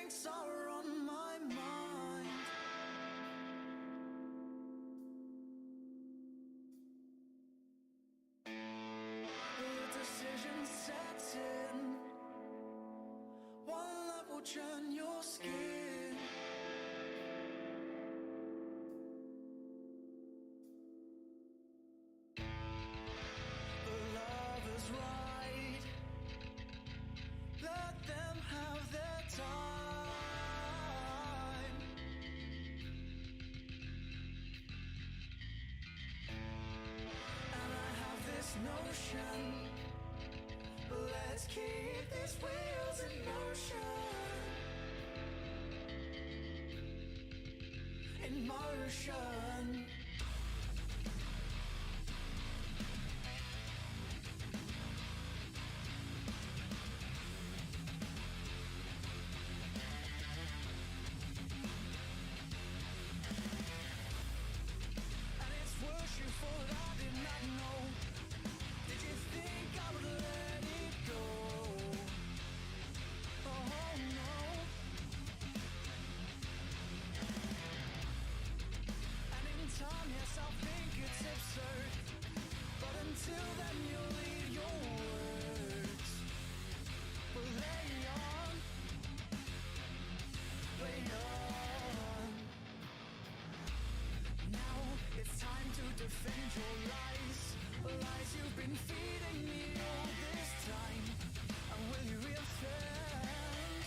drinks are on my mind. The decision sets in. One that will churn your skin. The lover's right. Let them have their time. And I have this notion. Let's keep these wheels in motion. In motion. And it's worse you thought I did not know. Did you think I would let it go? Oh no. And in time, yes, I'll think it's absurd. But until then, you'll leave your words. But lay on. Lay on. Now it's time to defend your lies. Lies you've been feeding me all this time. And will you reoffend?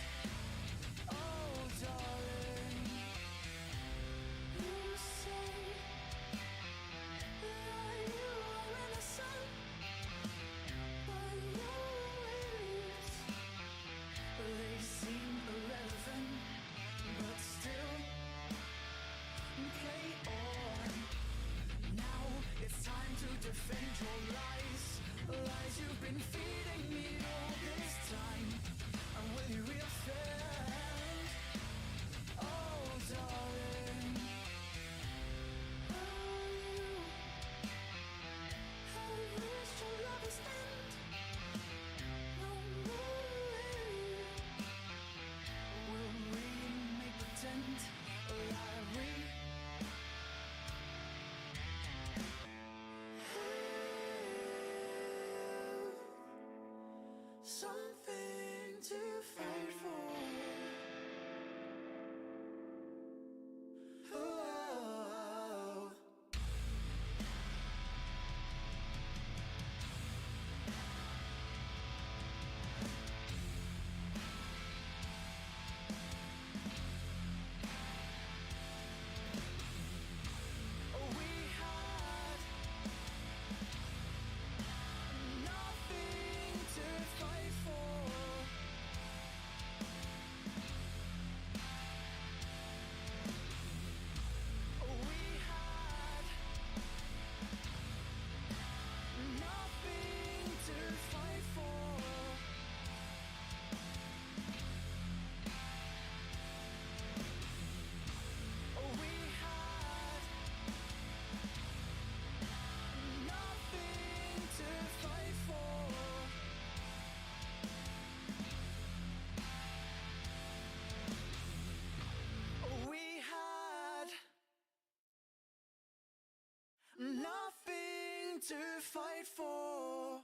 Oh, darling. You say that you are innocent, but your ways, they seem irrelevant, but still play on. Now it's time to defend your lies. Lies you've been feeding me all this time. And will you reoffend? Oh, darling. Oh, you have reached your lover's end. No more. Will we make pretend like we something to fight for. Oh. We had nothing to fight for. We had nothing to fight for. We had nothing to fight for. We had nothing to fight for.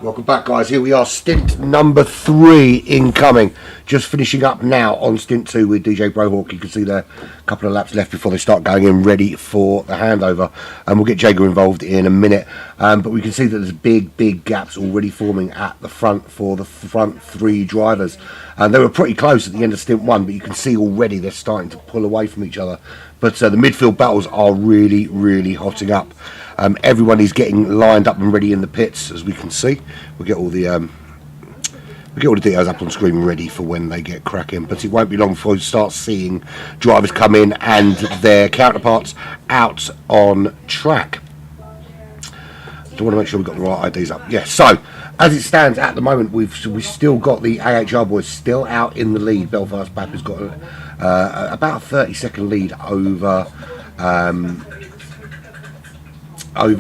Welcome back, guys. Here we are, stint number 3 incoming. Just finishing up now on stint 2 with DJ Brohawk. You can see there a couple of laps left before they start going in, ready for the handover. And we'll get Jager involved in a minute. But we can see that there's big gaps already forming at the front for the front 3 drivers. And they were pretty close at the end of stint 1, but you can see already they're starting to pull away from each other. But the midfield battles are really hotting up. Everyone is getting lined up and ready in the pits, as we can see. We'll get all the details up on screen ready for when they get cracking. But it won't be long before we start seeing drivers come in and their counterparts out on track. Do want to make sure we've got the right IDs up. Yeah. So as it stands at the moment, we've still got the AHR boys still out in the lead. Belfast Pap has got about a 30-second lead over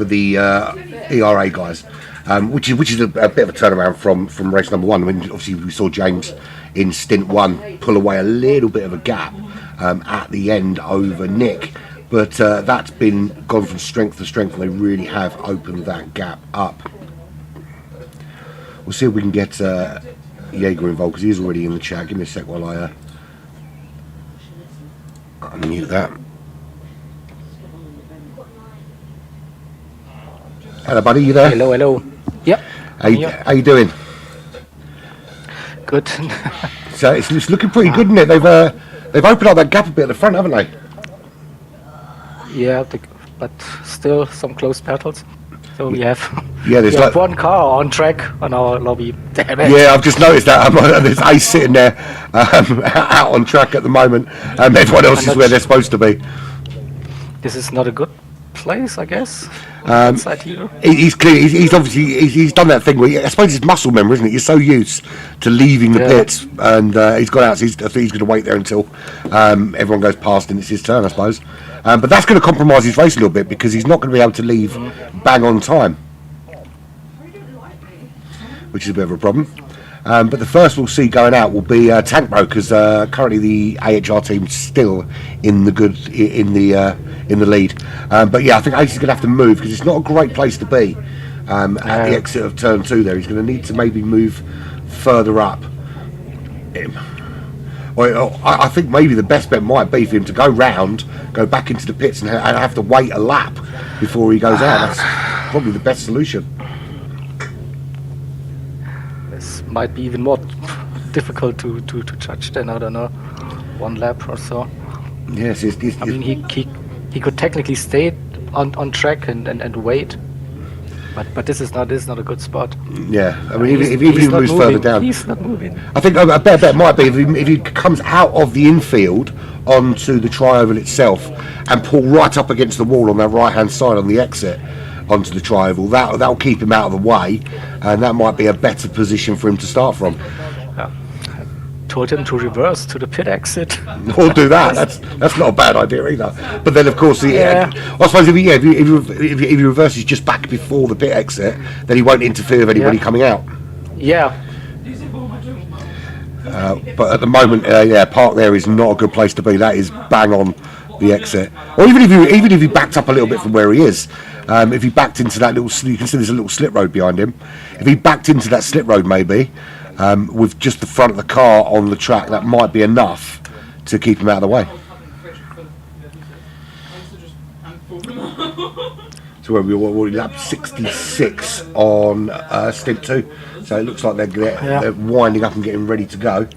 the ERA guys. which is a bit of a turnaround from race number 1. I mean, obviously we saw James in stint 1 pull away a little bit of a gap at the end over Nick, but that's been gone from strength to strength, and they really have opened that gap up. We'll see if we can get Jaeger involved, because he's already in the chat. Give me a sec while I unmute that. Hello, buddy. You there? Hello. Yep. How you doing? Good. So it's looking pretty good, isn't it? They've opened up that gap a bit at the front, haven't they? Yeah, but still some close battles. So we have there's we have one car on track on our lobby. Damn it. Yeah, I've just noticed that. There's Ace sitting there out on track at the moment, and everyone else is where they're supposed to be. This is not a good place, I guess. Inside here. He's clear. He's obviously he's done that thing where I suppose it's muscle memory, isn't it? You're so used to leaving the pits, and he's got out. So I think he's going to wait there until everyone goes past and it's his turn, I suppose. But that's going to compromise his race a little bit, because he's not going to be able to leave bang on time, which is a bit of a problem. But the first we'll see going out will be Tank Bro, because currently the AHR team's still in the lead. But yeah, I think Ace is going to have to move, because it's not a great place to be at the exit of turn 2 there. He's going to need to maybe move further up. Well, I think maybe the best bet might be for him to go round, go back into the pits, and have to wait a lap before he goes out. That's probably the best solution. This might be even more difficult to judge than, I don't know, one lap or so. Yes, I mean, he could technically stay on track and wait, but this is not a good spot. Yeah, I mean, if he moves further down, he's not moving. I think a better bet might be if he comes out of the infield onto the tri-oval itself and pull right up against the wall on that right hand side on the exit onto the tri-oval. That'll keep him out of the way, and that might be a better position for him to start from. Told him to reverse to the pit exit. Or do that. That's not a bad idea either. But then, of course, I suppose if he reverses just back before the pit exit, then he won't interfere with anybody coming out. Yeah. But at the moment, park there is not a good place to be. That is bang on the exit. Or even if he backed up a little bit from where he is, if he backed into that little, you can see there's a little slip road behind him. If he backed into that slip road, maybe. With just the front of the car on the track, that might be enough to keep him out of the way. So we're lap 66 on stint 2. So it looks like they're winding up and getting ready to go.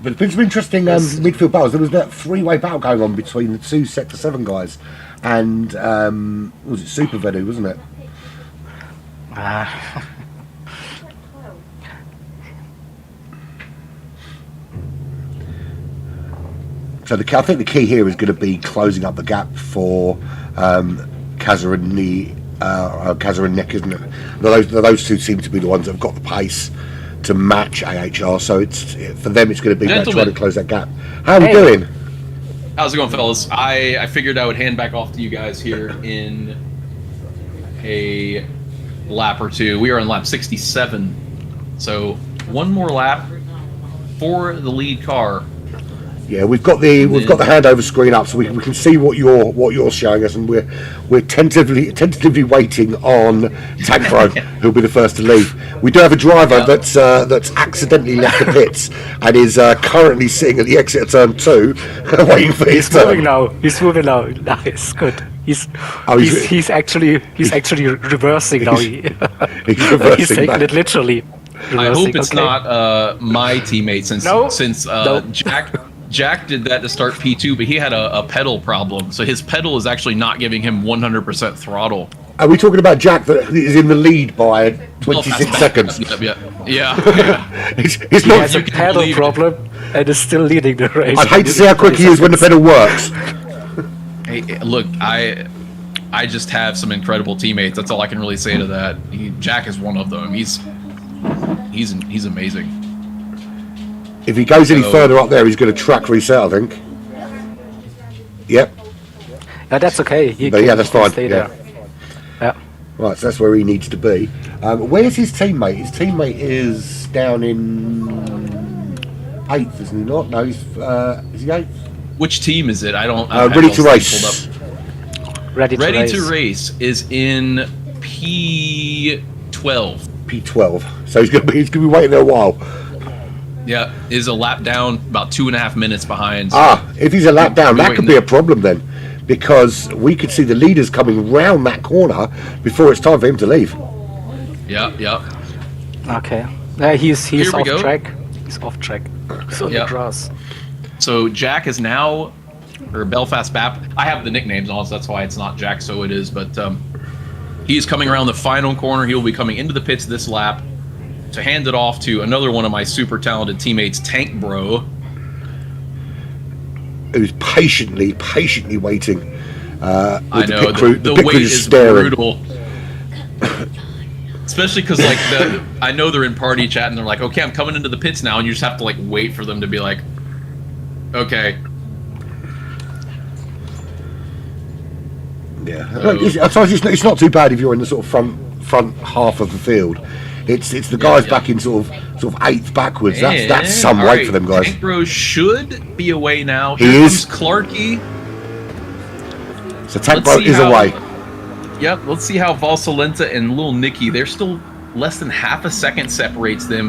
But it's been some interesting midfield battles. There was that 3-way battle going on between the 2 Sector 7 guys and what was it, Super Vedu, wasn't it? So I think the key here is going to be closing up the gap for Kazza and Nick, isn't it? Those two seem to be the ones that have got the pace to match AHR. So for them, it's going to be about trying to close that gap. How are we doing? How's it going, fellas? I figured I would hand back off to you guys here in a lap or two. We are on lap 67, so one more lap for the lead car. Yeah, we've got the handover screen up, so we can see what you're showing us, and we're tentatively waiting on Tank Bro, who'll be the first to leave. We do have a driver that's accidentally left the pits and is currently sitting at the exit of turn 2, waiting for his turn. He's moving now. Nice, good. He's actually reversing now. He's taking it literally. I hope it's not my teammate since Jack did that to start P2, but he had a pedal problem, so his pedal is actually not giving him 100% throttle. Are we talking about Jack that is in the lead by 26 seconds? Yeah. It's he has a pedal problem and is still leading the race. I'd hate to see how quick he is when the pedal works. Hey, look, I just have some incredible teammates. That's all I can really say to that. Jack is one of them. He's amazing. If he goes any further up there, he's going to track reset, I think. Yep. That's okay. That's fine. Stay there. Yeah. Right, so that's where he needs to be. Where's his teammate? His teammate is down in 8th, isn't he not? No, he's is he 8th? Which team is it? I don't. Ready to race. Ready to race is in P12. P12. So he's gonna be waiting there a while. Yeah, is a lap down, about 2.5 minutes behind. So if he's a lap down, that could be a problem then, because we could see the leaders coming round that corner before it's time for him to leave. Yep. Okay. He's off track. He's off track. He's on the grass. So Jack is now, or Belfast Bap. I have the nicknames on, so that's why it's not Jack. So it is, but he's coming around the final corner. He will be coming into the pits this lap to hand it off to another one of my super talented teammates, Tank Bro, who's patiently waiting. I know the pit wait crew is staring. brutal. Especially because, like, I know they're in party chat and they're like, okay, I'm coming into the pits now, and you just have to, like, wait for them to be like, okay. Yeah. It's not too bad if you're in the sort of front half of the field. It's the guys back in sort of 8th backwards. That's some weight for them guys. Tank Bro should be away now. He is. Clarky. So Tank Bro is away. Yep, let's see how Valsalenta and Lil Nicky, they're still less than half a second separates them.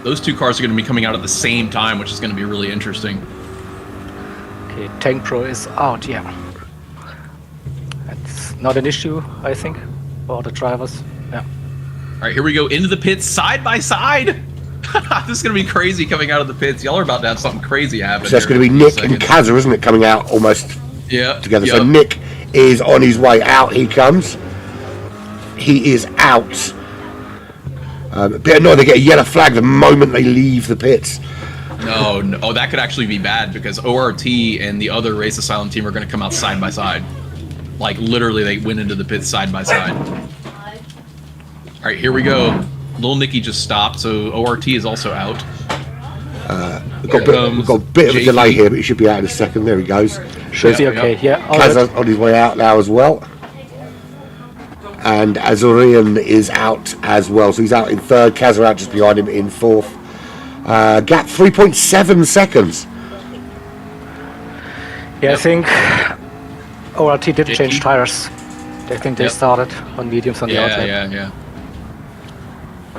Those two cars are going to be coming out at the same time, which is going to be really interesting. Okay, Tank Pro is out, yeah. That's not an issue, I think, for the drivers. Yeah. All right, here we go into the pits side by side. This is going to be crazy coming out of the pits. Y'all are about to have something crazy happen. So that's going to be Nick and Kazza, isn't it, coming out almost together. Yep. So Nick is on his way out. He comes. He is out. Bit annoying they get a yellow flag the moment they leave the pits. No. Oh, that could actually be bad because ORT and the other Race Asylum team are going to come out side by side. Like, literally, they went into the pits side by side. All right, here we go. Lil Nicky just stopped, so ORT is also out. We've got a bit of a delay here, but he should be out in a second. There he goes. Should be okay, yeah. Kazza's on his way out now as well. And Azurian is out as well. So he's out in 3rd. Kazza out just behind him in 4th. Gap 3.7 seconds. Yeah, I think ORT didn't change tires. I think they started on mediums on the outside. Yeah.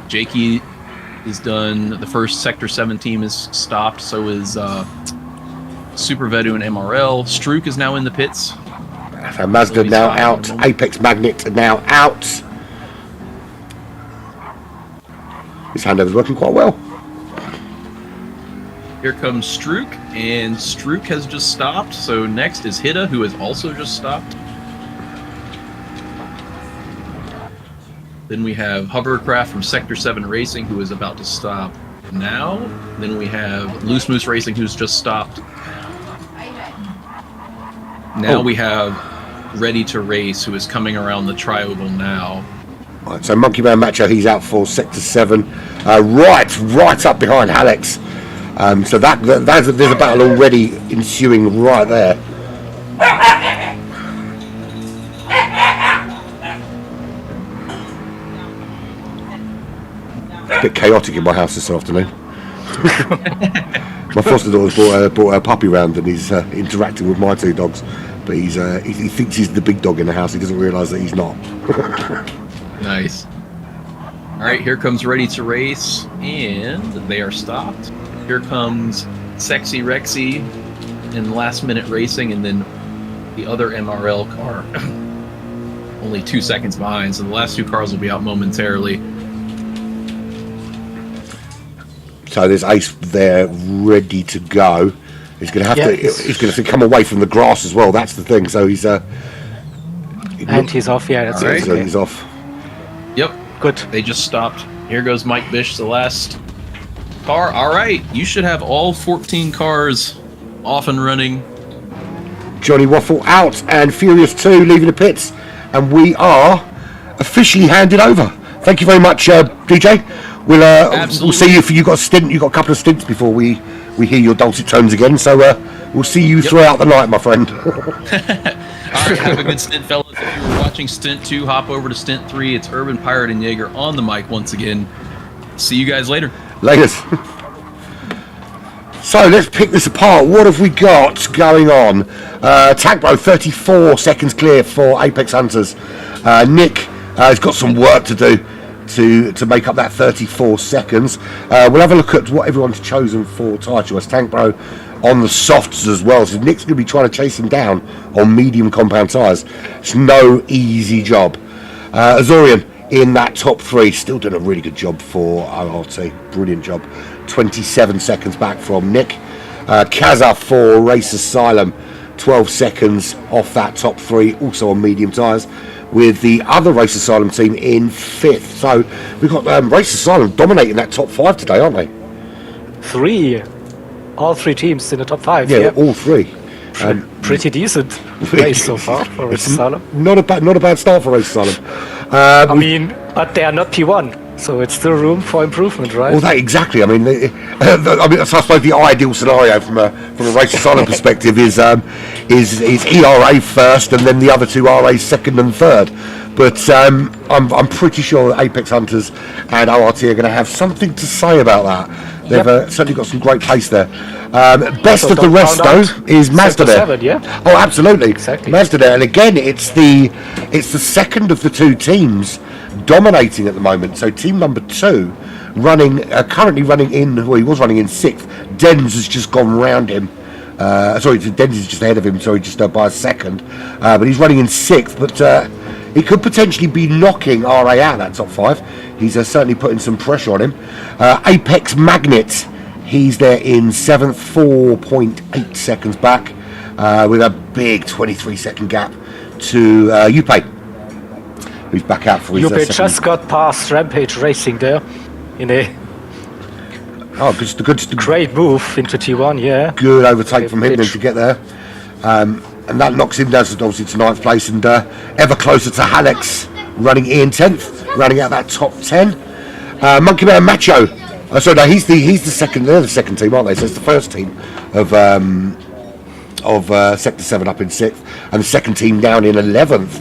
Jakey is done. The first Sector 7 team is stopped. So is Super Vedu and MRL. Strook is now in the pits. So Mazda now out. Apex Magnet now out. His handover is working quite well. Here comes Strook, and Strook has just stopped. So next is Hida, who has also just stopped. Then we have Hovercraft from Sector 7 Racing, who is about to stop now. Then we have Loose Moose Racing, who's just stopped. Now we have Ready to Race, who is coming around the tri-oval now. Right, so Monkey Man Macho, he's out for Sector 7. Right up behind Alex. So there's a battle already ensuing right there. A bit chaotic in my house this afternoon. My foster daughter's brought a puppy round and he's interacting with my 2 dogs, but he thinks he's the big dog in the house. He doesn't realise that he's not. Nice. All right, here comes Ready to Race, and they are stopped. Here comes Sexy Rexy in Last Minute Racing, and then the other MRL car. Only 2 seconds behind, so the last 2 cars will be out momentarily. So there's Ace there, ready to go. He's going to have to. He's going to come away from the grass as well. That's the thing. So he's. And he's off. Yeah, that's right. it. So he's off. Yep. Good. They just stopped. Here goes Mike Bish, the last car. All right, you should have all 14 cars off and running. Johnny Waffle out and Furious 2 leaving the pits, and we are officially handed over. Thank you very much, DJ. We'll see you if you've got a stint. You've got a couple of stints before we hear your dulcet tones again. So we'll see you throughout the night, my friend. All right, have a good stint, fellas. If you were watching watching Stint 2. Hop over to Stint 3. It's UrbanPyrate and Jaeger on the mic once again. See you guys later. Later. So let's pick this apart. What have we got going on? Tank Bro, 34 seconds clear for Apex Hunters. Nick has got some work to do to make up that 34 seconds. We'll have a look at what everyone's chosen for title. As Tank Bro on the softs as well. So Nick's going to be trying to chase him down on medium compound tyres. It's no easy job. Azorian in that top 3, still doing a really good job for ORT. Brilliant job. 27 seconds back from Nick. Kaza for Race Asylum, 12 seconds off that top 3, also on medium tyres, with the other Race Asylum team in 5th. So we've got Race Asylum dominating that top 5 today, aren't they? 3. All 3 teams in the top 5. Yeah, all 3. Pretty decent race so far for Race Asylum. Not a bad start for Race Asylum. I mean, but they are not P1, so it's still room for improvement, right? Well, that exactly. I mean, I suppose the ideal scenario from a Race Asylum perspective is ERA first, and then the other 2 RAs second and third. But I'm pretty sure that Apex Hunters and ORT are going to have something to say about that. They've certainly got some great pace there. Best of the rest, though, is Mazda there. 7, yeah? Oh, absolutely. Exactly. Mazda there. And again, it's the second of the 2 teams dominating at the moment. So team number 2 currently running in, well, he was running in 6th. Dens has just gone round him. Dens is just ahead of him, just by a second. But he's running in 6th. But he could potentially be knocking RA out that top 5. He's certainly putting some pressure on him. Apex Magnet, he's there in 7th, 4.8 seconds back, with a big 23-second gap to Upe, who's back out for his Upe second. just got past Rampage Racing there in a good great move into T1, yeah. Good overtake from him then to get there. And that knocks him down obviously to 9th place, and ever closer to Alex running in 10th, running out that top 10. Monkey Man Macho. He's the second. They're the second team, aren't they? So it's the first team of Sector 7 up in 6th, and the second team down in 11th.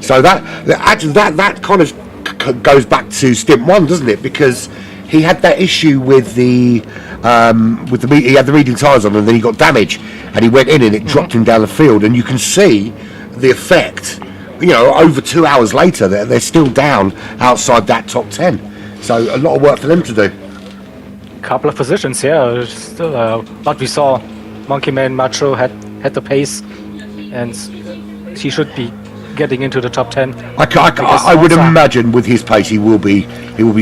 So that kind of goes back to Stint 1, doesn't it? Because he had that issue with he had the medium tyres on, and then he got damage, and he went in and it dropped him down the field, and you can see the effect. Over 2 hours later, they're still down outside that top 10. So a lot of work for them to do. Couple of positions, yeah. Still, but we saw Monkey Man Macho had the pace, and he should be getting into the top 10. I would imagine with his pace he will be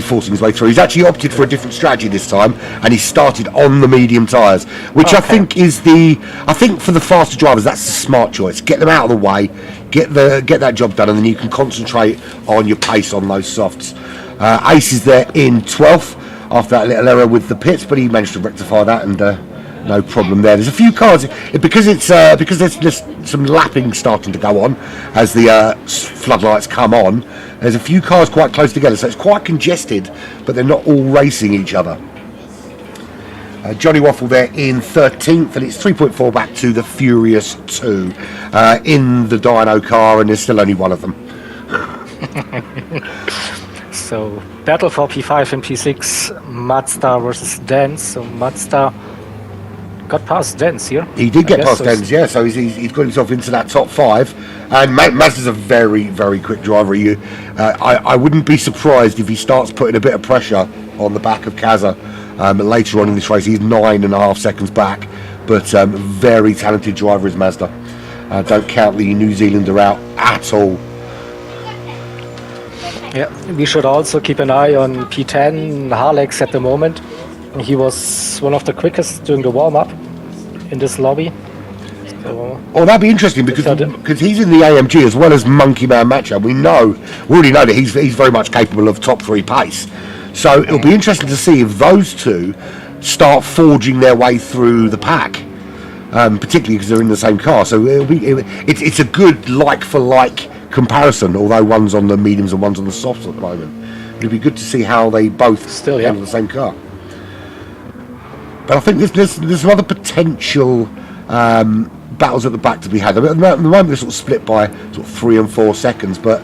forcing his way through. He's actually opted for a different strategy this time, and he started on the medium tyres, which I think for the faster drivers that's the smart choice. Get them out of the way, get that job done, and then you can concentrate on your pace on those softs. Ace is there in 12th after that little error with the pits, but he managed to rectify that, and no problem there. There's a few cars because there's just some lapping starting to go on as the floodlights come on. There's a few cars quite close together, so it's quite congested, but they're not all racing each other. Johnny Waffle there in 13th, and it's 3.4 back to the Furious 2 in the dyno car, and there's still only one of them. So battle for P5 and P6, Mazda versus Dance. So Mazda got past Dance here. He did get past Dance, yeah. So he's got himself into that top 5. And Mazda's a very, very quick driver. I wouldn't be surprised if he starts putting a bit of pressure on the back of Kaza later on in this race. He's 9.5 seconds back, but very talented driver is Mazda. Don't count the New Zealander out at all. Yeah, we should also keep an eye on P10 Harlex at the moment. He was one of the quickest during the warm-up in this lobby. So, that'd be interesting because he's in the AMG as well as Monkey Man Macho. We already know that he's very much capable of top 3 pace. So it'll be interesting to see if those two start forging their way through the pack, particularly because they're in the same car. So it's a good like-for-like comparison, although one's on the mediums and one's on the softs at the moment. It'd be good to see how they both handle the same car. But I think there's some other potential battles at the back to be had. I mean, at the moment they're sort of split by sort of 3 and 4 seconds, but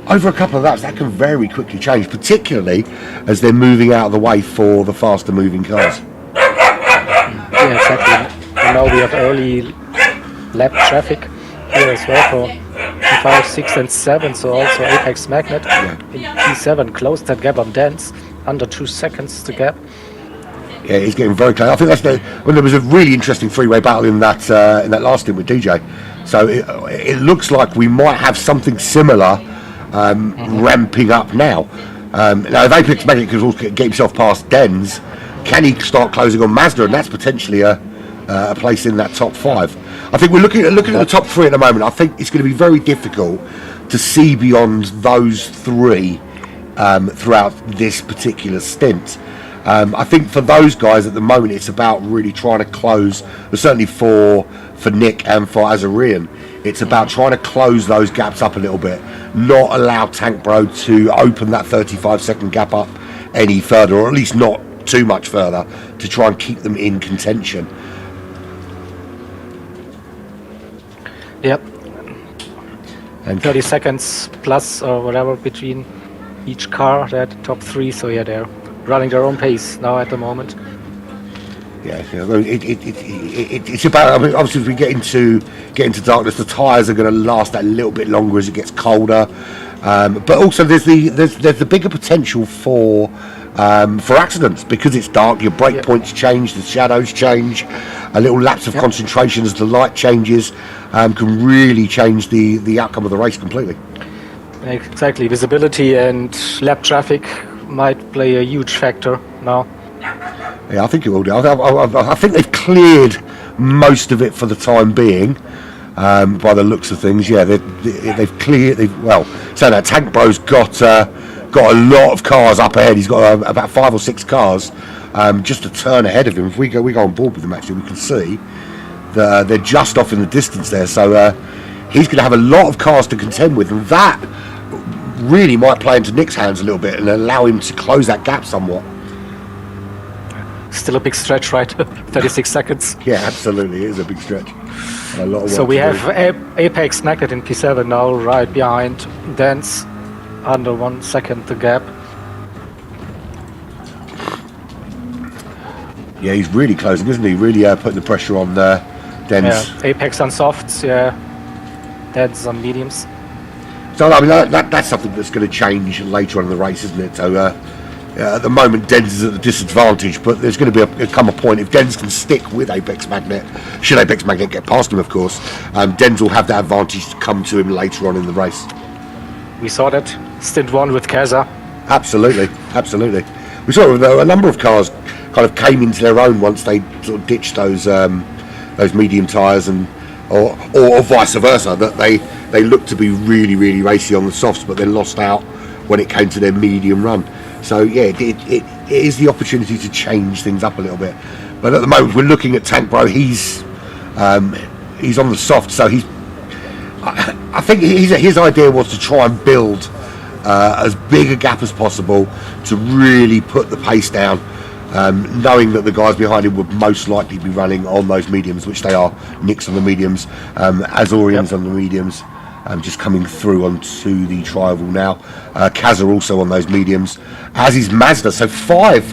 over a couple of laps that can very quickly change, particularly as they're moving out of the way for the faster moving cars. Yeah, exactly. And now we have early lap traffic here as well for P5, 6 and 7, so also Apex Magnet in P7 closed that gap on Dance, under 2 seconds the gap. Yeah, he's getting very close. I think that's when there was a really interesting three-way battle in that last stint with DJ. So it looks like we might have something similar ramping up now. Now, if Apex Magnet can also get himself past Dens, can he start closing on Mazda? And that's potentially a place in that top 5. I think we're looking at the top 3 at the moment. I think it's going to be very difficult to see beyond those 3 throughout this particular stint. I think for those guys at the moment, it's about really trying to close, certainly for Nick and for Azarian, it's about trying to close those gaps up a little bit, not allow Tank Bro to open that 35-second gap up any further, or at least not too much further, to try and keep them in contention. Yep. And 30 seconds plus or whatever between each car, they're the top 3, so yeah, they're running their own pace now at the moment. yeah, it's about. I mean, obviously, as we get into darkness, the tyres are going to last that little bit longer as it gets colder. But also, there's the bigger potential for accidents because it's dark. Your brake points change, the shadows change, a little lapse of concentration as the light changes can really change the outcome of the race completely. Exactly, visibility and lap traffic might play a huge factor now. Yeah, I think it will do. I think they've cleared most of it for the time being. By the looks of things, yeah, they've cleared. So that Tank Bro's got a lot of cars up ahead. He's got about 5 or 6 cars just a turn ahead of him. If we go on board with them, actually, we can see that they're just off in the distance there. So he's going to have a lot of cars to contend with, and that really might play into Nick's hands a little bit and allow him to close that gap somewhat. Still a big stretch, right? 36 seconds. Yeah, absolutely, it is a big stretch. A lot of So work we to have do. Apex Magnet in P7 now, right behind Dance, under 1 second the gap. Yeah, he's really closing, isn't he? Really putting the pressure on Dens. Yeah, Apex on softs, yeah. Dance on mediums. So I mean that's something that's going to change later on in the race, isn't it? So at the moment, Dens is at a disadvantage, but there's going to come a point if Dens can stick with Apex Magnet. Should Apex Magnet get past him, of course, Dens will have that advantage to come to him later on in the race. We saw that stint 1 with Kaza. Absolutely. We saw a number of cars kind of came into their own once they sort of ditched those medium tyres or vice versa, that they looked to be really racy on the softs, but then lost out when it came to their medium run. So yeah, it is the opportunity to change things up a little bit. But at the moment, we're looking at Tank Bro. He's on the soft, so I think his idea was to try and build as big a gap as possible to really put the pace down, knowing that the guys behind him would most likely be running on those mediums, which they are. Nick's on the mediums, Azorian's on the mediums, just coming through onto the tri-oval now. Kaz are also on those mediums, as is Mazda. So 4 of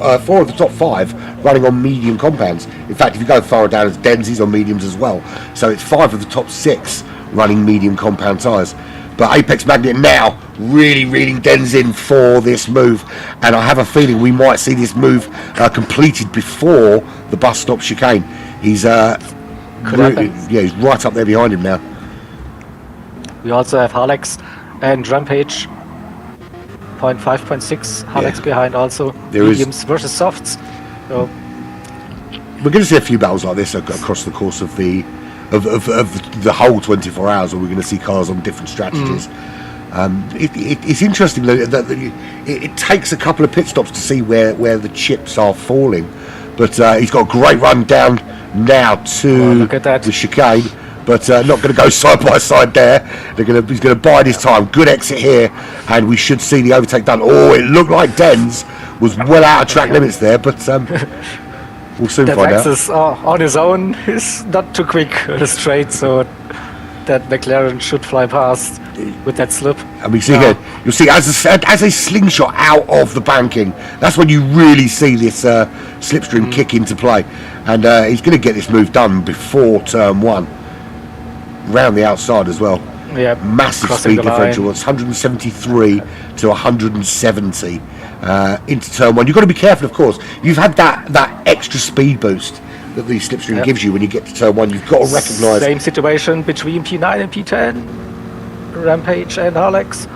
the top 5 running on medium compounds. In fact, if you go far down as Denzi's on mediums as well. So it's 5 of the top 6 running medium compound tyres. But Apex Magnet now really reeling Dens in for this move, and I have a feeling we might see this move completed before the bus stop chicane. He's he's right up there behind him now. We also have Halex and Rampage, 0.5, 0.6. Halex behind also. There mediums versus softs. So we're going to see a few battles like this across the course of the whole 24 hours, where we're going to see cars on different strategies. It's interesting that it takes a couple of pit stops to see where the chips are falling, but he's got a great run down now to look at that. the chicane, but not going to go side by side there. He's going to bide his time. Good exit here, and we should see the overtake done. Oh, it looked like Dens was well out of track limits there, but We'll soon That find out. Lexus on his own is not too quick straight, so that McLaren should fly past with that slip. And we see here, you'll see as a slingshot out of the banking, that's when you really see this slipstream kick into play. And he's going to get this move done before turn 1. Round the outside as well. Yeah, Massive speed differential. It's 173 to 170 into turn 1. You've got to be careful, of course. You've had that extra speed boost that the slipstream gives you when you get to turn 1. You've got to recognise. Same situation between P9 and P10. Rampage and Harlex.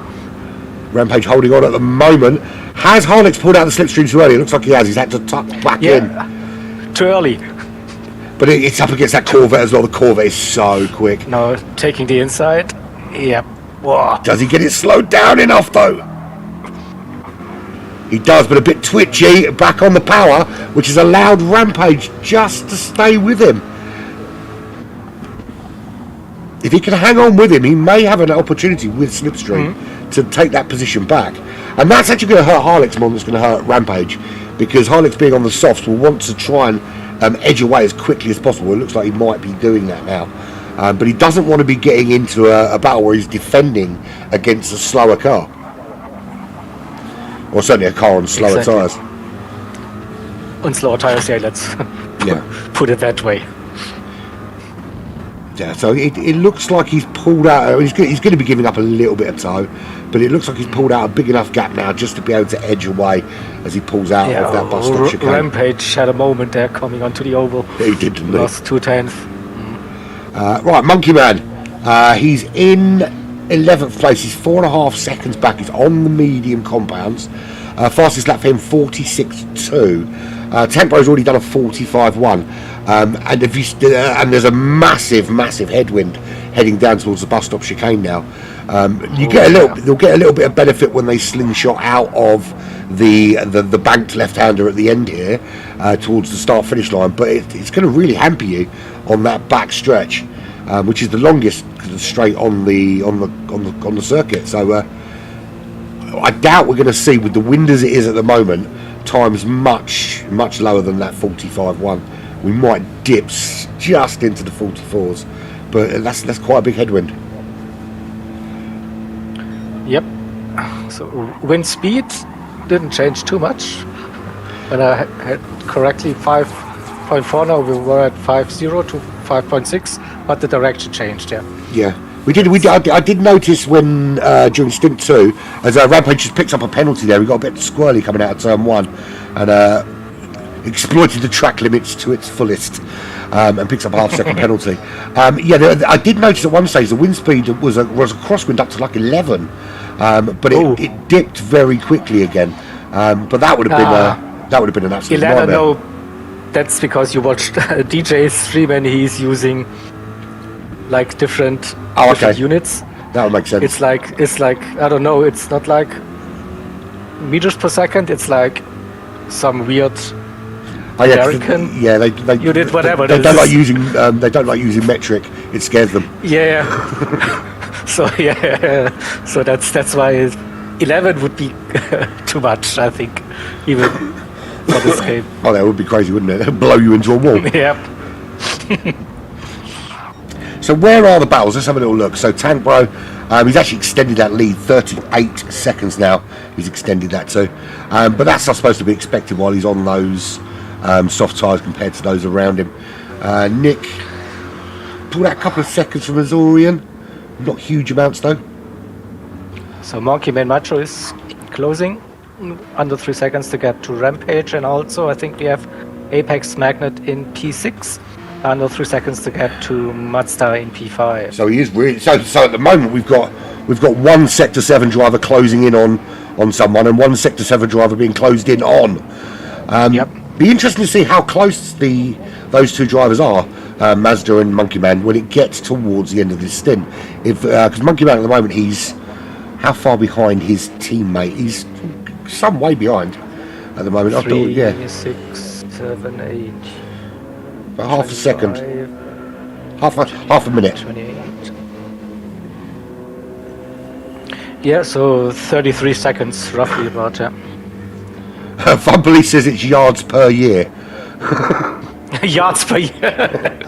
Rampage holding on at the moment. Has Harlex pulled out the slipstream too early? It looks like he has. He's had to tuck back in. Too early. But it's up against that Corvette as well. The Corvette is so quick. No, taking the inside. Yep. Whoa. Does he get it slowed down enough though? He does, but a bit twitchy. Back on the power, which has allowed Rampage just to stay with him. If he can hang on with him, he may have an opportunity with Slipstream to take that position back. And that's actually going to hurt Harlex more than it's going to hurt Rampage, because Harlex being on the softs will want to try and edge away as quickly as possible. It looks like he might be doing that now. But he doesn't want to be getting into a battle where he's defending against a slower car. Or certainly a car on slower tyres. On slower tyres, yeah, let's put it that way. Yeah, so it looks like he's pulled out. He's going to be giving up a little bit of toe, but it looks like he's pulled out a big enough gap now just to be able to edge away as he pulls out of that bus stop chicane. Rampage had a moment there coming onto the oval. He did, didn't he? Lost 2/10. Right, Monkey Man. He's in 11th place. He's 4.5 seconds back. He's on the medium compounds. Fastest lap for him, 46.2. Tempo's already done a 45.1. And there's a massive headwind heading down towards the bus stop chicane now. They'll get a little bit of benefit when they slingshot out of the banked left-hander at the end here towards the start-finish line, but it's going to really hamper you on that back stretch, which is the longest straight on the circuit. So I doubt we're going to see, with the wind as it is at the moment, times much lower than that 45.1. We might dip just into the 44s, but that's quite a big headwind. Yep. So wind speed didn't change too much. When I had correctly 5.4, now we were at 5.0 to 5.6, but the direction changed. Yeah. I did notice when during stint 2, as Rampage just picked up a penalty there, we got a bit squirrely coming out of turn 1, and exploited the track limits to its fullest, and picks up a half-second penalty. I did notice at one stage the wind speed was a crosswind up to like 11, but it dipped very quickly again. But that would have been an absolute 11, nightmare. no, that's because you watched DJ's stream and he's using like different units. That would make sense. It's like I don't know. It's not like meters per second. It's like some weird American. You did whatever. They don't like using metric. It scares them. Yeah. So so that's why 11 would be too much, I think, even for this game. Oh, that would be crazy, wouldn't it? It'd blow you into a wall. Yep. So where are the battles? Let's have a little look. So Tank Bro, he's actually extended that lead 38 seconds now. He's extended that too. But that's not supposed to be expected while he's on those soft tyres compared to those around him. Nick pulled out a couple of seconds from Azorian. Not huge amounts though. So Monkey Man Macho is closing under 3 seconds to get to Rampage, and also I think we have Apex Magnet in P6. Under 3 seconds to get to Mazda in P5. So he is really so at the moment we've got one Sector 7 driver closing in on someone and one Sector 7 driver being closed in on. Be interesting to see how close those two drivers are, Mazda and Monkey Man, when it gets towards the end of this stint. Because Monkey Man at the moment, he's how far behind his teammate? He's some way behind at the moment. 3, 6, 7, 8. About half a second. Half a minute. 28. Yeah, so 33 seconds roughly about. Fun Police says it's yards per year. Yards per year.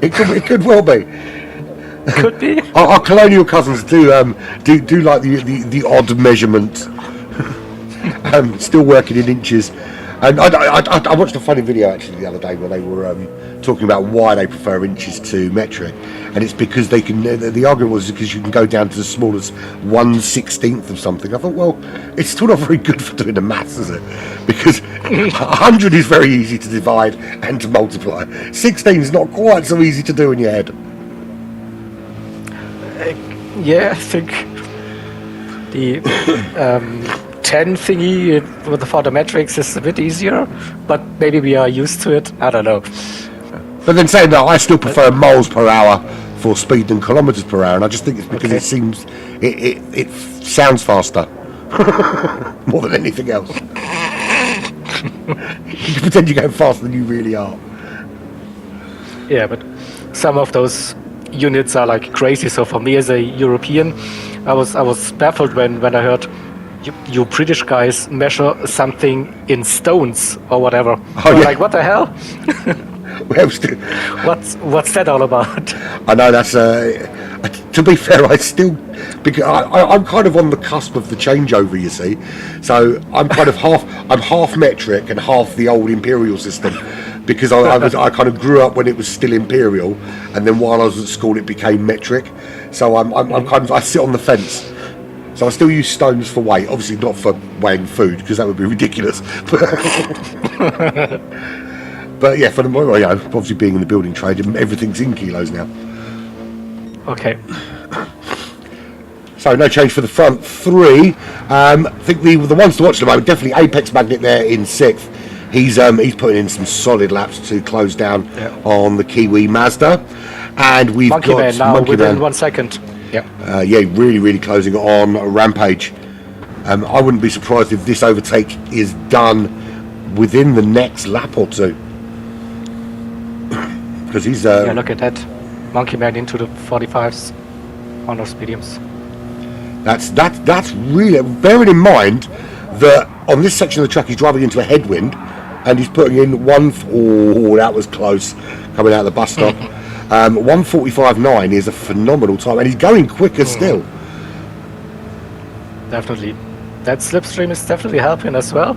It could well be. Could be. Our colonial cousins do like the odd measurement. Still working in inches. And I watched a funny video actually the other day where they were talking about why they prefer inches to metric, and it's because they can. The argument was because you can go down to the smallest 1/16 of something. I thought, well, it's still not very good for doing the maths, is it? Because 100 is very easy to divide and to multiply. 16 is not quite so easy to do in your head. Yeah, I think the 10 thingy for the metrics is a bit easier, but maybe we are used to it. I don't know. But then saying that, I still prefer miles per hour for speed than kilometres per hour, and I just think it's because it seems it sounds faster more than anything else. You can pretend you're going faster than you really are. Yeah, but some of those units are like crazy. So for me as a European, I was baffled when I heard you British guys measure something in stones or whatever. Oh, yeah. Like, what the hell? What's that all about? I know that's. To be fair, because I'm kind of on the cusp of the changeover. You see, so I'm kind of half metric and half the old imperial system. Because I kind of grew up when it was still imperial, and then while I was at school it became metric. So I'm kind of, I sit on the fence. So I still use stones for weight, obviously not for weighing food because that would be ridiculous. But yeah, for the obviously being in the building trade, everything's in kilos now. Okay. So no change for the front three. I think the ones to watch at the moment, definitely Apex Magnet there in 6th. He's putting in some solid laps to close down on the Kiwi Mazda, and we've Monkey got Man now Monkey within Man. 1 second. Yeah. Really closing on Rampage. I wouldn't be surprised if this overtake is done within the next lap or two, because he's. Yeah, look at that, Monkey Man into the 45s on those mediums. That's really, bearing in mind that on this section of the track he's driving into a headwind and he's putting in that was close coming out of the bus stop. 1:45.9 is a phenomenal time, and he's going quicker still. Definitely, that slipstream is definitely helping as well.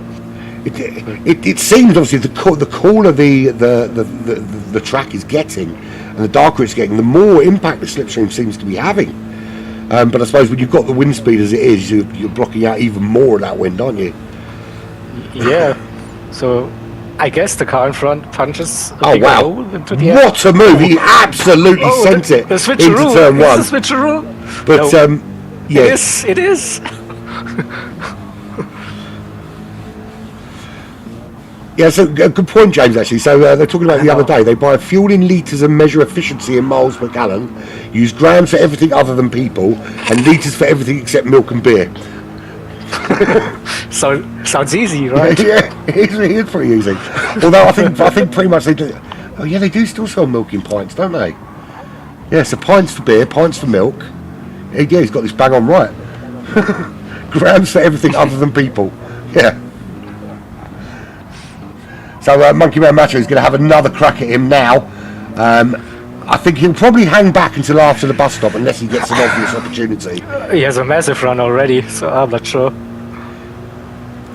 It seems obviously the cooler the track is getting and the darker it's getting, the more impact the slipstream seems to be having. But I suppose when you've got the wind speed as it is, you're blocking out even more of that wind, aren't you? Yeah. So I guess the car in front punches a big hole into the air. What a move! He absolutely sent it the into turn 1. It's a switcheroo. But yeah, it is. Yeah, so good point, James, actually. So they're talking about the other day. They buy fuel in litres and measure efficiency in miles per gallon, use grams for everything other than people, and litres for everything except milk and beer. So sounds easy, right? Yeah, it is pretty easy. Although I think pretty much they do. Oh yeah, they do still sell milk in pints, don't they? Yeah, so pints for beer, pints for milk. Yeah, he's got this bang on right. Grams for everything other than people. Yeah. So Monkey Man Macho is going to have another crack at him now. I think he'll probably hang back until after the bus stop unless he gets an obvious opportunity. He has a massive run already, so I'm not sure.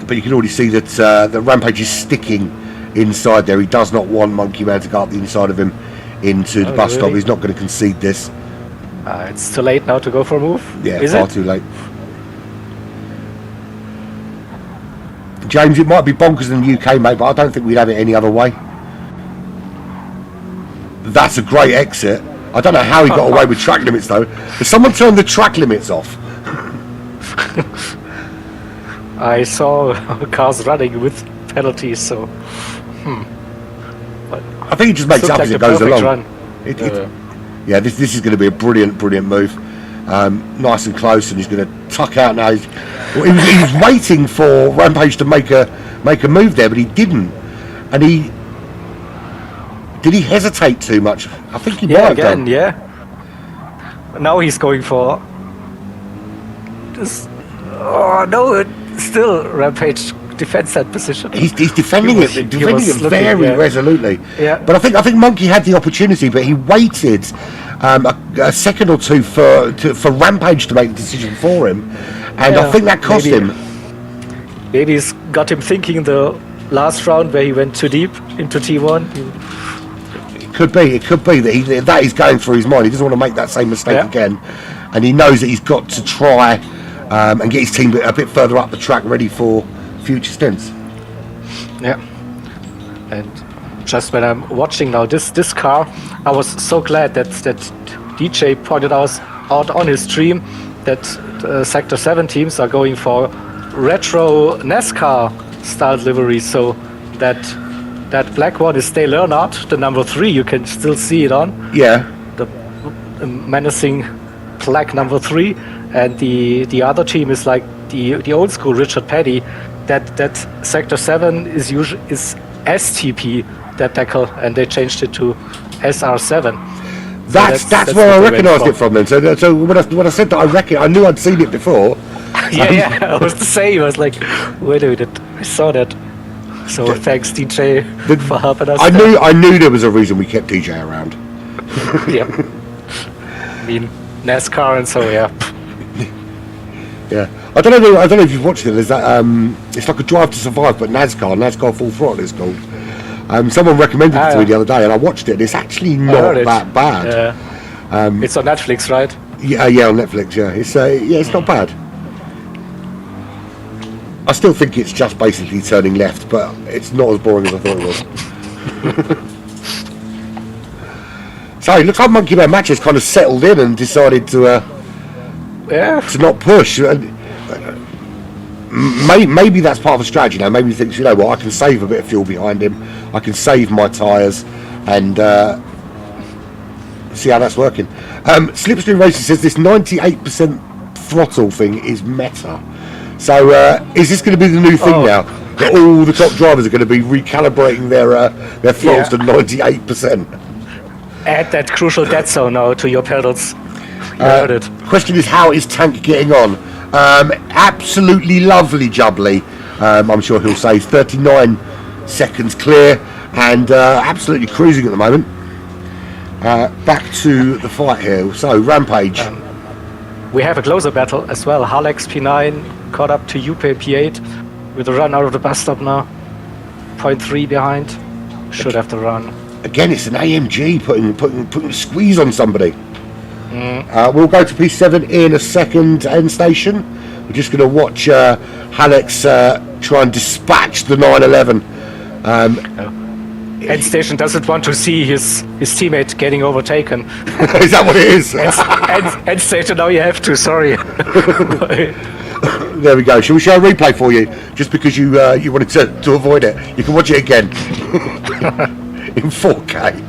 But you can already see that the Rampage is sticking inside there. He does not want Monkey Man to go up the inside of him into the bus stop. He's not going to concede this. It's too late now to go for a move. Yeah, is far it? too late. James, it might be bonkers in the UK, mate, but I don't think we'd have it any other way. That's a great exit. I don't know how he got away with track limits, though. If someone turned the track limits off. I saw cars running with penalties, so... I think he just makes it up as it goes along. Yeah, this is going to be a brilliant move. Nice and close, and he's going to tuck out now. He was waiting for Rampage to make a move there, but he didn't. And did he hesitate too much? I think he might have done. Yeah. Now he's going for this. Oh no! Still Rampage defends that position. He's defending He it, was defending it looking, very yeah. resolutely. Yeah. But I think Monkey had the opportunity, but he waited a second or two for Rampage to make the decision for him, and I Yeah, think that cost him. Maybe it's got him thinking the last round where he went too deep into T1. It could be that that is going through his mind. He doesn't want to make that same mistake Yeah. again, and he knows that he's got to try and get his team a bit further up the track, ready for future stints. Yeah. And just when I'm watching now this car, I was so glad that DJ pointed out on his stream that Sector 7 teams are going for retro NASCAR style livery, so that black one is Dale Earnhardt, the number 3. You can still see it on Yeah. the menacing black number 3, and the other team is like the old school Richard Petty. That Sector 7 is STP, that tackle, and they changed it to SR7. That's where I recognised it from then. So when I said that I knew I'd seen it before. Yeah, I was the same. I was like, wait a minute, I saw that. So thanks DJ for helping us. I knew there was a reason we kept DJ around. Yeah. I mean, NASCAR and so yeah. Yeah, I don't know if you've watched it. There's that it's like a Drive to Survive, but NASCAR Full Throttle it's called. Someone recommended it to me the other day, and I watched it. And it's actually not that bad. Yeah. It's on Netflix, right? Yeah, on Netflix. Yeah, it's not bad. I still think it's just basically turning left, but it's not as boring as I thought it was. So it looks like Monkey Bear Match has kind of settled in and decided to not push. Maybe that's part of the strategy now. Maybe he thinks, you know what, I can save a bit of fuel behind him. I can save my tyres and see how that's working. Slipstream Racing says this 98% throttle thing is meta. So is this going to be the new thing now? That all the top drivers are going to be recalibrating their throttles to 98%. Add that crucial dead zone now to your pedals. Heard it. Question is, how is Tank getting on? Absolutely lovely jubbly. I'm sure he'll say 39 seconds clear and absolutely cruising at the moment. Back to the fight here. So Rampage. We have a closer battle as well. Halex P9 caught up to UrbanPyrate with a run out of the bus stop now. 0.3 behind. Should have the run. Again, it's an AMG putting a squeeze on somebody. We'll go to P7 in a second end station. We're just going to watch Halex try and dispatch the 911. End station doesn't want to see his teammate getting overtaken. Is that what it is? End station, now you have to, sorry. There we go. Shall we show a replay for you? Just because you wanted to avoid it. You can watch it again. In 4K.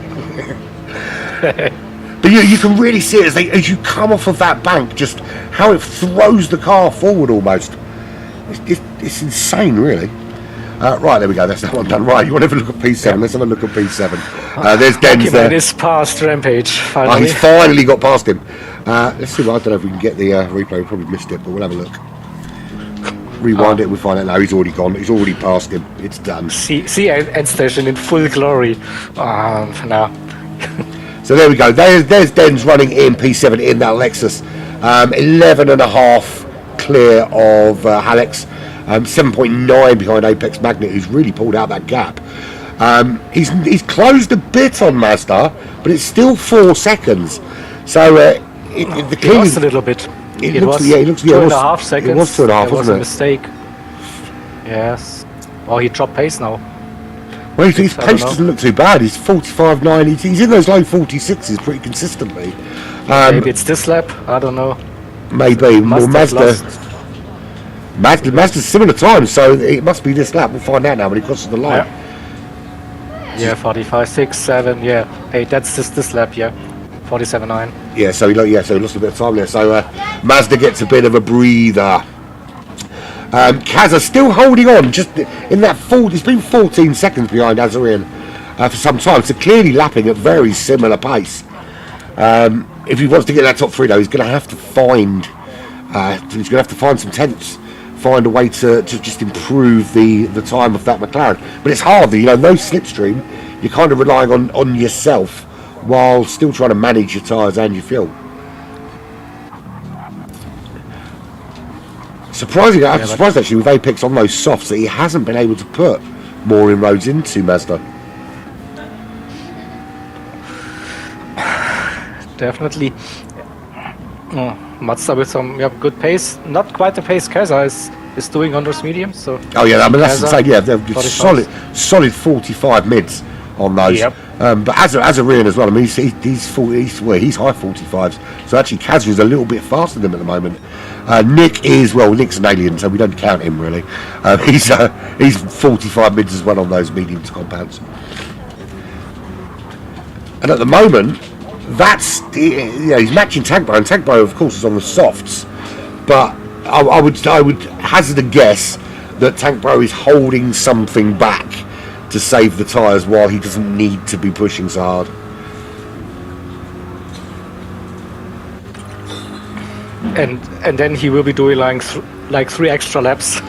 But you can really see it as you come off of that bank, just how it throws the car forward almost. It's insane, really. Right, there we go. That's that one done. Right, you want to have a look at P7? Yeah. Let's have a look at P7. There's Dens there. He's past Rampage, finally. He's finally got past him. Let's see. I don't know if we can get the replay. We probably missed it, but we'll have a look. Rewind it, we'll find out now. He's already gone. He's already passed him. It's done. See end station in full glory. Now. So there we go. There's Dens running in P7 in that Lexus. 11.5 clear of Halex. 7.9 behind Apex Magnet, who's really pulled out that gap. He's closed a bit on Mazda, but it's still 4 seconds. So He lost a little bit. It was 2.5 seconds. It was 2.5, wasn't it? It was a it? mistake. Yes. Oh, he dropped pace now. Well, his pace doesn't look too bad. He's 45.9. He's in those low 46s pretty consistently. Maybe it's this lap. I don't know. Maybe. More Mazda's similar time, so it must be this lap. We'll find out now when he crosses the line. Yeah, 45, 6, 7. Yeah. Hey, that's this lap. Yeah. 47.9. Yeah, so he lost a bit of time there. So Mazda gets a bit of a breather. Kaza still holding on, just in that it's been 14 seconds behind Azarian for some time, so clearly lapping at very similar pace. If he wants to get that top 3 though, he's going to have to find some tenths find a way to just improve the time of that McLaren. But it's hard, no slipstream. You're kind of relying on yourself while still trying to manage your tyres and your fuel. Surprisingly, I'm surprised actually with Apex on those softs that he hasn't been able to put more inroads into Mazda. Definitely. Mazda with some good pace. Not quite the pace Keza is doing on those mediums. So oh yeah, I mean that's Keza, insane. Yeah, they're solid 45 mids on those. Yep. But as a Rian as well, I mean he's high 45s. So actually Kazza is a little bit faster than him at the moment. Nick's an alien, so we don't count him really. He's 45 mids as well on those medium to compounds. And at the moment, he's matching Tank Bro, and Tank Bro of course is on the softs. But I would hazard a guess that Tank Bro is holding something back to save the tyres while he doesn't need to be pushing so hard. And then he will be doing like 3 extra laps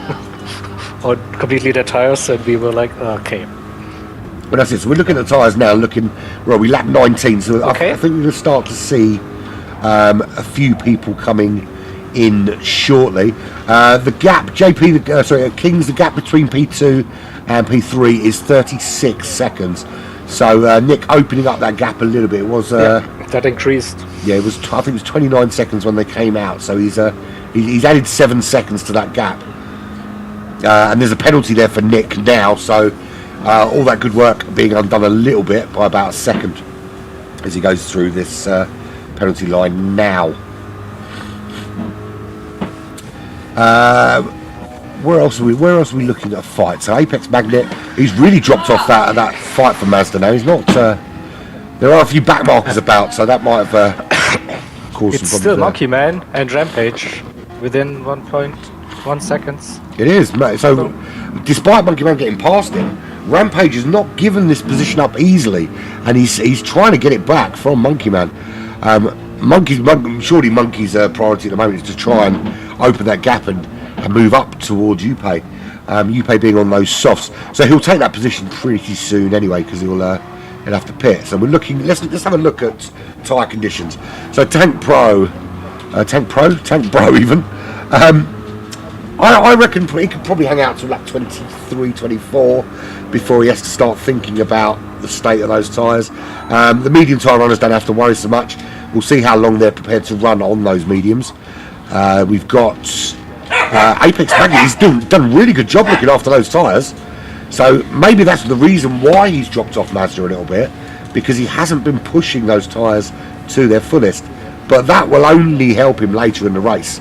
on completely the tires, and we were like, okay. But that's it. So we're looking at the tyres now. We lap 19. So okay. I think we're going to start to see a few people coming in shortly. The gap, Kings, the gap between P2 and P3 is 36 seconds. So Nick opening up that gap a little bit. It was that increased. Yeah, it was. I think it was 29 seconds when they came out. So he's added 7 seconds to that gap. And there's a penalty there for Nick now. So all that good work being undone a little bit by about a second as he goes through this penalty line now. Where else are we looking at a fight? So Apex Magnet, he's really dropped off that fight for Mazda now. He's not. There are a few back markers about, so that might have caused some problems. It's still Monkey Man and Rampage within 1.1 seconds. It is. So despite Monkey Man getting past him, Rampage has not given this position up easily, and he's trying to get it back from Monkey Man. Surely Monkey's priority at the moment is to try and open that gap and move up towards Upe. Upe being on those softs, so he'll take that position pretty soon anyway, because he'll have to pit. So we're looking. Let's have a look at tyre conditions. So Tank Bro even. I reckon he could probably hang out to like 23, 24 before he has to start thinking about the state of those tyres. The medium tyre runners don't have to worry so much. We'll see how long they're prepared to run on those mediums. We've got Apex Magnet. He's done a really good job looking after those tyres. So maybe that's the reason why he's dropped off Mazda a little bit, because he hasn't been pushing those tyres to their fullest. But that will only help him later in the race,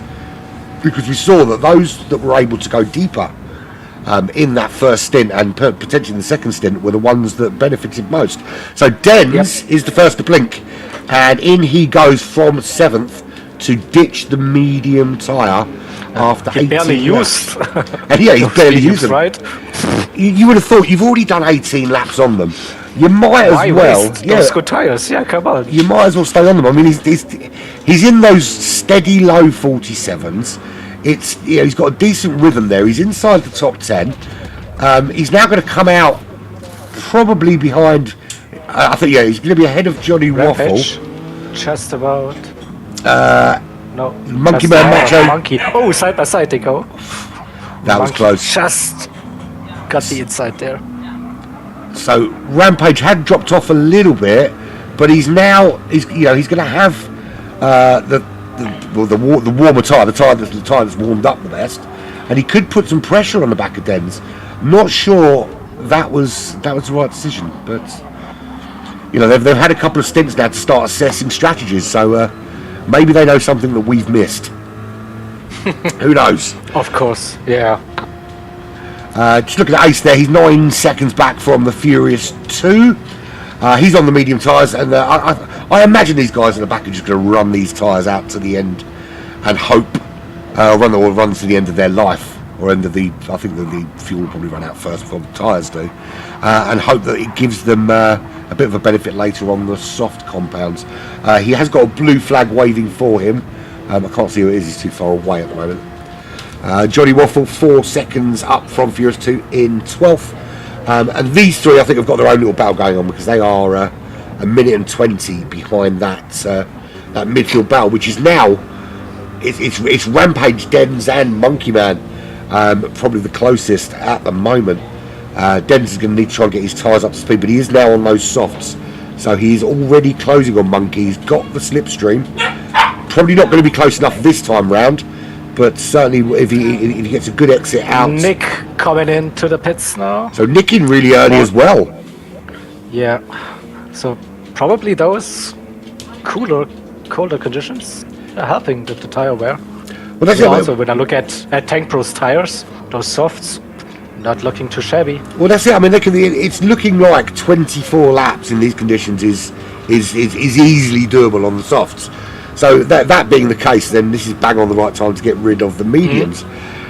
because we saw that those that were able to go deeper in that first stint and potentially in the second stint were the ones that benefited most. So Dens is the first to blink, and in he goes from 7th to ditch the medium tyre after 18 barely laps. used. And he's barely used them. Right? You would have thought you've already done 18 laps on them. You might as well. Those good tires. Yeah, come on. You might as well stay on them. I mean, he's in those steady low 47s. He's got a decent rhythm there. He's inside the top 10. He's now going to come out probably behind. I think he's going to be ahead of Johnny Rampage. Waffle. Just about. No. Monkey Man Macho. Monkey. Oh, side by side they go. That was close. Just got the inside there. So Rampage had dropped off a little bit, but he's going to have the warmer tyre, the tyre that's warmed up the best, and he could put some pressure on the back of Dens. Not sure that was the right decision, but they've had a couple of stints now to start assessing strategies, so maybe they know something that we've missed. Who knows? Of course, yeah. Just looking at Ace there, he's 9 seconds back from the Furious 2. He's on the medium tyres, and I imagine these guys in the back are just going to run these tyres out to the end and hope, run to the end of their life, or end of I think the fuel will probably run out first before the tyres do, and hope that it gives them a bit of a benefit later on the soft compounds. He has got a blue flag waving for him. I can't see who it is, he's too far away at the moment. Johnny Waffle 4 seconds up from Furious 2 in 12th. And these three, I think, have got their own little battle going on because they are a minute and 20 behind that midfield battle, which is now it's Rampage, Dens, and Monkey Man, probably the closest at the moment. Dens is going to need to try and get his tyres up to speed, but he is now on those softs, so he's already closing on Monkey. He's got the slipstream. Probably not going to be close enough this time round, but certainly if he gets a good exit out. Nick coming into the pits now. So Nick in really early as well. Yeah. So probably those colder conditions are helping the tire wear. Well, that's And it. also, when I look at Tank Pro's tires, those softs, not looking too shabby. Well, that's it. I mean, it's looking like 24 laps in these conditions is easily doable on the softs. So that being the case, then this is bang on the right time to get rid of the mediums.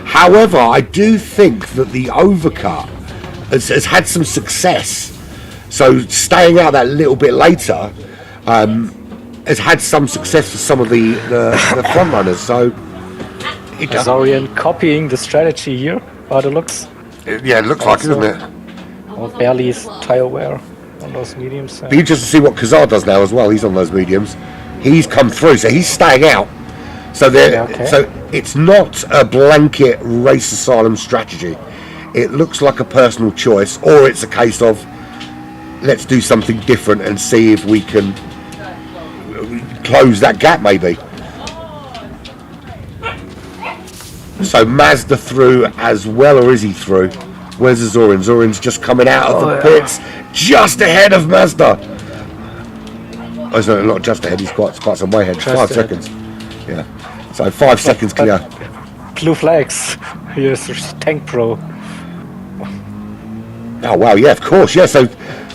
However, I do think that the overcut has had some success. So staying out that little bit later has had some success for some of the front runners. So Azorian copying the strategy here by the looks. yeah, it looks like, doesn't it? Or barely tire wear on those mediums. Be interested to see what Kazar does now as well. He's on those mediums. He's come through, so he's staying out. So so it's not a blanket race asylum strategy. It looks like a personal choice, or it's a case of let's do something different and see if we can close that gap, maybe. So Mazda through as well, or is he through? Where's the Zorin? Zorin's just coming out of the pits, just ahead of Mazda. Oh, it's not just ahead, he's quite some way ahead. 5 seconds. Yeah. So 5 seconds clear. Blue flags. Here's Tank Pro. Oh wow, yeah, of course, yeah. So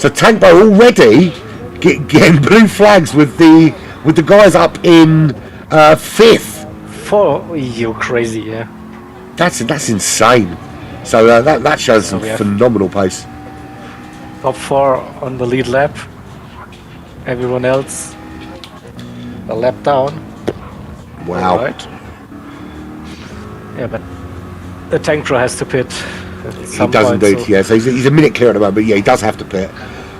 Tank Pro already getting blue flags with the guys up in 5th. You crazy, yeah. That's insane. So that shows some we have phenomenal pace. Top 4 on the lead lap. Everyone else a lap down. Wow. Right. Yeah, but the Tank Pro has to pit. He does indeed, yeah. So he's a minute clear at the moment, but yeah, he does have to pit.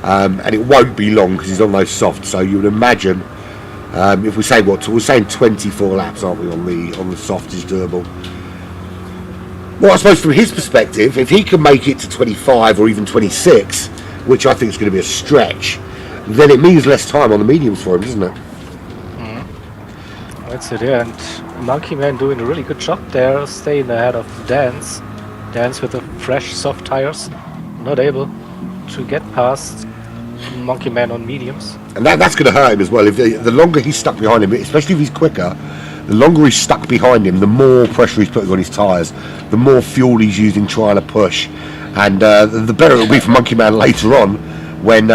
And it won't be long because he's on those softs. So you would imagine, if we say we're saying 24 laps, aren't we, on the softs is doable. Well, I suppose from his perspective, if he can make it to 25 or even 26, which I think is going to be a stretch, then it means less time on the mediums for him, doesn't it? That's it, yeah. And Monkey Man doing a really good job there, staying ahead of Dance. Dance with the fresh, soft tires, not able to get past Monkey Man on mediums. And that's going to hurt him as well. If the longer he's stuck behind him, especially if he's quicker, the longer he's stuck behind him, the more pressure he's putting on his tyres, the more fuel he's using trying to push, and the better it'll be for Monkey Man later on when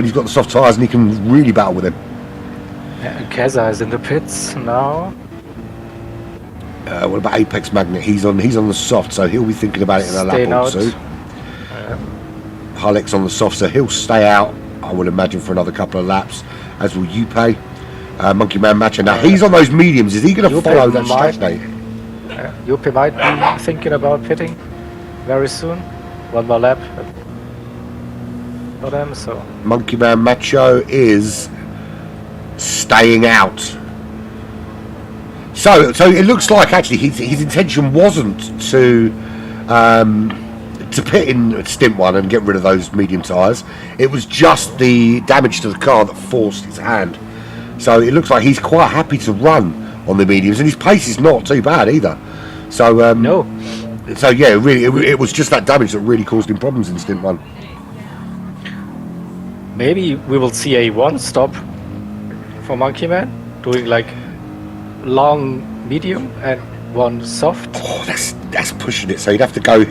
he's got the soft tyres and he can really battle with him. Yeah, Keza is in the pits now. What about Apex Magnet? He's on the soft, so he'll be thinking about it in a lap or two. Halleck's on the soft, so he'll stay out, I would imagine, for another couple of laps, as will Yuppie. Monkey Man Matcher. Now he's on those mediums. Is he going to follow that strategy? Yuppie might be thinking about pitting very soon. One more lap for them, so. Monkey Man Macho is staying out. So it looks like actually his intention wasn't to pit in Stint 1 and get rid of those medium tyres. It was just the damage to the car that forced his hand. So it looks like he's quite happy to run on the mediums, and his pace is not too bad either. So no. So yeah, really, it was just that damage that really caused him problems in Stint 1. Maybe we will see a one-stop for Monkey Man, doing like long medium and one soft. Oh, that's pushing it. So you'd have to go.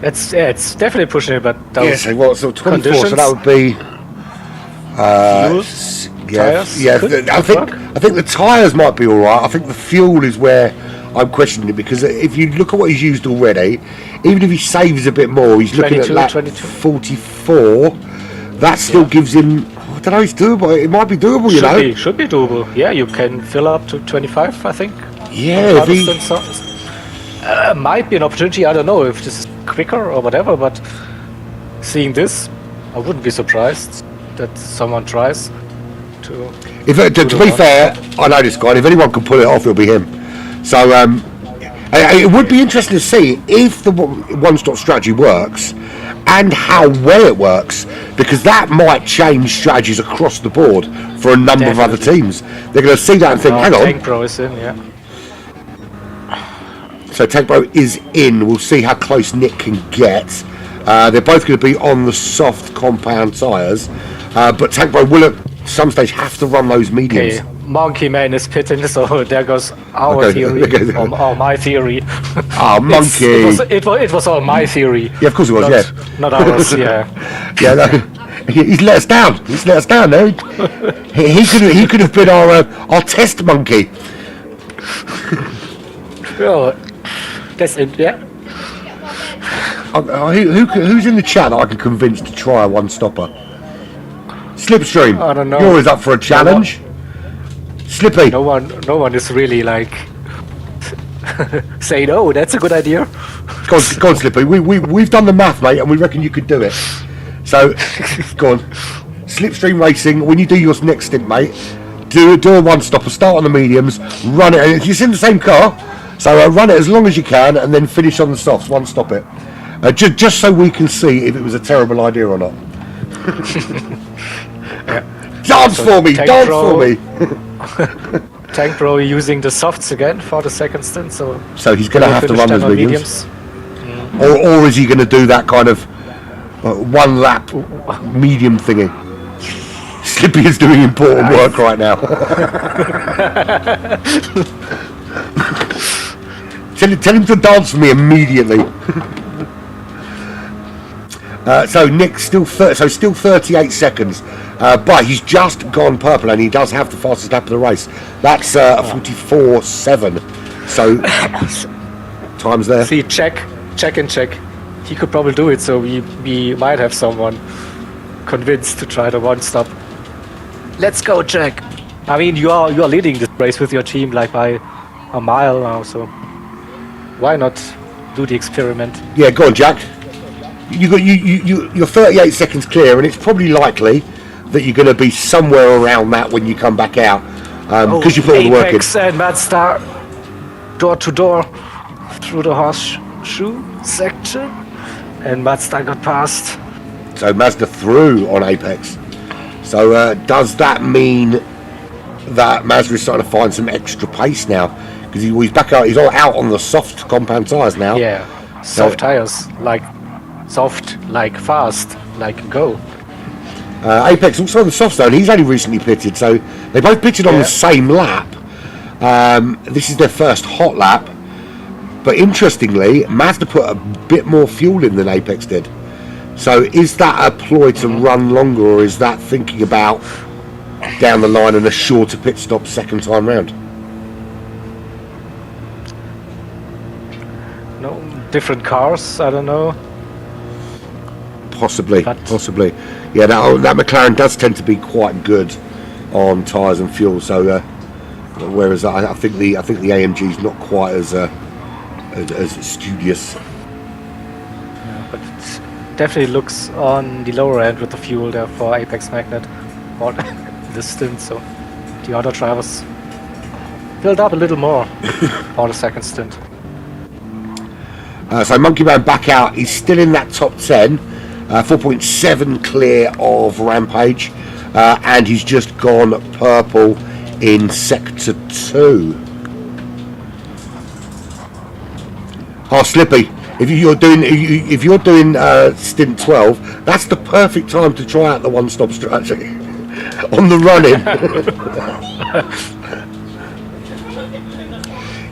It's definitely pushing it, but so 24. So that would be. Tires I think the tyres might be all right. I think the fuel is where I'm questioning it, because if you look at what he's used already, even if he saves a bit more, he's looking at lap 44. That still gives him. I don't know. It's doable. It might be doable. Should be doable. Yeah, you can fill up to 25. I think. Yeah, if he, might be an opportunity. I don't know if this is quicker or whatever, but seeing this, I wouldn't be surprised that someone tries to. to be fair, I know this guy. And if anyone can pull it off, it'll be him. So it would be interesting to see if the one-stop strategy works and how well it works, because that might change strategies across the board for a number of other teams. They're going to see that and think, hang on. Tank Pro is in, yeah. So Tank Pro is in. We'll see how close Nick can get. They're both going to be on the soft compound tyres, but Tank Pro will at some stage have to run those mediums. Okay, Monkey Man is pitting, so there goes our theory, or my theory. Oh, Monkey! It was all my theory. Yeah, of course it was. Not ours. Yeah. Yeah, no, he's let us down. He's let us down. No, he could have been our test monkey. Well, that's it. Yeah. Who's in the chat that I can convince to try a one-stopper? Slipstream. I don't know. You're always up for a challenge. Slippy. No one is really like saying, "Oh, that's a good idea." Go on, Slippy. We've done the math, mate, and we reckon you could do it. So, go on. Slipstream Racing. When you do your next stint, mate, do a one-stopper. Start on the mediums, run it, and it's in the same car. So run it as long as you can, and then finish on the softs. One-stop it. Just so we can see if it was a terrible idea or not. Yeah. Dance for me! Dance for me! Tank Pro using the softs again for the second stint, so he's going to have to run those mediums. Or is he going to do that kind of one lap medium thingy? Slippy is doing important work right now. Tell him to dance for me immediately. So Nick's still 38 seconds, but he's just gone purple, and he does have the fastest lap of the race. That's 44.7. So times there. See, check. He could probably do it, so we might have someone convinced to try the one-stop. Let's go, Jack. I mean, you are leading this race with your team like by a mile now, so why not do the experiment? Yeah, go on, Jack. You're 38 seconds clear, and it's probably likely that you're going to be somewhere around that when you come back out, because you put all the work in. Apex and Mazda door to door through the horseshoe section, and Mazda got past. So Mazda through on Apex. So does that mean that Mazda is starting to find some extra pace now? Because he's back out. He's all out on the soft compound tyres now. Yeah, soft tyres, like soft, like fast, like go. Apex also on the soft zone. He's only recently pitted, so they both pitted on the same lap. This is their first hot lap, but interestingly, Mazda put a bit more fuel in than Apex did. So is that a ploy to run longer, or is that thinking about down the line and a shorter pit stop second time round? No, different cars. I don't know. Possibly. Yeah, that McLaren does tend to be quite good on tyres and fuel. So, whereas I think the AMG is not quite as studious. Yeah, but it definitely looks on the lower end with the fuel there for Apex Magnet or the stint. So the other drivers build up a little more for the second stint. So Monkey Man back out. He's still in that top 10. 4.7 clear of Rampage, and he's just gone purple in sector 2. Oh, Slippy, if you're doing stint 12, that's the perfect time to try out the one-stop strategy on the run-in.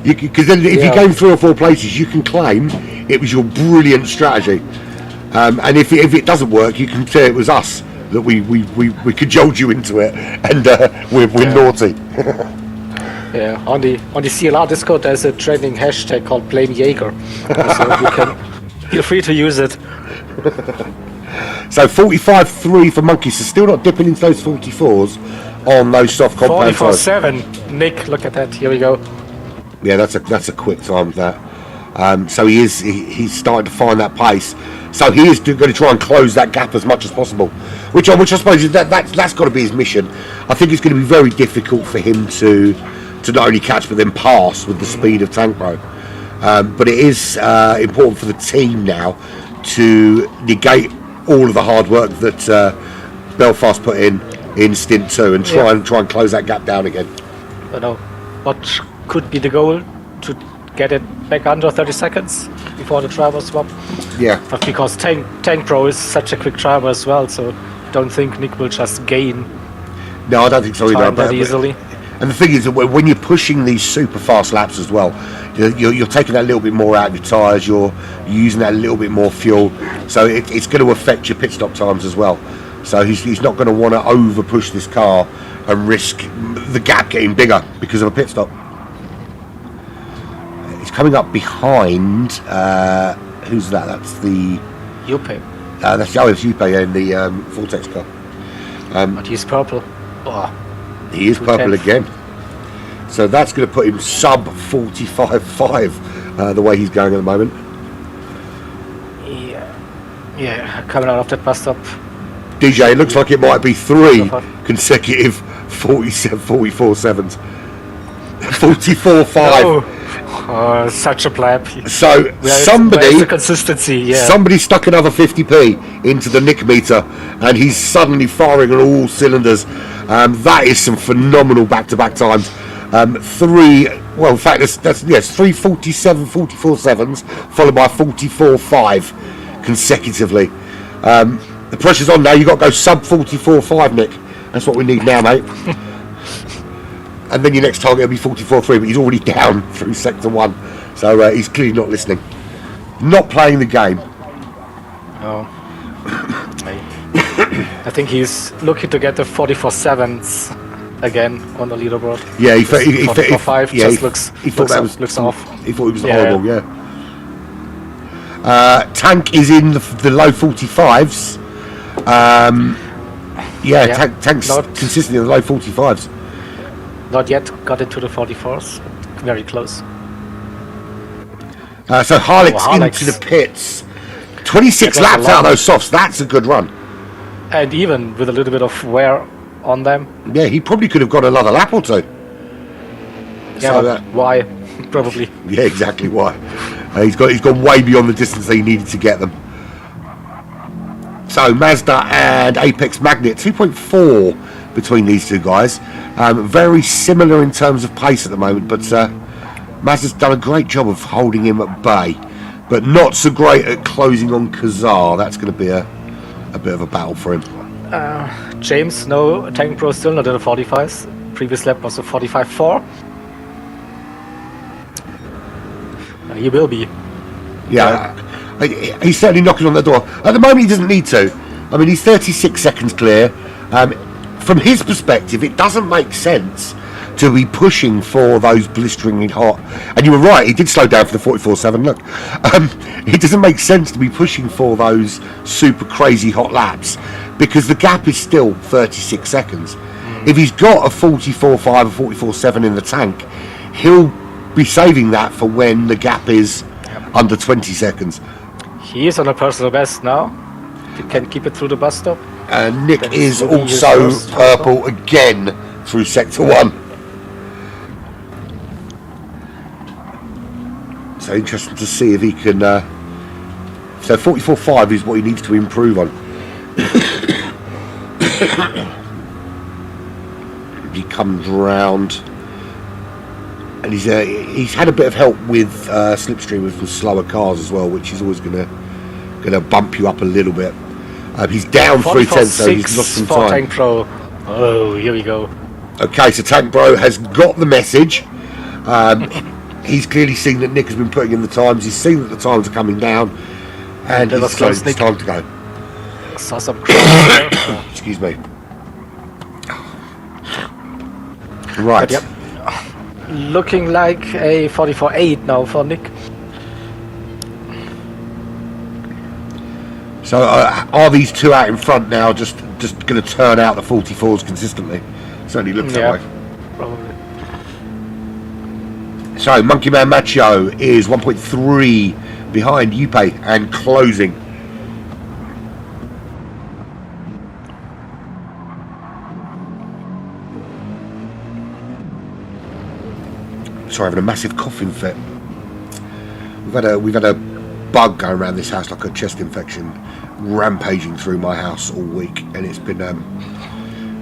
Because then if you go 3 or 4 places, you can claim it was your brilliant strategy. And if it doesn't work, you can say it was us that we cajoled you into it, and we're naughty. Yeah, on the CLR Discord there's a trending hashtag called Blame Jaeger, so you can feel free to use it. So 45.3 for Monkey, so still not dipping into those 44s on those soft compound tyres. 44.7. Nick, look at that. Here we go. Yeah, that's a quick time that. So he's starting to find that pace. So he is going to try and close that gap as much as possible, which I suppose that's got to be his mission. I think it's going to be very difficult for him to not only catch but then pass with the speed of Tank Bro. But it is important for the team now to negate all of the hard work that Belfast put in Stint 2 and try and close that gap down again. I know. What could be the goal? To get it back under 30 seconds before the driver swap. Yeah. But because Tank Pro is such a quick driver as well, so don't think Nick will just gain No, I don't think so either. time that easily. And the thing is that when you're pushing these super fast laps as well, you're taking that little bit more out of your tyres, you're using that little bit more fuel, so it's going to affect your pit stop times as well. So he's not going to want to over push this car and risk the gap getting bigger because of a pit stop. It's coming up behind. Who's that? That's the Yupe. That's Yupe in the Vortex car. But he's purple. Oh, He is purple again. So that's going to put him sub 45.5 the way he's going at the moment. yeah, coming out of that bus stop. DJ, it looks like it might be 3 consecutive 44.7s. 44.5. Oh, such a pleb. So Where's the consistency? Yeah. somebody stuck another 50p into the Nick meter, and he's suddenly firing on all cylinders. That is some phenomenal back-to-back times. In fact, that's 3:47, 44.7s, followed by 44.5 consecutively. The pressure's on now. You've got to go sub 44.5, Nick. That's what we need now, mate. And then your next target will be 44.3, but he's already down through sector 1. So he's clearly not listening. Not playing the game. Oh. I think he's looking to get the 44.7s again on the leaderboard. Yeah, he 44.5 looks off. He thought it was horrible, yeah. Tank is in the low 45s. Tank's consistently in the low 45s. Not yet got into the 44s. Very close. So Harlech's into the pits. 26 laps out of those softs. That's a good run. And even with a little bit of wear on them. Yeah, he probably could have got another lap or two. Yeah, so, why? Probably. Yeah, exactly why. He's gone way beyond the distance that he needed to get them. So Mazda and Apex Magnet, 2.4 between these two guys. Very similar in terms of pace at the moment, but Mazda's done a great job of holding him at bay, but not so great at closing on Kazar. That's going to be a bit of a battle for him. James, no, Tank Pro still not in the 45s. Previous lap was a 45.4. He will be. Yeah, he's certainly knocking on the door. At the moment, he doesn't need to. I mean, he's 36 seconds clear. From his perspective, it doesn't make sense to be pushing for those blisteringly hot. And you were right, he did slow down for the 44.7. Look, it doesn't make sense to be pushing for those super crazy hot laps because the gap is still 36 seconds. If he's got a 44.5 or 44.7 in the tank, he'll be saving that for when the gap is under 20 seconds. He is on a personal best now. He can keep it through the bus stop. And Nick is also purple again through sector 1. So interesting to see if he can. So 44.5 is what he needs to improve on. He comes round, and he's had a bit of help with slipstream with slower cars as well, which is always gonna bump you up a little bit. He's down 3/10, so he's lost some time. Tank Pro. Oh, here we go. Okay, so Tank Pro has got the message. He's clearly seen that Nick has been putting in the times. He's seen that the times are coming down, and it's time to go. Saw some cross. Excuse me. Right. But, yep. Looking like a 44.8 now for Nick. So are these two out in front now just going to turn out the 44s consistently? Certainly looks that way. Probably. So Monkey Man Macho is 1.3 behind Yuppie and closing. Sorry, having a massive coughing fit. We've had a bug going around this house, like a chest infection, rampaging through my house all week, and it's been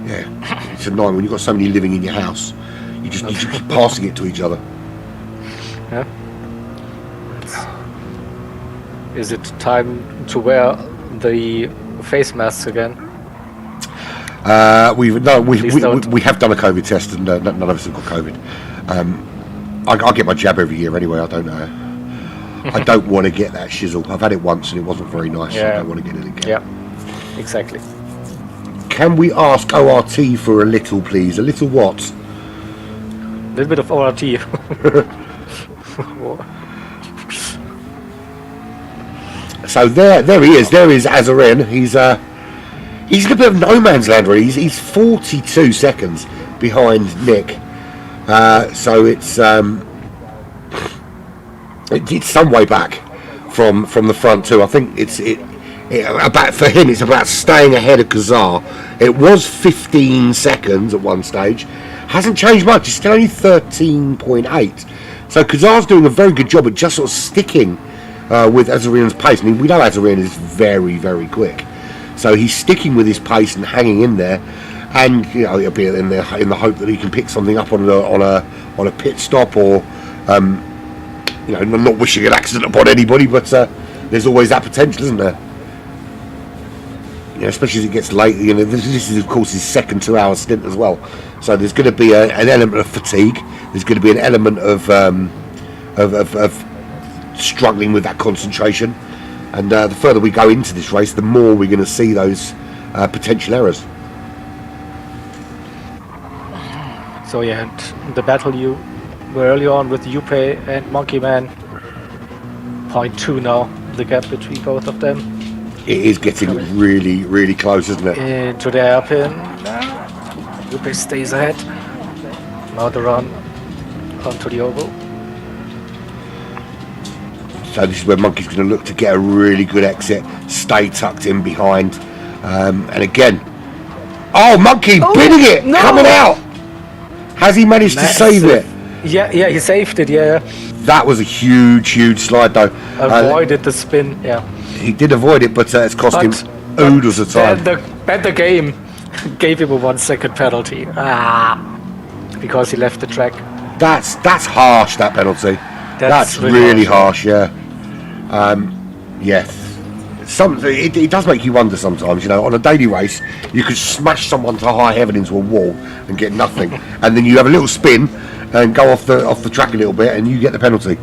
it's annoying when you've got so many living in your house. You just keep passing it to each other. Yeah. Is it time to wear the face masks again? We have done a COVID test, and none of us have got COVID. I get my jab every year anyway. I don't want to get that shizzle. I've had it once and it wasn't very nice. Yeah. I don't want to get it again. Yeah, exactly. Can we ask ORT for a little, please? A little what? A little bit of ORT. So there he is. There is Azarin. He's in a bit of no man's land. Really. He's 42 seconds behind Nick. So it's some way back from the front too. I think about for him. It's about staying ahead of Kazar. It was 15 seconds at one stage. Hasn't changed much. It's still only 13.8. So Kazar's doing a very good job at just sort of sticking with Azarin's pace. I mean, we know Azarin is very, very quick. So he's sticking with his pace and hanging in there. And it'll be in the hope that he can pick something up on a pit stop, or not wishing an accident upon anybody, but there's always that potential, isn't there? Especially as it gets late. This is of course his second 2-hour stint as well, so there's going to be an element of fatigue. There's going to be an element of struggling with that concentration, and the further we go into this race, the more we're going to see those potential errors. So yeah, and the battle you were early on with Yuppie and Monkey Man, 0.2 now, the gap between both of them. It is getting really, really close, isn't it? Into the hairpin. Yuppie stays ahead. Now the run onto the oval. So this is where Monkey's going to look to get a really good exit, stay tucked in behind, and again, Monkey bidding it, coming out. Has he managed to save it? Yeah, he saved it, yeah. That was a huge slide, though. Avoided the spin, yeah. He did avoid it, but it's cost him oodles of time. Then the game gave him a 1 second penalty. Because he left the track. That's harsh, that penalty. That's really harsh, yeah. Yes. It does make you wonder sometimes, on a daily race, you could smash someone to high heaven into a wall and get nothing, and then you have a little spin and go off the track a little bit and you get the penalty.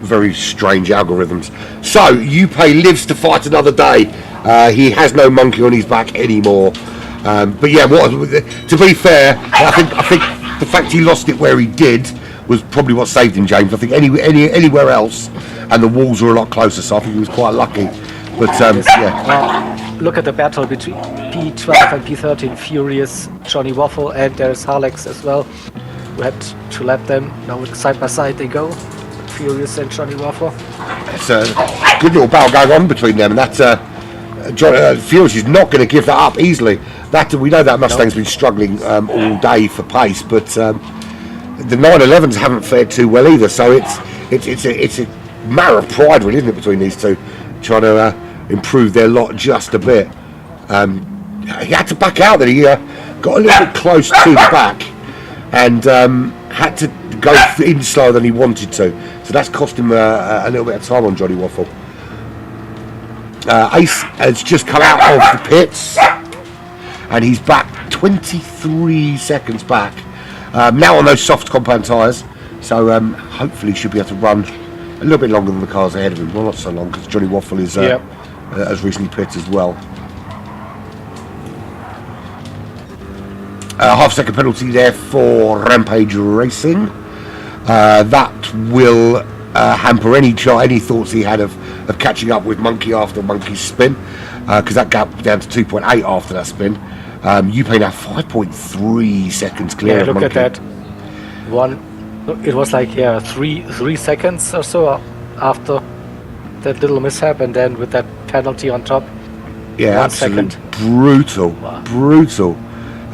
Very strange algorithms. So Yuppie lives to fight another day. He has no monkey on his back anymore. But yeah, to be fair, I think the fact he lost it where he did was probably what saved him, James. I think anywhere else, and the walls were a lot closer, so I think he was quite lucky. But yeah. Well, look at the battle between P12 and P13, Furious, Johnny Waffle, and there's Harlex as well. We had to let them. Now side by side they go, Furious and Johnny Waffle. It's a good little battle going on between them, and that Furious is not going to give that up easily. We know that Mustang's been struggling all day for pace, but the 911s haven't fared too well either. So it's a matter of pride, really, isn't it, between these two, trying to improve their lot just a bit. He had to back out. That he got a little bit close to the back and had to go in slower than he wanted to. So that's cost him a little bit of time on Johnny Waffle. Ace has just come out of the pits and he's back 23 seconds back. Now on those soft compound tyres, so hopefully should be able to run a little bit longer than the cars ahead of him. Well, not so long, because Johnny Waffle is has recently pitted as well. Half-second penalty there for Rampage Racing. That will hamper any thoughts he had of catching up with Monkey after Monkey's spin, because that gap down to 2.8 after that spin. Yuppie now 5.3 seconds clear of Monkey. Look at that. It was like, yeah, 3 seconds or so after that little mishap, and then with that penalty on top. Yeah, 1 absolutely second. brutal.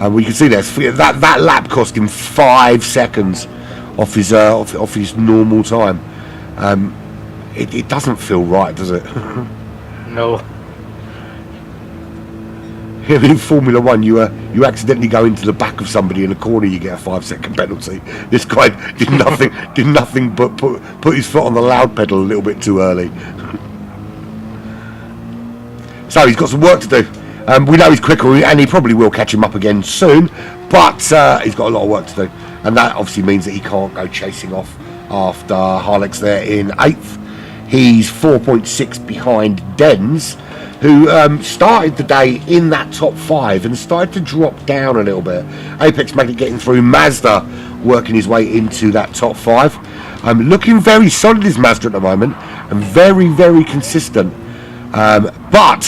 We can see that lap cost him 5 seconds off his normal time. It doesn't feel right, does it? No. In Formula One, you accidentally go into the back of somebody in a corner, you get a 5-second penalty. This guy did nothing but put his foot on the loud pedal a little bit too early. So he's got some work to do. We know he's quicker, and he probably will catch him up again soon, but he's got a lot of work to do, and that obviously means that he can't go chasing off after Harlex there in 8th. He's 4.6 behind Dens, who started the day in that top 5 and started to drop down a little bit. Apex Magnet getting through, Mazda working his way into that top 5. Looking very solid is Mazda at the moment, and very, very consistent. But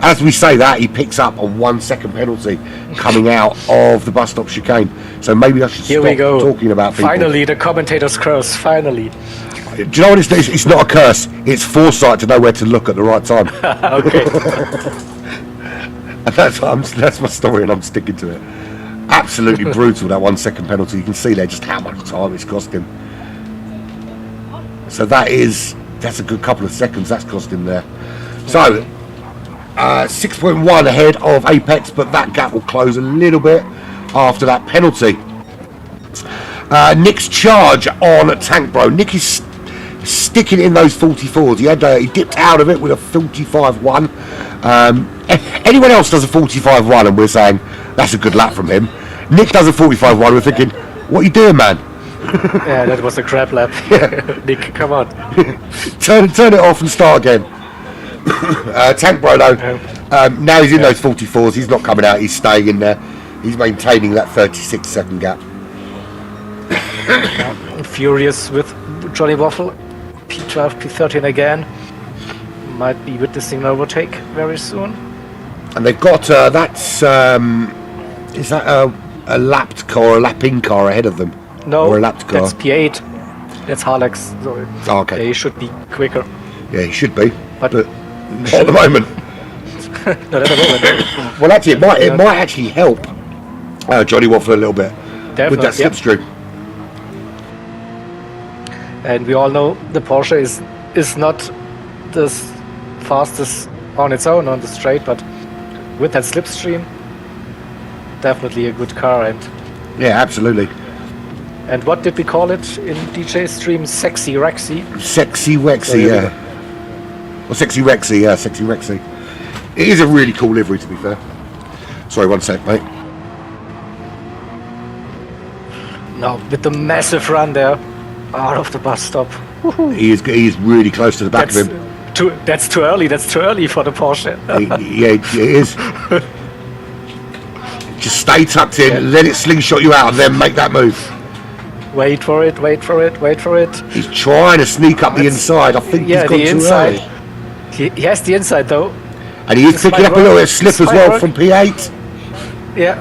as we say that, he picks up a 1 second penalty coming out of the bus stop chicane. So maybe I should Here stop we go. talking about people. Finally, the commentator's curse. Finally. Do you know what it is? It's not a curse. It's foresight to know where to look at the right time. Okay. And that's my story, and I'm sticking to it. Absolutely brutal, that 1 second penalty. You can see there just how much time it's cost him. So that's a good couple of seconds that's cost him there. So 6.1 ahead of Apex, but that gap will close a little bit after that penalty. Nick's charge on Tank Bro. Nick is sticking in those 44s. He dipped out of it with a 45.1. Anyone else does a 45.1 and we're saying that's a good lap from him. Nick does a 45.1, we're thinking, what are you doing, man? Yeah, that was a crap lap. Nick, come on. turn it off and start again. Tank Bro though, now he's in those 44s, he's not coming out, he's staying in there. He's maintaining that 36 second gap. Furious with Johnny Waffle. P12, P13 again. Might be witnessing an overtake very soon. And they've got is that a lapped car or a lapping car ahead of them? No, or a lapped car? That's P8. That's Harlex. So okay. He should be quicker. Yeah, he should be, But not at the moment. Not at the moment. Well, actually, it might actually help Johnny Waffle a little bit with that Definitely, slipstream. And we all know the Porsche is not the fastest on its own on the straight, but with that slipstream, definitely a good car. And Yeah, absolutely. And what did we call it in DJ stream? Sexy Rexy? Sexy Rexy, yeah. Or Sexy Rexy, yeah, Sexy Rexy. It is a really cool livery, to be fair. Sorry, 1 sec, mate. No, with the massive run there, out of the bus stop. He is really close to the back of him. That's too early. That's too early for the Porsche. Yeah, it is. Just stay tucked in, let it slingshot you out, and then make that move. Wait for it. Wait for it. Wait for it. He's trying to sneak up the inside. I think he's gone too early. He has the inside though. And he is picking up a little bit of slip as well from P8. Yeah.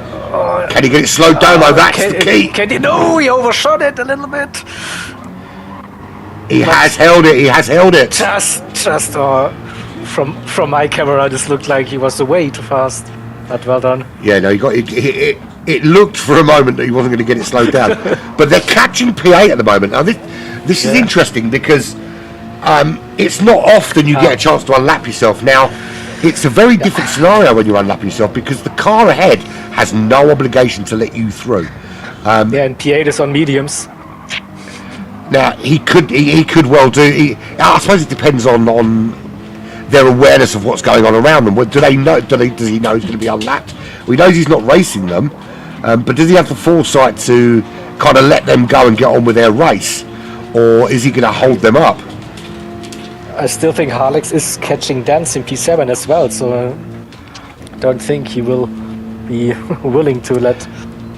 Can he get it slowed down though? That's the key. Can he? No, he overshot it a little bit. He has held it. He has held it. Just from my camera, this looked like he was way too fast. But well done. Yeah, no, he got it. It looked for a moment that he wasn't going to get it slowed down, but they're catching P8 at the moment. Now this is interesting because it's not often you get a chance to unlap yourself. Now it's a very different scenario when you're unlapping yourself because the car ahead has no obligation to let you through. And P8 is on mediums. Now he could well do. I suppose it depends on their awareness of what's going on around them. Do they know? Does he know he's going to be unlapped? Well, he knows he's not racing them, but does he have the foresight to kind of let them go and get on with their race, or is he going to hold them up? I still think Harlex is catching Dance in P7 as well, so I don't think he will be willing to let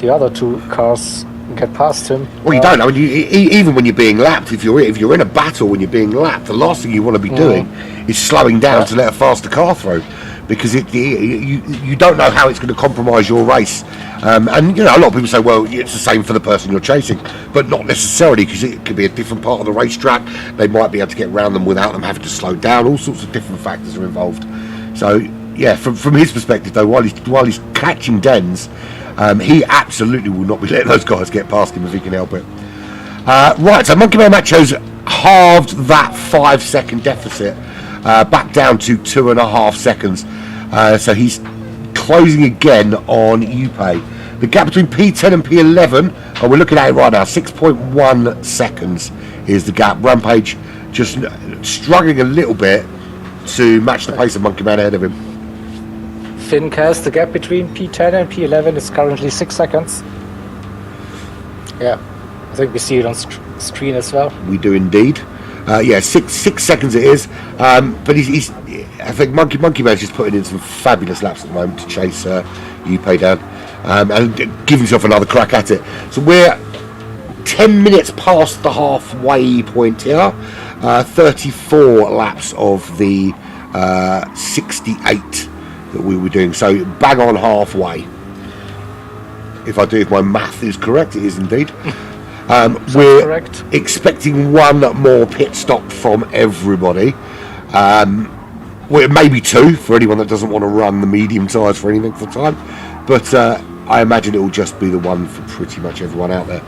the other two cars get past him. Well, you don't. I mean, even when you're being lapped, if you're in a battle when you're being lapped, the last thing you want to be doing is slowing down to let a faster car through. because you don't know how it's going to compromise your race. And you know, a lot of people say, well, it's the same for the person you're chasing, but not necessarily, because it could be a different part of the racetrack. They might be able to get around them without them having to slow down. All sorts of different factors are involved. So yeah, from his perspective though, while he's catching dens, he absolutely will not be letting those guys get past him if he can help it. Right, so Monkey Man Macho's halved that 5-second deficit, back down to 2.5 seconds. So he's closing again on Upay. The gap between P10 and P11, we're looking at it right now, 6.1 seconds is the gap. Rampage just struggling a little bit to match the pace of Monkey Man ahead of him. Fincast, the gap between P10 and P11 is currently 6 seconds. Yeah, I think we see it on screen as well. We do indeed. Yeah, six seconds it is. But he's I think Monkey Man's just putting in some fabulous laps at the moment to chase Upay down, and give himself another crack at it. So we're 10 minutes past the halfway point here. 34 laps of the 68 that we were doing. So bang on halfway. If my math is correct, it is indeed. We're correct. Expecting one more pit stop from everybody. Well, maybe two for anyone that doesn't want to run the medium tyres for any length of time. But I imagine it will just be the one for pretty much everyone out there.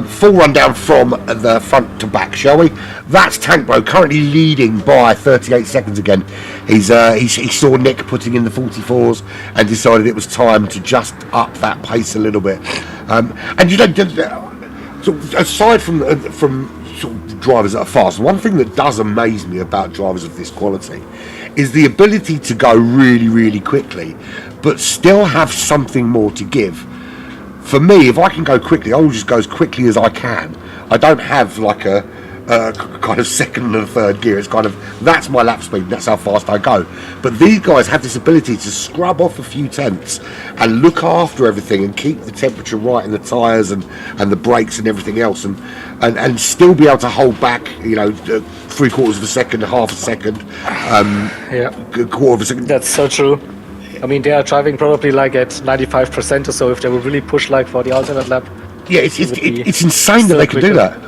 Full rundown from the front to back, shall we? That's Tank Bro currently leading by 38 seconds again. He saw Nick putting in the 44s and decided it was time to just up that pace a little bit. And you know, so aside from sort of drivers that are fast, one thing that does amaze me about drivers of this quality is the ability to go really, really quickly, but still have something more to give. For me, if I can go quickly, I'll just go as quickly as I can. I don't have like a kind of second and third gear. It's kind of, that's my lap speed, that's how fast I go. But these guys have this ability to scrub off a few tenths and look after everything and keep the temperature right in the tyres and the brakes and everything else, and still be able to hold back, you know, 3/4 of a second, half a second, yeah, a quarter of a second. That's so true. I mean, they are driving probably like at 95% or so. If they would really push like for the alternate lap. Yeah, it's insane that they can do that.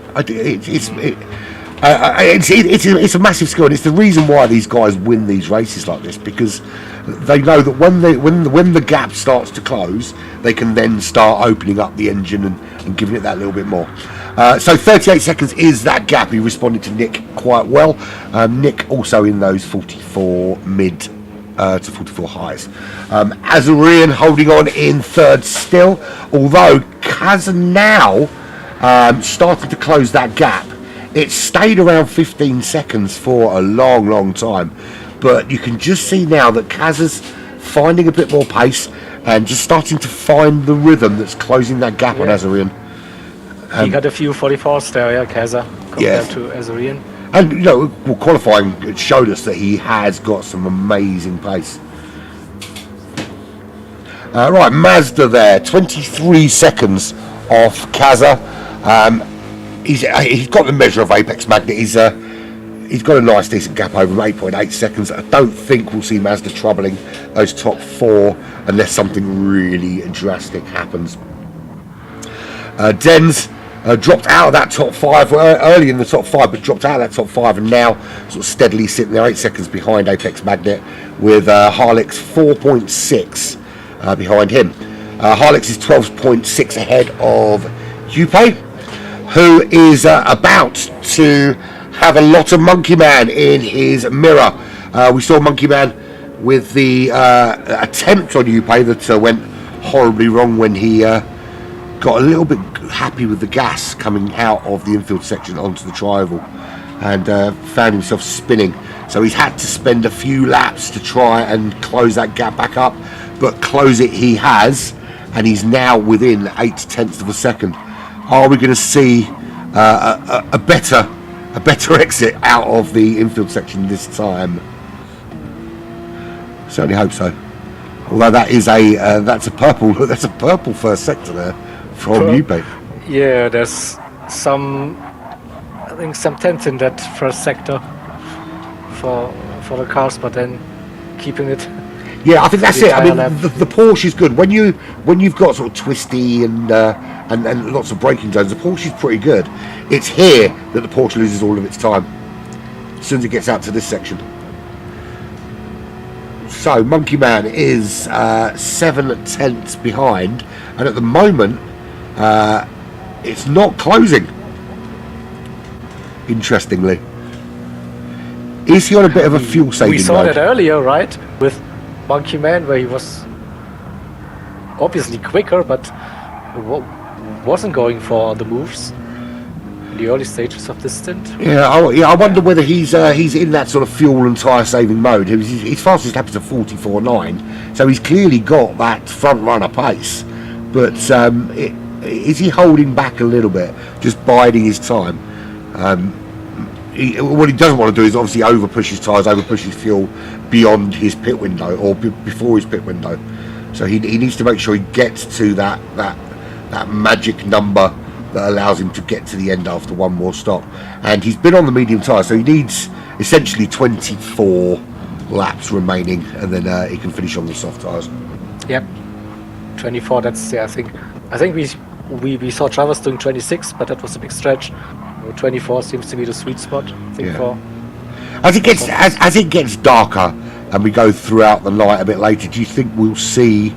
It's a massive skill, and it's the reason why these guys win these races like this, because they know that when the gap starts to close, they can then start opening up the engine and giving it that little bit more. So 38 seconds is that gap. He responded to Nick quite well. Nick also in those 44 mid to 44 highs. Azarian holding on in third still, although Kaz now starting to close that gap. It stayed around 15 seconds for a long time, but you can just see now that Kaz is finding a bit more pace and just starting to find the rhythm that's closing that gap on Azarian. He got a few 44s there, yeah, Kaza, compared to Azarian. And, you know, well, qualifying showed us that he has got some amazing pace. Right, Mazda there, 23 seconds off Kaza. He's got the measure of Apex Magnet. He's got a nice decent gap over 8.8 seconds. I don't think we'll see Mazda troubling those top four unless something really drastic happens. Denz dropped out of that top five early in the top five, but dropped out of that top five and now sort of steadily sitting there 8 seconds behind Apex Magnet, with Harlix 4.6 behind him. Harlix is 12.6 ahead of Upay, who is about to have a lot of Monkey Man in his mirror. We saw Monkey Man with the attempt on Upay that went horribly wrong when he got a little bit happy with the gas coming out of the infield section onto the tri-oval and found himself spinning. So he's had to spend a few laps to try and close that gap back up, but close it he has, and he's now within 0.8 of a second. Are we going to see a better exit out of the infield section this time? Certainly hope so. Although that is that's a purple first sector there from Upay. Yeah, there's some tenths in that first sector for the cars, but then keeping it. Yeah, I think that's the it. I mean, entire lap. the Porsche is good when you've got sort of twisty and lots of braking zones. The Porsche is pretty good. It's here that the Porsche loses all of its time as soon as it gets out to this section. So Monkey Man is 7/10 behind, and at the moment it's not closing. Interestingly, is he on a bit of a fuel saving We saw mode? that earlier, right? With Monkey Man, where he was obviously quicker, but wasn't going for the moves in the early stages of the stint. Yeah, I wonder whether he's in that sort of fuel and tyre saving mode. His fastest lap is a 44.9, so he's clearly got that front runner pace. But is he holding back a little bit, just biding his time? What he doesn't want to do is obviously over push his tyres, over push his fuel beyond his pit window or before his pit window. So he needs to make sure he gets to that magic number that allows him to get to the end after one more stop. And he's been on the medium tyre, so he needs essentially 24 laps remaining, and then he can finish on the soft tyres. Yep, 24. That's I think we saw Travers doing 26, but that was a big stretch. 24 seems to be the sweet spot. I think for as it gets darker and we go throughout the night a bit later, do you think we'll see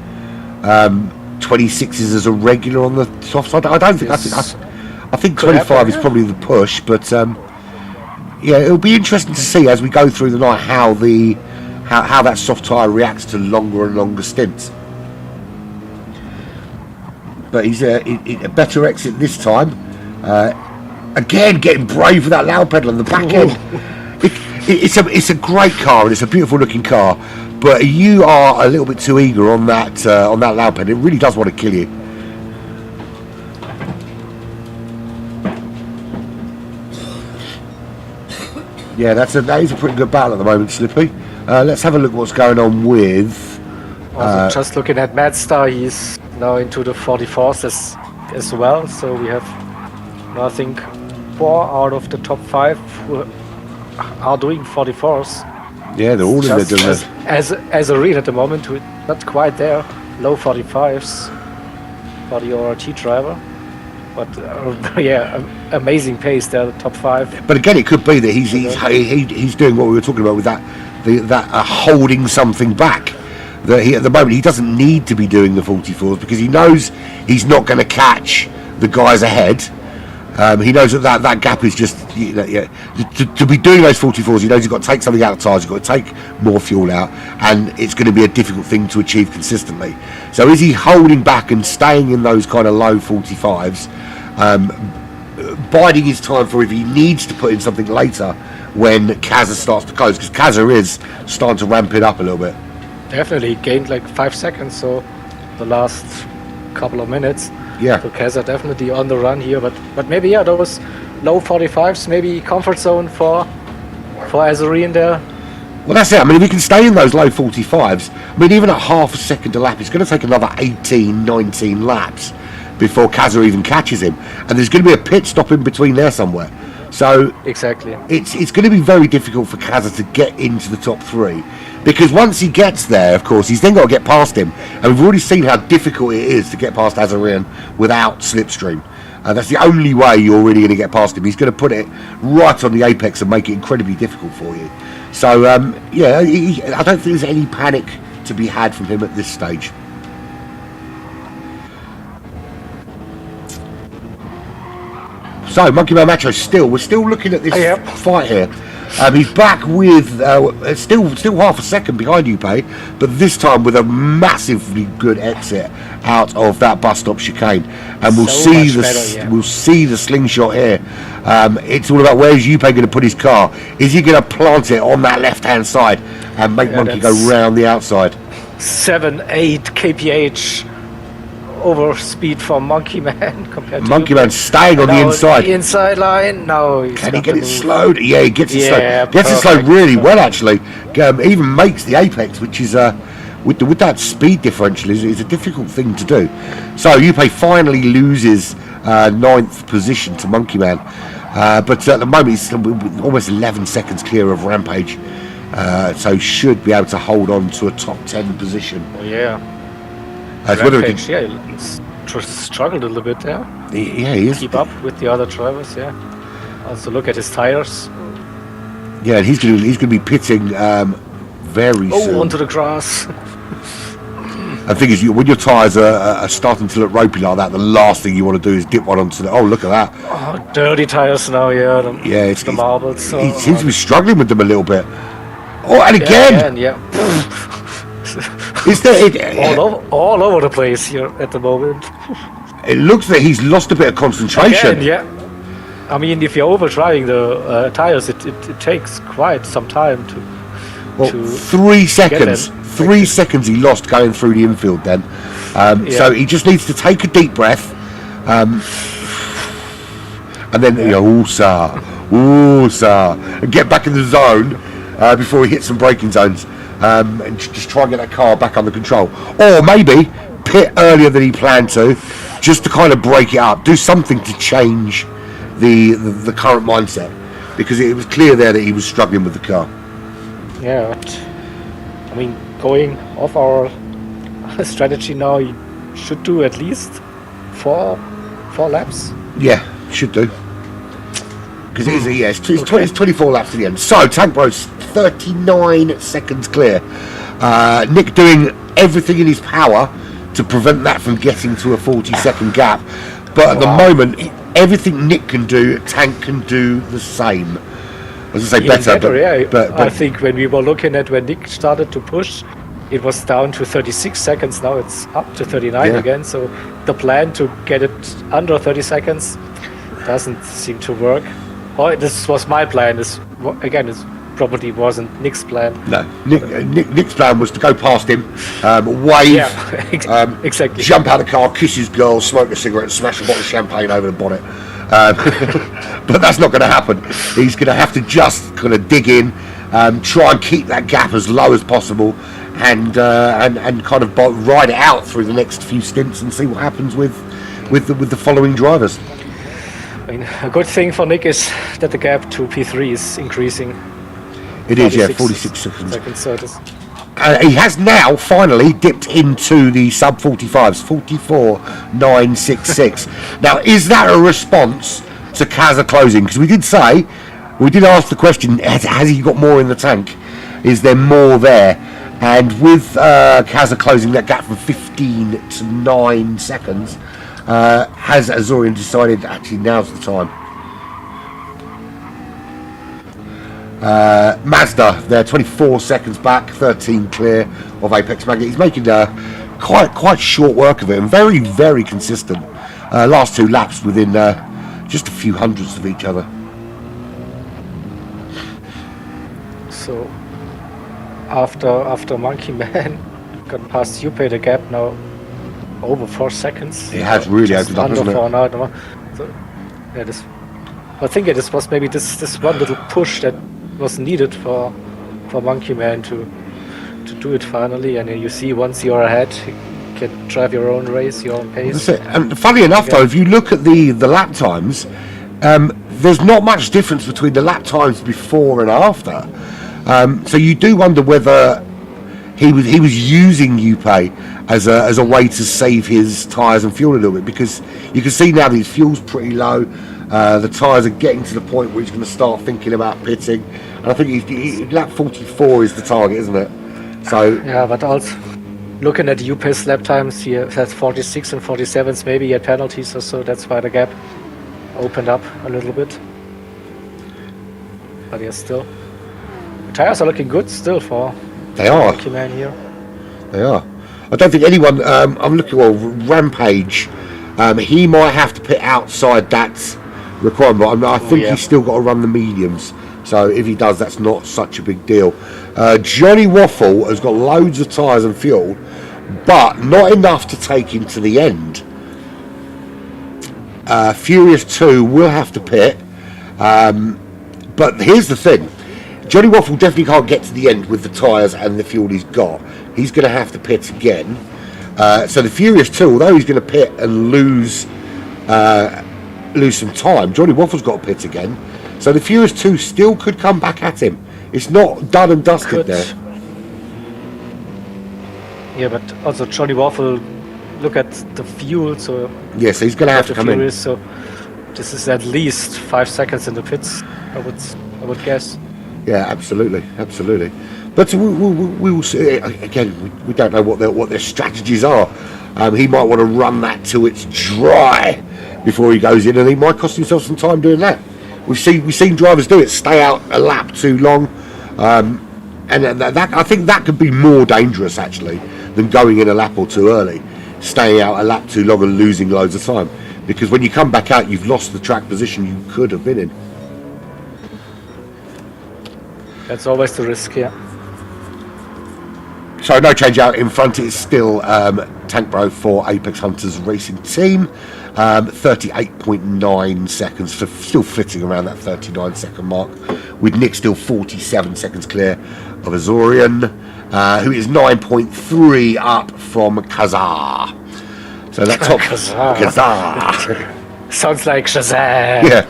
26s as a regular on the soft side? I don't think. I think 25 is probably the push, but yeah, it'll be interesting to see as we go through the night how that soft tyre reacts to longer and longer stints. But he's a better exit this time. Again, getting brave with that loud pedal on the back end. It's a great car and it's a beautiful looking car, but you are a little bit too eager on that loud pedal. It really does want to kill you. Yeah, that is a pretty good battle at the moment, Slippy. Let's have a look at what's going on with. also just looking at Madstar, he's now into the 44s as well. So we have, I think, 4 out of the top 5 who are doing 44s. Yeah, they're all in there doing that. As a read at the moment, we're not quite there. Low 45s for the ORT driver. But yeah, amazing pace there, the top 5. But again, it could be that he's doing what we were talking about with that holding something back. That at the moment he doesn't need to be doing the 44s because he knows he's not going to catch the guys ahead. He knows that gap is just to be doing those 44s. He knows he's got to take something out of tyres. He's got to take more fuel out, and it's going to be a difficult thing to achieve consistently. So is he holding back and staying in those kind of low 45s, biding his time for if he needs to put in something later when Kazza starts to close, because Kazza is starting to ramp it up a little bit. Definitely gained like 5 seconds, so the last couple of minutes. Yeah. So Kazza definitely on the run here, but maybe those low 45s, maybe comfort zone for Azuri in there. Well, that's it. I mean, if he can stay in those low 45s, I mean, even at half a second a lap, it's going to take another 18, 19 laps before Kazza even catches him, and there's going to be a pit stop in between there somewhere. So exactly, it's going to be very difficult for Kazza to get into the top 3, because once he gets there, of course, he's then got to get past him, and we've already seen how difficult it is to get past Azarian without slipstream. That's the only way you're really going to get past him. He's going to put it right on the apex and make it incredibly difficult for you. So yeah, I don't think there's any panic to be had from him at this stage. So Monkey Man Macho we're still looking at this fight here. He's back with still half a second behind Upe, but this time with a massively good exit out of that bus stop chicane, and we'll see the slingshot here. It's all about where's Upe going to put his car. Is he going to plant it on that left hand side and make Monkey go round the outside? 7-8 kph over speed for Monkey Man compared to Monkey Man staying on the inside. The inside line. No, can he get it slowed? Yeah, he gets it slowed. Gets it perfect. slowed really well, actually. Even makes the apex, which is with that speed differential is a difficult thing to do. So Upe finally loses 9th position to Monkey Man, but at the moment he's almost 11 seconds clear of Rampage. so should be able to hold on to a top 10 position. Oh, yeah. Whether he Rampage, yeah, struggled a little bit there. he is. Keep up with the other drivers, yeah. Also look at his tires. Yeah, and he's gonna be pitting very soon. Oh, onto the grass. The thing is, when your tyres are starting to look ropey like that, the last thing you want to do is dip one onto the... Oh, look at that. Oh, dirty tires now, yeah. It's the marbles. So, he seems to be struggling with them a little bit. Oh, and again! Yeah. Is there, all over the place here at the moment. It looks like he's lost a bit of concentration. Again, yeah. I mean, if you're overdriving the tires, it takes quite some time to... Well, 3 seconds. 3 seconds he lost going through the infield then. So he just needs to take a deep breath. And then, and get back in the zone before he hits some braking zones. And just try and get that car back under control. Or maybe pit earlier than he planned to, just to kind of break it up. Do something to change the current mindset. Because it was clear there that he was struggling with the car. Yeah, I mean, going off our strategy now, you should do at least four laps. Yeah, should do. Because it's 24 laps to the end. So, Tank Bros, 39 seconds clear. Nick doing everything in his power to prevent that from getting to a 40-second gap. But at the moment, everything Nick can do, Tank can do the same. I was going to say better, but I think when we were looking at when Nick started to push, it was down to 36 seconds. Now it's up to 39 again. So the plan to get it under 30 seconds doesn't seem to work. Oh, this was my plan. This probably wasn't Nick's plan. No, Nick's plan was to go past him, wave, exactly, jump out of the car, kiss his girl, smoke a cigarette, and smash a bottle of champagne over the bonnet. But that's not going to happen. He's going to have to just kind of dig in, try and keep that gap as low as possible, and kind of ride it out through the next few stints and see what happens with the following drivers. I mean, a good thing for Nick is that the gap to P3 is increasing. It is, 46 seconds. So it is. He has now finally dipped into the sub 45s, 44.966. Now, is that a response to Kaza closing? Because we did ask the question, has he got more in the tank? Is there more there? And with Kaza closing that gap from 15 to 9 seconds, has Azorian decided actually now's the time? Mazda, they're 24 seconds back, 13 clear of Apex Magnet. He's making quite short work of it and very, very consistent. Last 2 laps within just a few hundredths of each other. So after Monkey Man got past Yuppie, the gap now over 4 seconds. It has really opened up, hasn't it? So, I think this was maybe this one little push that was needed for Monkey Man to do it finally. And you see, once you're ahead, you can drive your own race, your own pace. That's it. And funny enough, though, if you look at the lap times, there's not much difference between the lap times before and after. So you do wonder whether he was using Yuppie as a way to save his tyres and fuel a little bit, because you can see now that his fuel's pretty low. The tyres are getting to the point where he's going to start thinking about pitting, and I think lap 44 is the target, isn't it? So yeah, but also looking at Yuppie's lap times, he has 46 and 47s, maybe he had penalties or so. That's why the gap opened up a little bit. But yeah, still, the tyres are looking good still for Monkey Man here. They are. I don't think anyone. I'm looking. Well, Rampage. He might have to pit outside that requirement. I think he's still got to run the mediums. So if he does, that's not such a big deal. Johnny Waffle has got loads of tyres and fuel, but not enough to take him to the end. Furious 2 will have to pit. But here's the thing. Johnny Waffle definitely can't get to the end with the tyres and the fuel he's got. He's going to have to pit again. So the Furious 2, although he's going to pit and lose some time, Johnny Waffle's got to pit again. So the Furious 2 still could come back at him It's not done and dusted there. Yeah, but also Johnny Waffle, look at the fuel, so Yes, he's going to have to come in. so this is at least 5 seconds in the pits, I would guess. Yeah, absolutely. But we will see. Again, we don't know what their strategies are. He might want to run that till it's dry before he goes in, and he might cost himself some time doing that. We've seen drivers do it, stay out a lap too long, and that I think that could be more dangerous actually than going in a lap or two early, staying out a lap too long and losing loads of time. Because when you come back out, you've lost the track position you could have been in. That's always the risk, yeah. So no change out in front. It's still Tank Bro for Apex Hunters Racing Team. 38.9 seconds, so still flitting around that 39 second mark, with Nick still 47 seconds clear of Azorian, who is 9.3 up from Kazar. So that top Kazar. Sounds like Shazam. Yeah.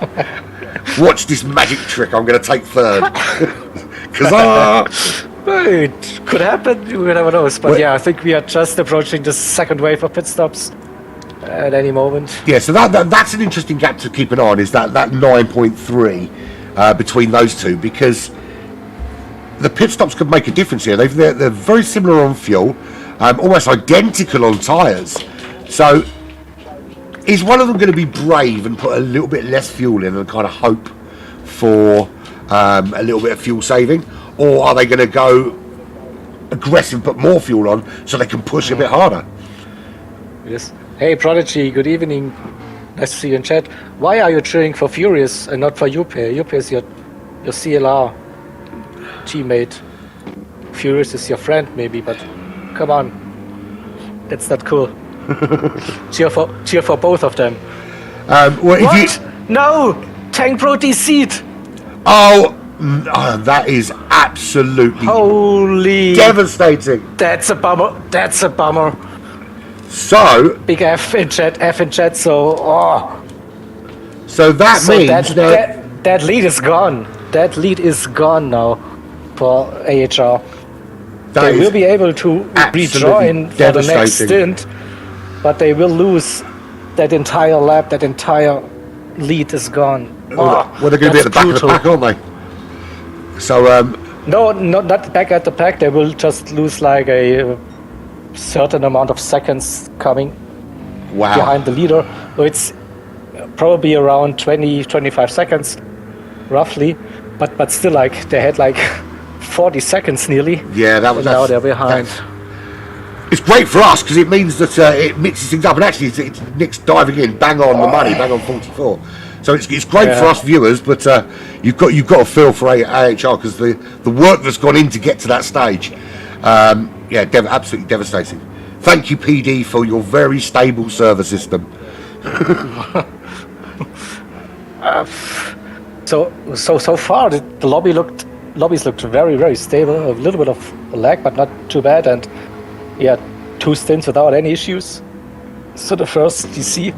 Watch this magic trick. I'm going to take third. Kazar. It could happen, you never know. But yeah, I think we are just approaching the second wave of pit stops at any moment. Yeah, so that's an interesting gap to keep an eye on, is that 9.3 between those two, because the pit stops could make a difference here. They're very similar on fuel, almost identical on tyres. So is one of them going to be brave and put a little bit less fuel in and kind of hope for a little bit of fuel saving? Or are they going to go aggressive, put more fuel on so they can push a bit harder? Yes. Hey, Prodigy, good evening. Nice to see you in chat. Why are you cheering for Furious and not for Yupe? Yupe is your CLR teammate. Furious is your friend, maybe, but come on. That's not cool. cheer for both of them. What? No! Tank Pro DC'd! Oh, that is absolutely holy devastating. That's a bummer. So big F in chat. So that means that lead is gone. That lead is gone now for AHR. They will be able to rejoin for the next stint, but they will lose that entire lap. That entire lead is gone. Well, they're going to be at the back of the pack, aren't they? So no, not back at the pack. They will just lose like a certain amount of seconds coming behind the leader. So it's probably around 20-25 seconds, roughly. But still, like they had like 40 seconds nearly. Yeah, now they're behind. It's great for us because it means that it mixes things up. And actually, it's Nick's diving in, bang on the money, bang on 44. So it's great for us viewers, but you've got to feel for AHR because the work that's gone in to get to that stage, absolutely devastating. Thank you, PD, for your very stable server system. So far the lobbies looked very, very stable. A little bit of lag, but not too bad. And yeah, 2 stints without any issues. So the first DC,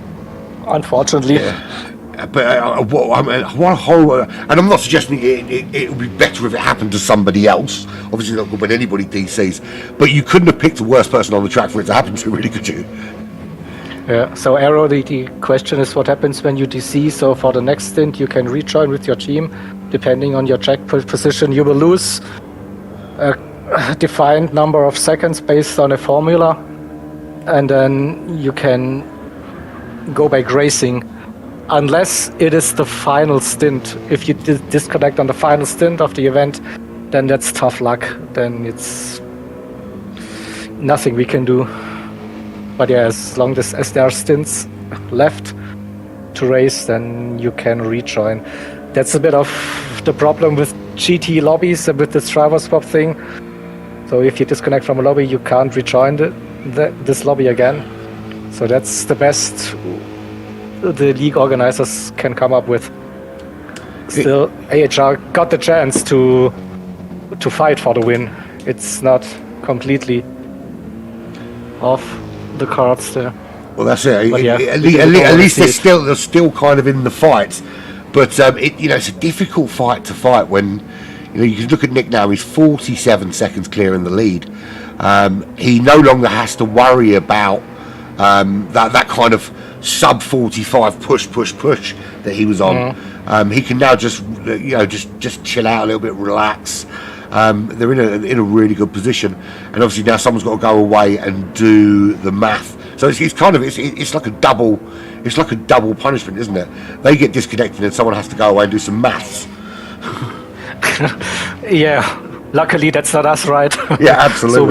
unfortunately. Yeah. But what horror! And I'm not suggesting it would be better if it happened to somebody else. Obviously, not good when anybody DCs. But you couldn't have picked a worse person on the track for it to happen to, really, could you? Yeah. So, Arrow, the question is what happens when you DC. So, for the next stint, you can rejoin with your team. Depending on your track position, you will lose a defined number of seconds based on a formula, and then you can go back racing. Unless it is the final stint. If you disconnect on the final stint of the event, then that's tough luck. Then it's nothing we can do. But yeah, as long as there are stints left to race, then you can rejoin. That's a bit of the problem with GT lobbies and with this driver swap thing. So if you disconnect from a lobby, you can't rejoin this lobby again. So that's the best the league organizers can come up with. Still, AHR got the chance to fight for the win. It's not completely off the cards there. Well, that's it. Yeah, at least they're still kind of in the fight. But it's a difficult fight to fight when You can look at Nick now. He's 47 seconds clear in the lead. He no longer has to worry about that kind of sub 45 push that he was on. He can now just chill out a little bit, relax. They're in a really good position, and obviously now someone's got to go away and do the math. So it's like a double punishment, isn't it? They get disconnected and someone has to go away and do some maths. Yeah, luckily that's not us, right? Yeah, absolutely. So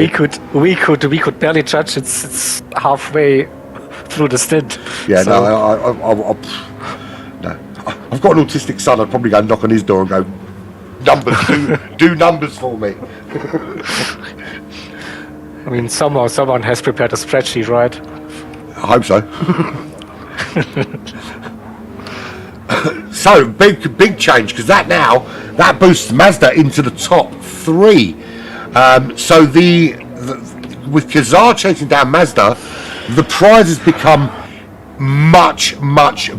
we could barely judge. It's halfway through the stint. Yeah, so. no, I've got an autistic son. I'd probably go knock on his door and go, numbers, do numbers for me. I mean, somehow someone has prepared a spreadsheet, right? I hope so. So big change, because that boosts Mazda into the top 3. So with Kazar chasing down Mazda, the prize has become much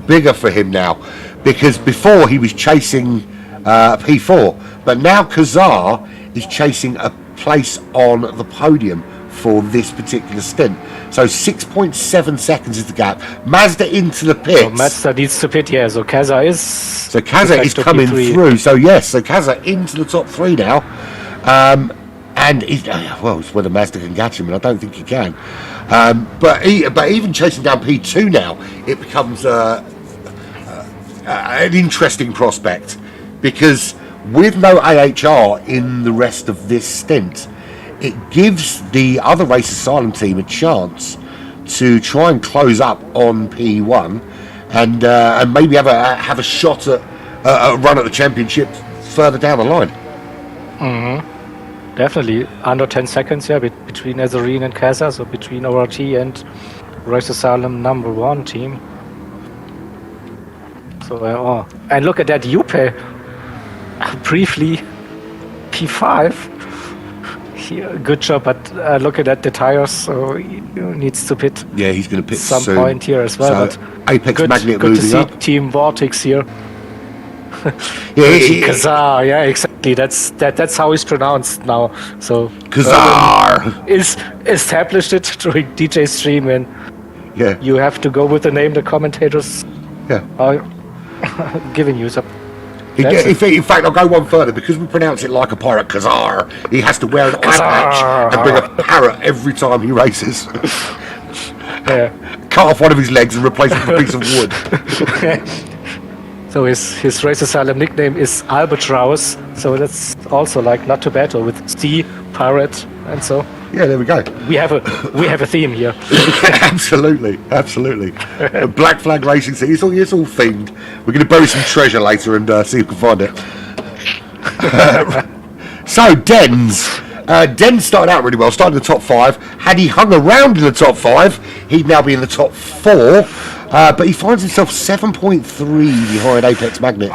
bigger for him now, because before he was chasing P4, but now Kazar is chasing a place on the podium for this particular stint. So 6.7 seconds is the gap. Mazda into the pits. So Mazda needs to pit, yeah. So Kaza is coming through. So Kaza into the top 3 now. And it's whether Mazda can catch him, and I don't think he can. But even chasing down P2 now, it becomes an interesting prospect, because with no AHR in the rest of this stint, it gives the other Race Asylum team a chance to try and close up on P1 and maybe have a shot at a run at the championship further down the line. Definitely under 10 seconds, yeah, between Nazarene and Casa, so between ORT and Race Asylum #1 team. So and look at that, Juppe briefly P5. Good job, but looking at the tires, so he needs to pit. Yeah, he's going to pit some soon. Point here as well. So but Apex Magnet good to moving see up. Team Vortex here. Kazar, yeah, exactly. That's how it's pronounced now. So Kazar is established it during DJ stream, and you have to go with the name the commentators are giving you. So in fact, I'll go one further, because we pronounce it like a pirate. Kazar. He has to wear an eye patch and bring a parrot every time he races. Cut off one of his legs and replace it with a piece of wood. So his Race Asylum nickname is Albatross, so that's also like not too bad, or with sea, pirate, and so. Yeah, there we go. We have a theme here. Absolutely. Black Flag Racing City. It's all themed. We're going to bury some treasure later and see if we can find it. So Dens started out really well. Started in the top 5. Had he hung around in the top 5, he'd now be in the top 4. But he finds himself 7.3 behind Apex Magnet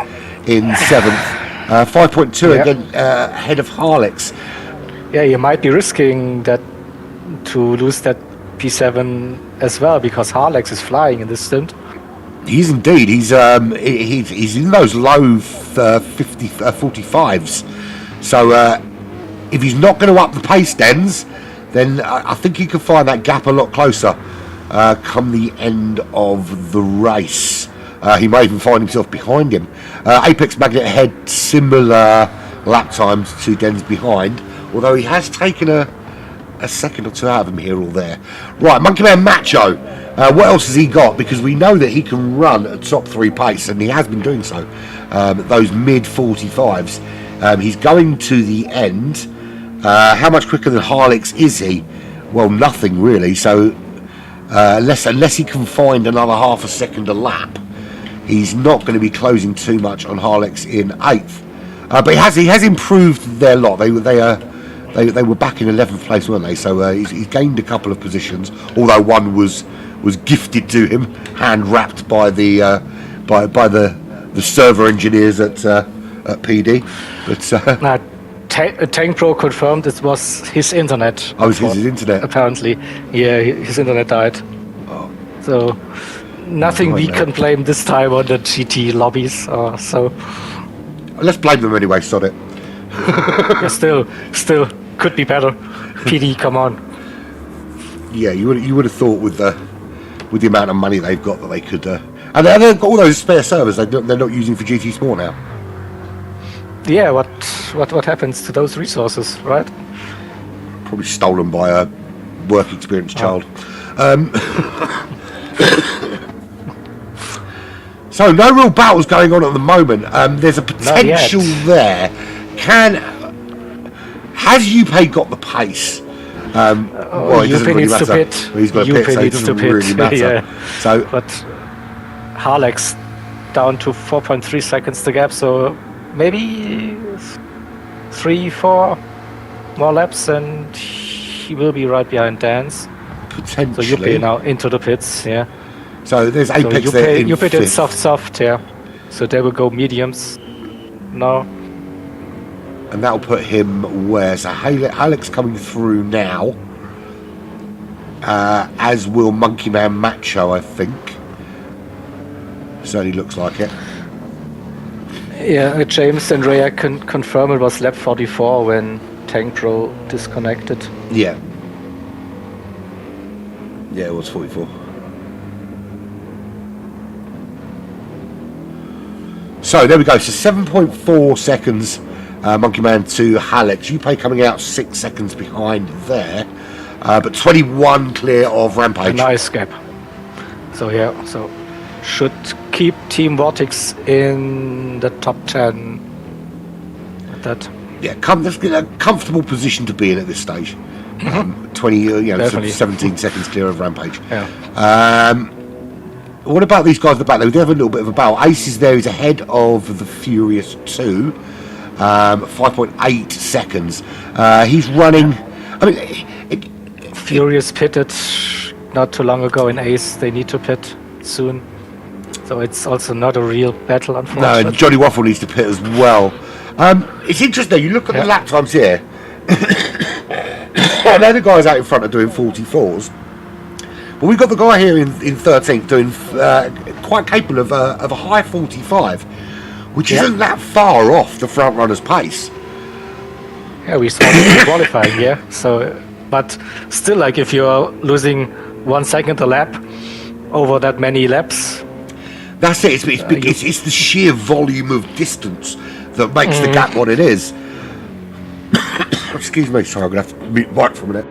in 7th. 5.2 again ahead of Harlex. Yeah, you might be risking that to lose that P7 as well, because Harlex is flying in this stint. He's indeed. He's in those low 45s. So if he's not going to up the pace, Dens, then I think he could find that gap a lot closer come the end of the race. He may even find himself behind him. Apex Magnet ahead, similar lap times to Dens behind, although he has taken a second or two out of him here or there. Right, Monkey Man Macho. What else has he got? Because we know that he can run at top 3 pace, and he has been doing so. Those mid 45s. He's going to the end. How much quicker than Harlex is he? Well, nothing really. So unless he can find another half a second a lap, he's not going to be closing too much on Harlex in 8th. But he has improved their lot. They were back in 11th place, weren't they? So he's gained a couple of positions, although one was gifted to him, hand wrapped by the server engineers at PD. But Tank Pro confirmed it was his internet. Oh, it was his internet. Apparently, yeah, his internet died. Oh. So nothing we can blame this time on the GT lobbies. So let's blame them anyway. Sod it. Yeah, still could be better. PD, come on. Yeah, you would have thought with the amount of money they've got that they could, and they've got all those spare servers they're not using for GT Sport now. Yeah, what happens to those resources, right? Probably stolen by a work experienced child. So no real battles going on at the moment. There's a potential there. Has Juppé got the pace? Well, it doesn't really matter. He's got a pit, so it doesn't really matter. Yeah. So, but Harlex down to 4.3 seconds the gap, so maybe 3-4 more laps and he will be right behind Dance. Potentially. So Juppé now into the pits, yeah. So there's Apex there in Juppé did fifth. soft, yeah. So they will go mediums now. And that'll put him where? So Halleck's coming through now. As will Monkey Man Macho, I think. Certainly looks like it. Yeah, James and Rhea can confirm it was lap 44 when Tank Pro disconnected. Yeah. Yeah, it was 44. So there we go. So 7.4 seconds, Monkey Man to Hallex. Juppé coming out 6 seconds behind there, but 21 clear of Rampage. A nice gap. So yeah, so should keep Team Vortex in the top 10. That. Yeah, that's a comfortable position to be in at this stage. 20, Definitely. 17 seconds clear of Rampage. Yeah. What about these guys at the back? They do have a little bit of a battle. Ace is there. He's ahead of the Furious 2. 5.8 seconds. He's running. I mean, Furious pitted not too long ago in Ace. They need to pit soon. So it's also not a real battle, unfortunately. No, and Johnny Waffle needs to pit as well. It's interesting. You look at the lap times here. I know the guys out in front are doing 44s. But we've got the guy here in 13th doing quite capable of a high 45, which isn't that far off the front runner's pace. Yeah, we saw it in qualifying, yeah. So, but still, like if you're losing 1 second a lap over that many laps. That's it. It's the sheer volume of distance that makes the gap what it is. Excuse me, sorry, I'm going to have to mute the mic for a minute.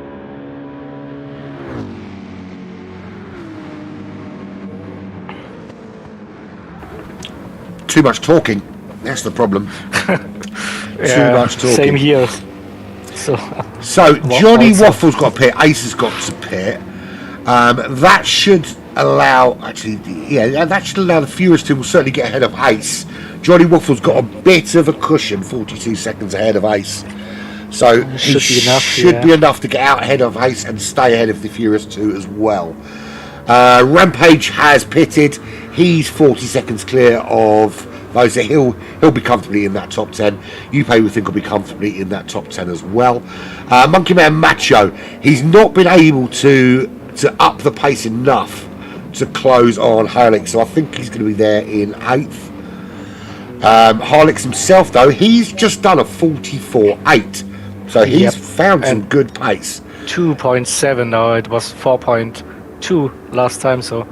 Too much talking. That's the problem. Too much talking. Same here. So Johnny Waffle's got to pit. Ace has got to pit. That should allow. Actually, yeah, that should allow the Furious 2 will certainly get ahead of Ace. Johnny Waffle's got a bit of a cushion, 42 seconds ahead of Ace. So he should be enough to get out ahead of Ace and stay ahead of the Furious 2 as well. Rampage has pitted. He's 40 seconds clear of those. He'll be comfortably in that top 10. Juppé, we think, will be comfortably in that top 10 as well. Monkey Man Macho, he's not been able to up the pace enough to close on Harlex, so I think he's going to be there in 8th. Harlex himself, though, he's just done a 44.8, so he's found some good pace. 2.7 now, it was 4.2 last time, so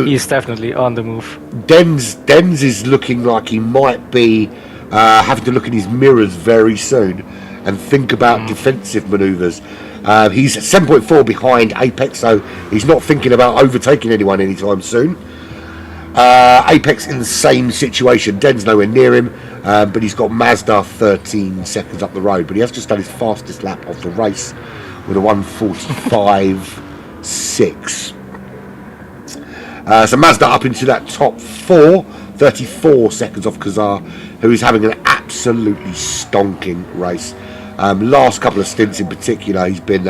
he's definitely on the move. Denz is looking like he might be having to look in his mirrors very soon and think about defensive manoeuvres. He's 7.4 behind Apex, so he's not thinking about overtaking anyone anytime soon. Apex in the same situation. Den's nowhere near him, but he's got Mazda 13 seconds up the road. But he has just done his fastest lap of the race with a 1:45.6. So Mazda up into that top 4, 34 seconds off Kazar, who is having an absolutely stonking race. Last couple of stints in particular, he's been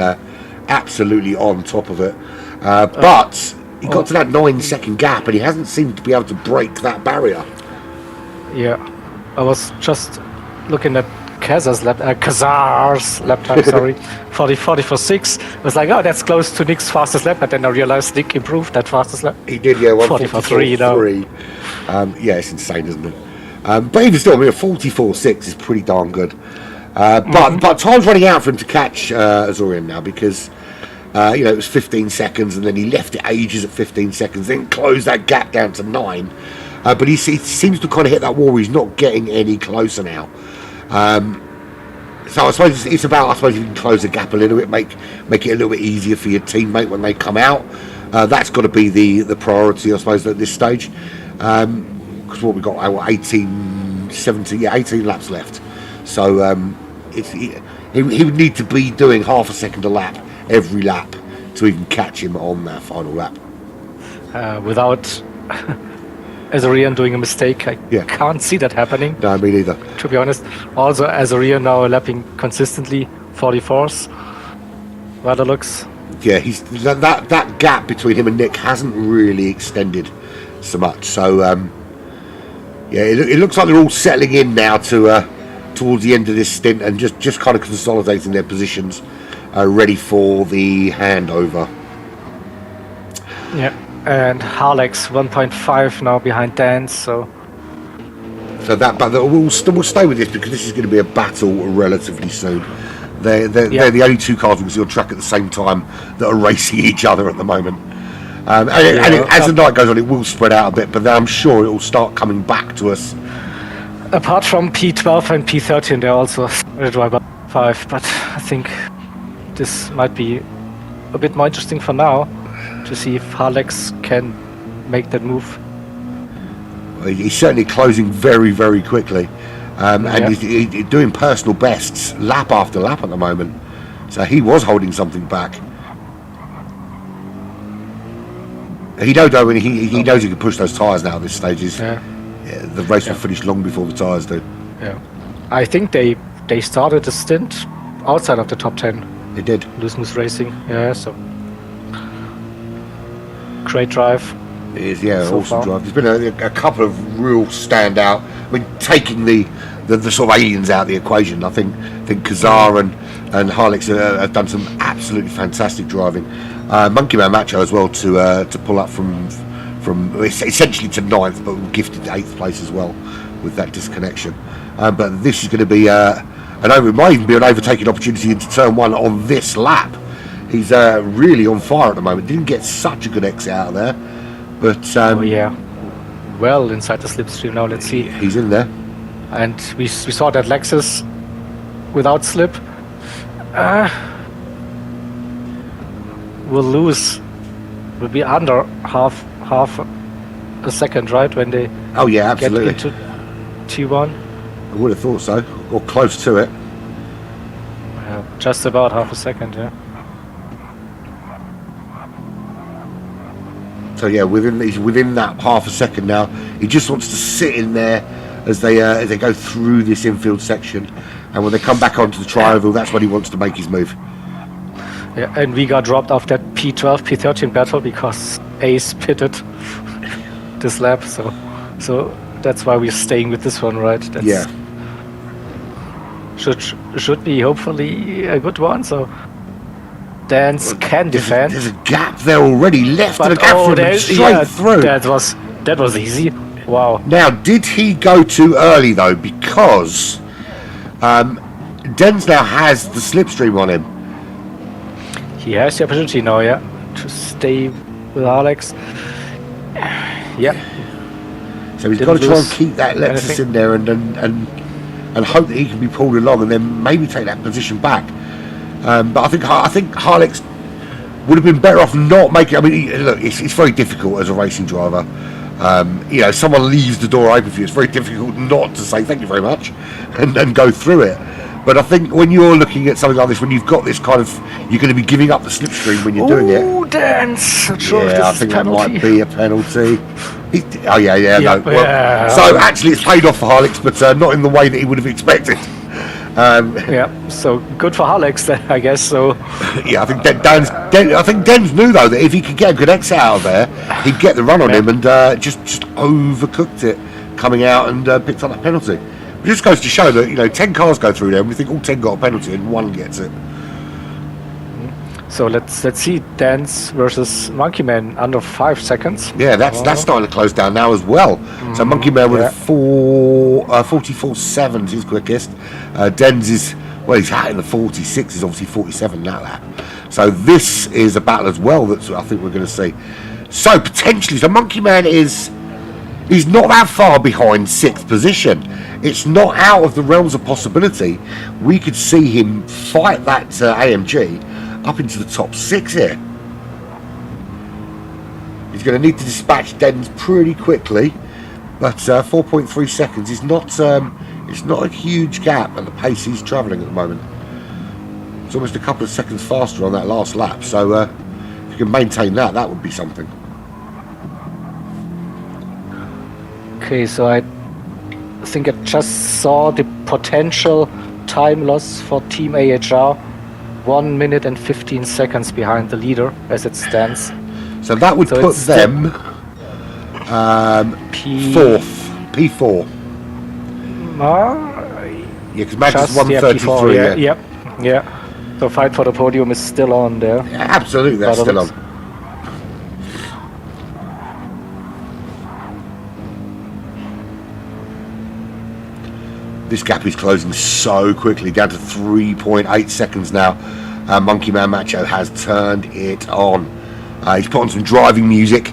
absolutely on top of it. But he got to that 9-second gap and he hasn't seemed to be able to break that barrier. Yeah, I was just looking at Kazar's lap time, sorry, 44.6. I was like, oh, that's close to Nick's fastest lap, but then I realized Nick improved that fastest lap. He did, yeah, 1:44.3. Yeah, it's insane, isn't it? But even still, I mean, a 44.6 is pretty darn good. But time's running out for him to catch Azorian now because it was 15 seconds and then he left it ages at 15 seconds, then closed that gap down to 9. But he seems to kind of hit that wall. He's not getting any closer now. So I suppose it's about, you can close the gap a little bit, make it a little bit easier for your teammate when they come out. That's got to be the priority, I suppose, at this stage. Because what we've got, 18 laps left. So he would need to be doing half a second a lap every lap to even catch him on that final lap. Without Azorian doing a mistake, I can't see that happening. No, me neither. To be honest. Also, Azorian now lapping consistently 44s. By the looks. Yeah, he's that gap between him and Nick hasn't really extended so much. So it looks like they're all settling in now to towards the end of this stint and just kind of consolidating their positions, ready for the handover. Yeah. And Harlex 1.5 now behind Dan, so that, but we'll stay with this because this is going to be a battle relatively soon. They're the only two cars we can see on track at the same time that are racing each other at the moment. As the night goes on, it will spread out a bit, but then I'm sure it will start coming back to us. Apart from P12 and P13, they're also driver 5, but I think this might be a bit more interesting for now. To see if Harlex can make that move. He's certainly closing very, very quickly, and he's doing personal bests lap after lap at the moment. So he was holding something back. He knows he can push those tyres now at this stage. The race will finish long before the tyres do. Yeah, I think they started the stint outside of the top 10. They did. Looseness Racing, so. Great drive. It is, awesome drive. There's been a couple of real standout. I mean, taking the sort of aliens out of the equation. I think Kazar and Harlex have done some absolutely fantastic driving. Monkey Man Macho as well to pull up from essentially to 9th, but gifted 8th place as well with that disconnection. But this is going to be it might even be an overtaking opportunity into turn 1 on this lap. He's really on fire at the moment. Didn't get such a good exit out of there, but well inside the slipstream now. Let's see. He's in there, and we saw that Lexus without slip will lose. Will be under half a second, right, when they absolutely get into T1. I would have thought so, or close to it. Just about half a second, So within that half a second now, he just wants to sit in there as they go through this infield section, and when they come back onto the tri-oval, that's when he wants to make his move. Yeah, and we got dropped off that P12, P13 battle because Ace pitted this lap, so that's why we're staying with this one, right? Should be hopefully a good one. So. Dance can defend. There's a gap there already left, and a gap for him straight through. That was easy. Wow. Now, did he go too early though? Because Dens now has the slipstream on him. He has the opportunity now, to stay with Alex. So he's got to try and keep that Lexus in there and hope that he can be pulled along and then maybe take that position back. But I think Harlex would have been better off not making. I mean, look, it's very difficult as a racing driver. Someone leaves the door open for you. It's very difficult not to say thank you very much and go through it. But I think when you're looking at something like this, when you've got this kind of, you're going to be giving up the slipstream when you're doing it. Oh, dance! I think that might be a penalty. So actually, it's paid off for Harlex, but not in the way that he would have expected. So good for Harlex then, I guess. So I think Dens knew though that if he could get a good exit out of there, he'd get the run on him and just overcooked it coming out and picked up that penalty. It just goes to show that 10 cars go through there and we think all 10 got a penalty and one gets it. So let's see Dance versus Monkey Man under 5 seconds. Yeah, that's starting to close down now as well. So Monkey Man with a 44.7 is his quickest. Dens is, well, he's out in the 46, is obviously 47 that lap. So this is a battle as well that I think we're going to see. So potentially, so Monkey Man he's not that far behind 6th position. It's not out of the realms of possibility. We could see him fight that AMG up into the top 6 here. He's going to need to dispatch Dens pretty quickly, but 4.3 seconds is not it's not a huge gap at the pace he's travelling at the moment. It's almost a couple of seconds faster on that last lap, so if you can maintain that, that would be something. Okay, so I think I just saw the potential time loss for Team AHR. 1 minute and 15 seconds behind the leader as it stands. So that would put them fourth, P4. Yeah, because Magnus 133. Yeah. So fight for the podium is still on there. Yeah, absolutely, that's still on. This gap is closing so quickly, down to 3.8 seconds now. Monkey Man Macho has turned it on. He's put on some driving music,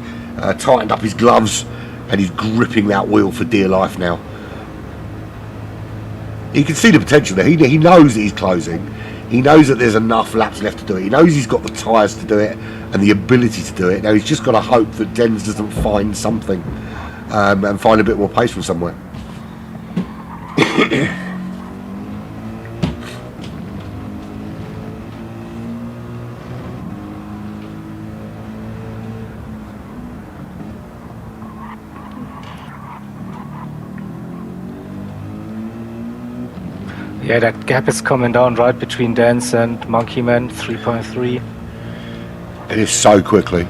tightened up his gloves, and he's gripping that wheel for dear life now. He can see the potential there. He knows that he's closing. He knows that there's enough laps left to do it. He knows he's got the tyres to do it and the ability to do it. Now he's just got to hope that Dens doesn't find something and find a bit more pace from somewhere. Yeah, that gap is coming down right between Dance and Monkey Man, 3.3. It is so quickly.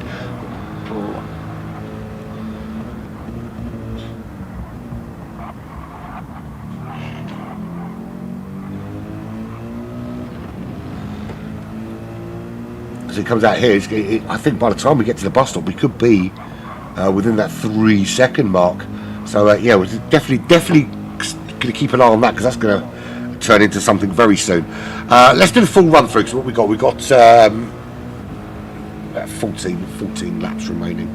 As it comes out here, I think by the time we get to the bus stop, we could be within that 3 second mark. So yeah, we're definitely going to keep an eye on that, because that's going to turn into something very soon. Let's do the full run through. So what we got? We got 14 laps remaining.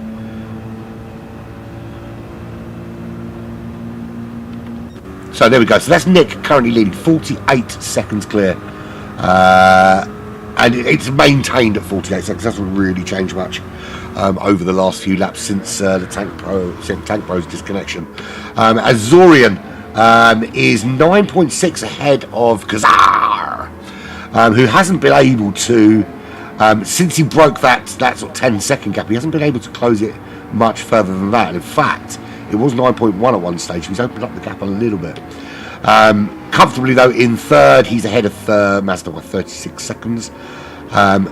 So there we go. So that's Nick currently leading, 48 seconds clear. And it's maintained at 48 seconds. Doesn't really change much over the last few laps since the Tank Pro's disconnection. Azorian is 9.6 ahead of Kazar, who hasn't been able to, since he broke that sort of 10-second gap, he hasn't been able to close it much further than that. And in fact, it was 9.1 at one stage. He's opened up the gap a little bit. Comfortably though, in third, he's ahead of Mazda by 36 seconds,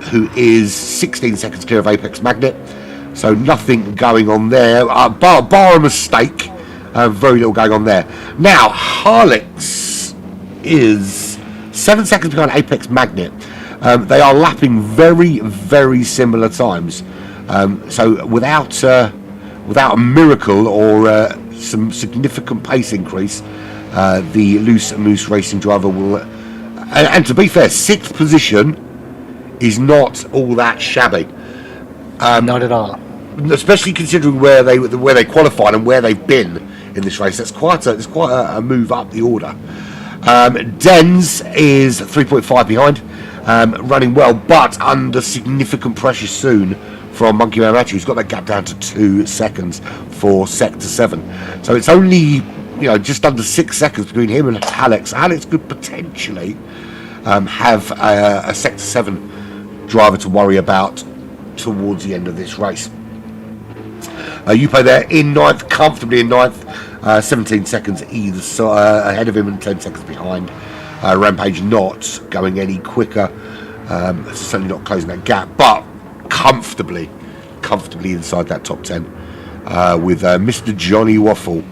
who is 16 seconds clear of Apex Magnet. So nothing going on there, bar a mistake. Very little going on there. Now, Harlix is 7 seconds behind Apex Magnet. They are lapping very, very similar times. So without a miracle or some significant pace increase, the Loose Moose Racing driver will... And to be fair, 6th position is not all that shabby. Not at all. Especially considering where they qualified and where they've been in this race. It's quite a move up the order. Dens is 3.5 behind, running well, but under significant pressure soon from Monkey Man Macho, who's got that gap down to 2 seconds for Sector 7. So it's only just under 6 seconds between him and Alex. Alex could potentially have a Sector 7 driver to worry about towards the end of this race. Yupo there in 9th, comfortably in 9th, 17 seconds either side, ahead of him and 10 seconds behind. Rampage not going any quicker, certainly not closing that gap, but comfortably inside that top 10 with Mr. Johnny Waffle,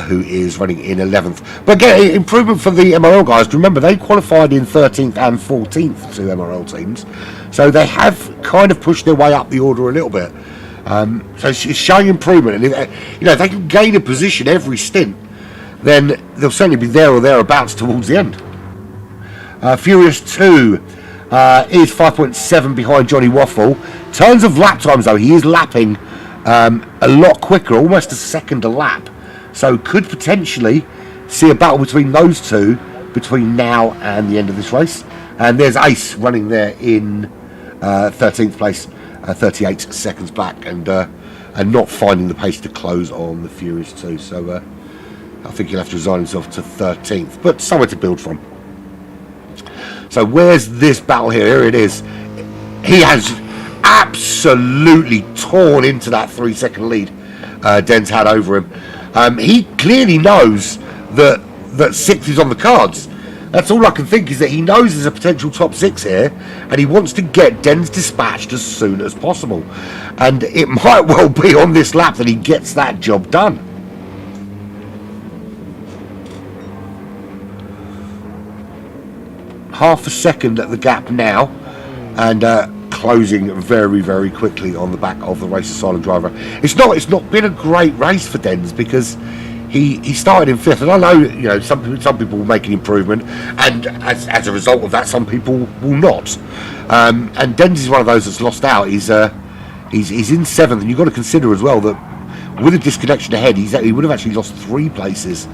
who is running in 11th. But again, improvement for the MRL guys. Remember, they qualified in 13th and 14th, two MRL teams. So they have kind of pushed their way up the order a little bit. So it's showing improvement, and if they can gain a position every stint, then they'll certainly be there or thereabouts towards the end. Furious 2 is 5.7 behind Johnny Waffle. Terms of lap times, though, he is lapping a lot quicker, almost a second a lap. So could potentially see a battle between those two between now and the end of this race. And there's Ace running there in 13th place, 38 seconds back, and not finding the pace to close on the Furious 2. So I think he'll have to resign himself to 13th, but somewhere to build from. So where's this battle here? Here it is. He has absolutely torn into that 3-second lead Den's had over him. He clearly knows that 6th is on the cards. That's all I can think, is that he knows there's a potential top 6 here, and he wants to get Den's dispatched as soon as possible. And it might well be on this lap that he gets that job done. Half a second at the gap now, and closing very, very quickly on the back of the race's silent driver. It's not been a great race for Dens, because he started in 5th, and I know some people will make an improvement, and as a result of that, some people will not. And Dens is one of those that's lost out. He's in 7th, and you've got to consider as well that with a disconnection ahead, he would have actually lost 3 places.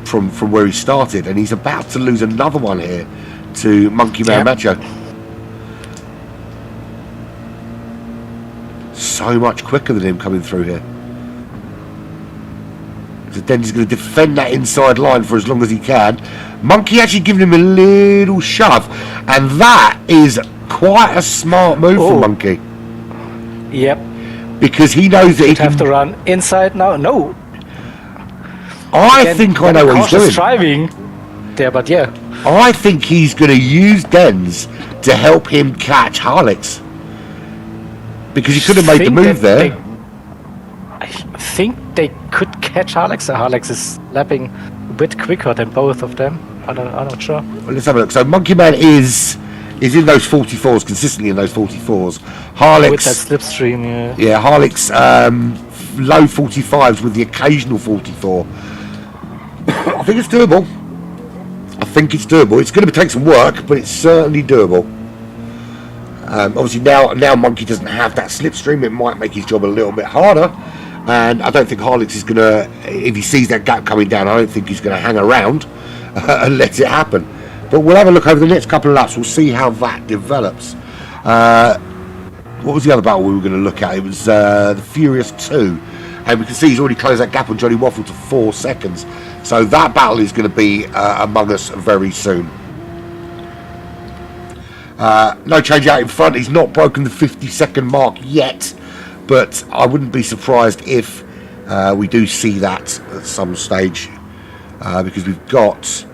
From where he started, and he's about to lose another one here to Monkey Man Macho. So much quicker than him coming through here. So then he's going to defend that inside line for as long as he can. Monkey actually giving him a little shove, and that is quite a smart move from Monkey. Yep. Because he knows that he have to run inside now. No. I think I know what he's doing. Driving there, but yeah. I think he's going to use Dens to help him catch Harlix, because he could have made the move there. I think they could catch Harlix. Harlix is lapping a bit quicker than both of them. I'm not sure. Well, let's have a look. So Monkey Man is in those 44s, consistently in those 44s. Harlix with that slipstream, yeah. Yeah, Harlix low 45s with the occasional 44. I think it's doable. It's going to take some work, but it's certainly doable. Obviously now Monkey doesn't have that slipstream. It might make his job a little bit harder, and I don't think Harlix is going to, if he sees that gap coming down, I don't think he's going to hang around and let it happen. But we'll have a look over the next couple of laps. We'll see how that develops. What was the other battle we were going to look at? It was the Furious 2. And we can see he's already closed that gap on Johnny Waffle to 4 seconds. So that battle is going to be among us very soon. No change out in front. He's not broken the 50-second mark yet. But I wouldn't be surprised if we do see that at some stage. Because we've got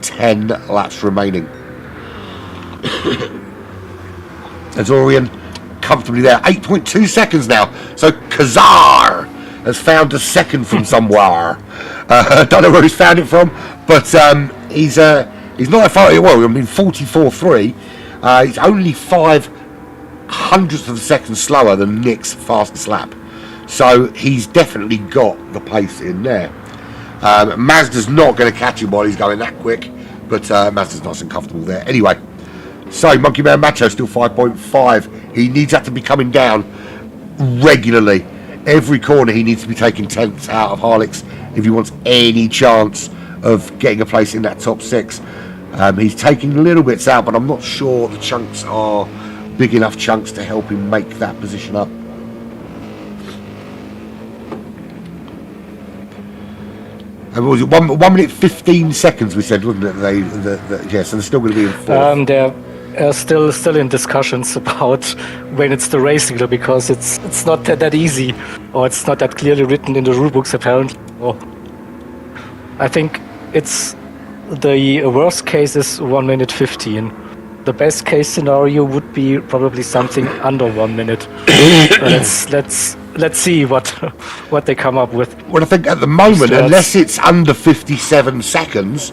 10 laps remaining. Azorian comfortably there. 8.2 seconds now. So Kazar has found a second from somewhere. Don't know where he's found it from, but he's not that far. Well, I mean 44.3. He's only 0.05 of a second slower than Nick's fastest lap, so he's definitely got the pace in there. Mazda's not going to catch him while he's going that quick, but Mazda's nice and comfortable there. Anyway, so Monkey Man Macho still 5.5. He needs that to be coming down regularly. Every corner he needs to be taking tenths out of Harlix if he wants any chance of getting a place in that top 6. He's taking little bits out, but I'm not sure the chunks are big enough chunks to help him make that position up. And what was it? 1 minute 15 seconds we said, wasn't it? Yes, and they're still going to be in 4th. They're still in discussions about when it's the race leader, because it's not that easy, or it's not that clearly written in the rule books apparently. I think it's the worst case is 1 minute 15. The best case scenario would be probably something under 1 minute. Let's see what they come up with. Well, I think at the moment, unless it's under 57 seconds,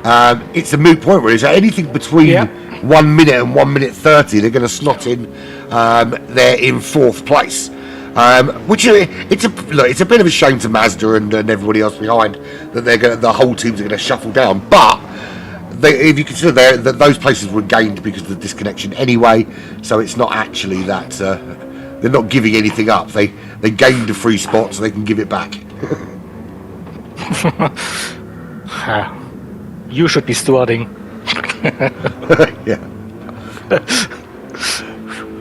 it's a moot point really. So anything between 1 minute and 1 minute 30, they're going to slot in. They're in 4th place. Which it's a bit of a shame to Mazda and everybody else behind that the whole teams are going to shuffle down. But if you consider that those places were gained because of the disconnection anyway, so it's not actually that they're not giving anything up. They gained a free spot, so they can give it back. You should be stewarding. Yeah.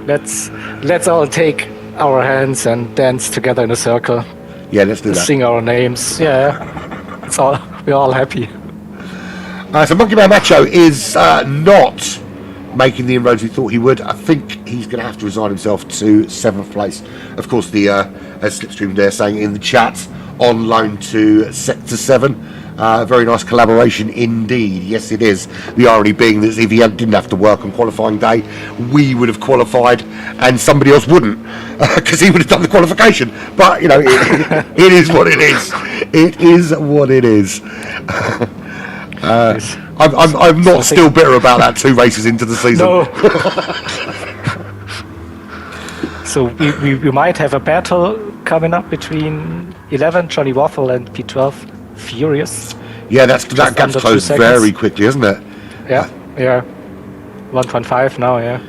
Let's all take our hands and dance together in a circle. Yeah, let's do that. Sing our names. Yeah, we're all happy. So Monkey Man Macho is not making the inroads we thought he would. I think he's going to have to resign himself to 7th place. Of course, as Slipstream there saying in the chat, on loan to Sector 7. Very nice collaboration indeed. Yes, it is. The irony being that if he didn't have to work on qualifying day, we would have qualified and somebody else wouldn't, because he would have done the qualification. But, it is what it is. It is what it is. I'm not still bitter about that 2 races into the season. No. So we might have a battle coming up between 11 Johnny Waffle and P12 Furious. Yeah, that gap's closed very quickly, isn't it? Yeah. 1.5 now, yeah.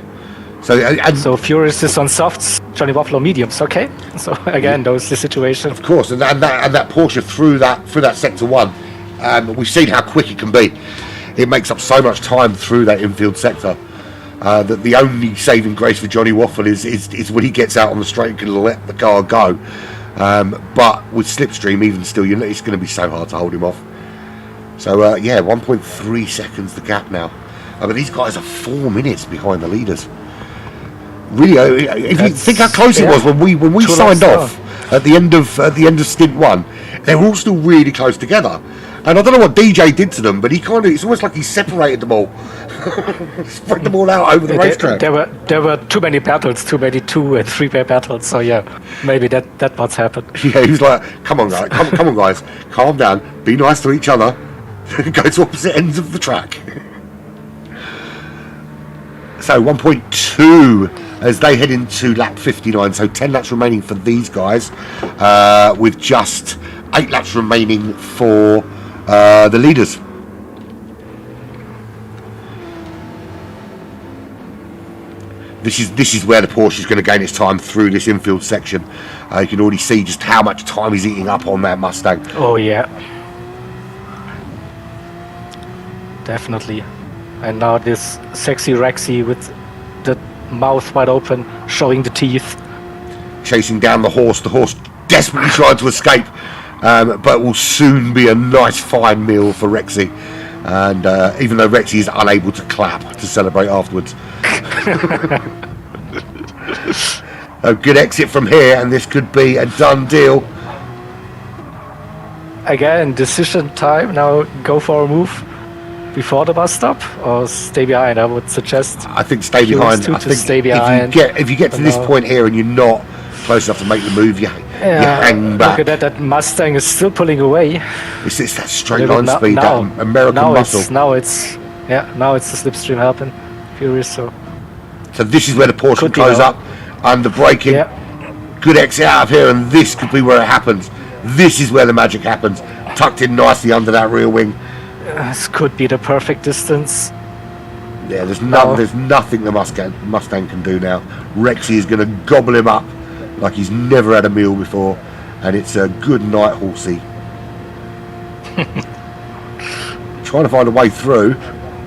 So Furious is on softs, Johnny Waffle on mediums, okay? So again, those the situation. Of course, and that Porsche through that sector 1, we've seen how quick it can be. It makes up so much time through that infield sector that the only saving grace for Johnny Waffle is when he gets out on the straight and can let the car go. But with Slipstream, even still, it's going to be so hard to hold him off. So 1.3 seconds the gap now. But these guys are 4 minutes behind the leaders. Really, if you think how close it was when we signed off at the end of Stint 1, they were all still really close together. And I don't know what DJ did to them, but it's almost like he separated them all. Spread them all out over the racetrack. There were too many battles, too many 2 and 3 pair battles. So yeah, maybe that what's happened. Yeah, he was like, "Come on, guys, come on, guys, calm down, be nice to each other, go to opposite ends of the track." So 1.2 as they head into lap 59. So 10 laps remaining for these guys, with just 8 laps remaining for the leaders. This is where the Porsche is going to gain its time through this infield section. You can already see just how much time he's eating up on that Mustang. Oh yeah, definitely. And now this sexy Rexy with the mouth wide open, showing the teeth, chasing down the horse desperately trying to escape, but will soon be a nice fine meal for Rexy. And even though Rexy is unable to clap to celebrate afterwards. A good exit from here, and this could be a done deal. Again, decision time. Now go for a move before the bus stop, or stay behind. I would suggest. I think stay behind. I think stay behind. If you get to this point here and you're not close enough to make the move, you hang back. Look at that Mustang is still pulling away. It's that straight line speed, that American muscle. Now it's the slipstream helping Furious. So this is where the Porsche can close up under braking. Yeah. Good exit out of here, and this could be where it happens. This is where the magic happens. Tucked in nicely under that rear wing. This could be the perfect distance. Yeah, there's nothing the Mustang can do now. Rexy is going to gobble him up like he's never had a meal before, and it's a good night, horsey. Trying to find a way through.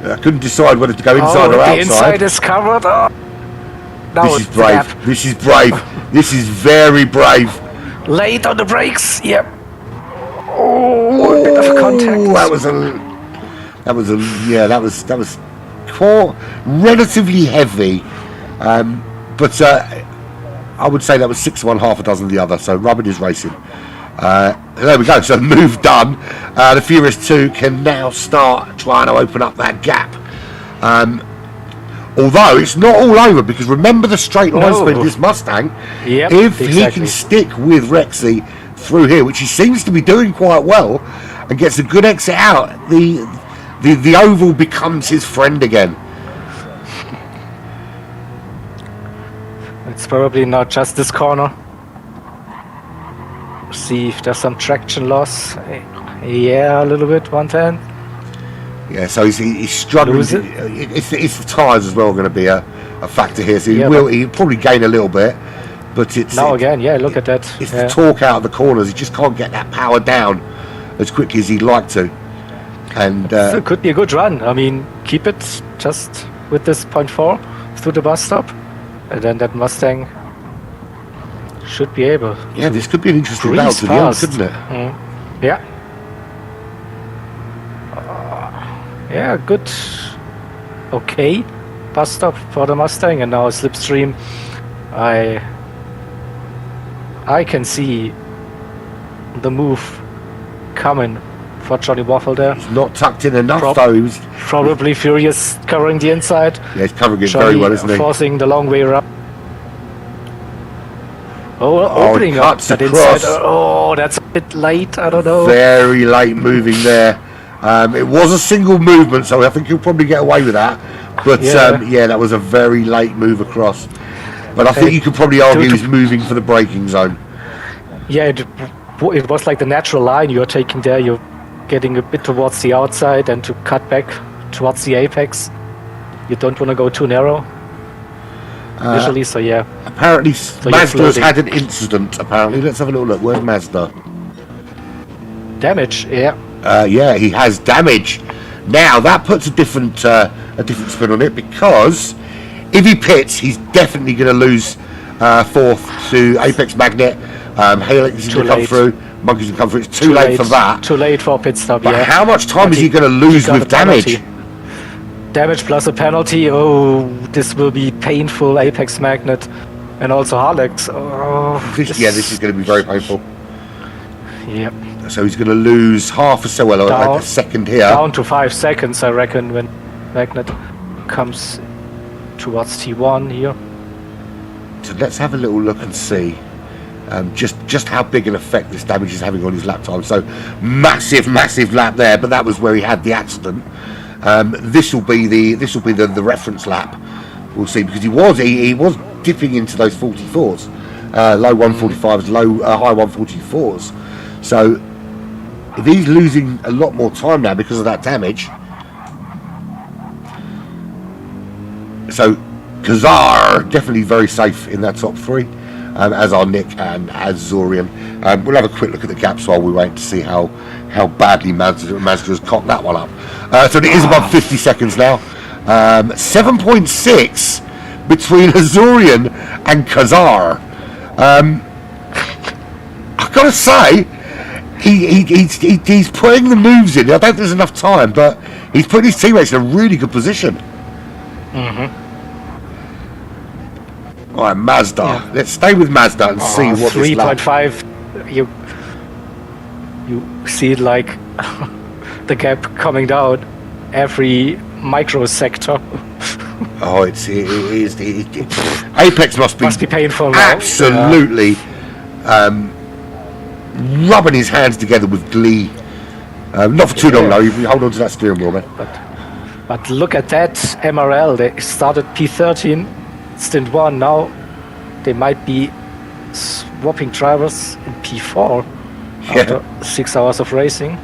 I couldn't decide whether to go inside or outside. The inside is covered. This is brave. This is brave. This is very brave. Late on the brakes. Yep. Oh, a bit of contact. That was relatively heavy, but I would say that was 6 of one, half a dozen of the other. So rubbing is racing. There we go. So move done. The Furious 2 can now start trying to open up that gap. Although it's not all over, because remember the straight line speed of this Mustang. Yep, if he can stick with Rexy through here, which he seems to be doing quite well, and gets a good exit out, the oval becomes his friend again. It's probably not just this corner. See if there's some traction loss. Yeah, a little bit, 110. Yeah, so he's struggling. Lose it? It's the tyres as well going to be a factor here. So Yeah, he'll probably gain a little bit, but Now again, yeah, look at that. It's Yeah. the torque out of the corners. He just can't get that power down as quickly as he'd like to. And So it could be a good run. I mean, keep it just with this 0.4 through the bus stop, and then that Mustang should be able. yeah, this could be an interesting Grease route to the end, fast. couldn't it? Yeah. Yeah, good. Okay. Bus stop for the Mustang, and now slipstream. I can see the move coming for Johnny Waffle there. He's not tucked in enough, Prob- though. He was, Probably Furious covering the inside. yeah, he's covering it Johnny very well, isn't he? forcing the long way around. Oh, Oh, opening he up cuts that across. inside. Oh, that's a bit late. I don't know. Very late moving there. It was a single movement, so I think he'll probably get away with that. But Yeah. that was a very late move across. But I think you could probably argue he's moving for the braking zone. Yeah, it was like the natural line you're taking there. You're getting a bit towards the outside and to cut back towards the apex. You don't want to go too narrow initially, so yeah. Apparently, you're Mazda's floating. had an incident, apparently. Let's have a little look. Where's Mazda? Damage, yeah. Yeah, he has damage. Now, that puts a different spin on it, because if he pits, he's definitely going to lose fourth to Apex Magnet. Halix is Too going to come late. through. Monkey's going to come through. It's too late for that. Too late for a pit stop, But yeah. how much time But is he going to lose got with a penalty. damage? Damage plus a penalty. Oh, this will be painful. Apex Magnet and also Halix. Oh, This is going to be very painful. yeah. So he's going to lose half a Down. a second here. Down to 5 seconds, I reckon, when Magnet comes towards T1 here. So let's have a little look and see just how big an effect this damage is having on his lap time. So massive lap there, but that was where he had the accident. This will be the reference lap. We'll see, because he was dipping into those 44s, low 145s, high 144s. So if he's losing a lot more time now because of that damage, so Kazar definitely very safe in that top three, as are Nick and as Zorian. We'll have a quick look at the gaps while we wait to see how badly Mazda's cocked that one up. So it is above 50 seconds now. 7.6 between Azorian and Kazar. I've got to say, he's putting the moves in. I don't think there's enough time, but he's putting his teammates in a really good position. All right, Mazda. Yeah. Let's stay with Mazda and see what this lap. 3.5. You see it like the gap coming down every microsector. Oh, it is. Apex must be painful now. absolutely rubbing his hands together with glee. Not for too long, though. You hold on to that steering wheel, man. But look at that MRL. They started P13, stint 1. Now they might be swapping drivers in P4 after 6 hours of racing.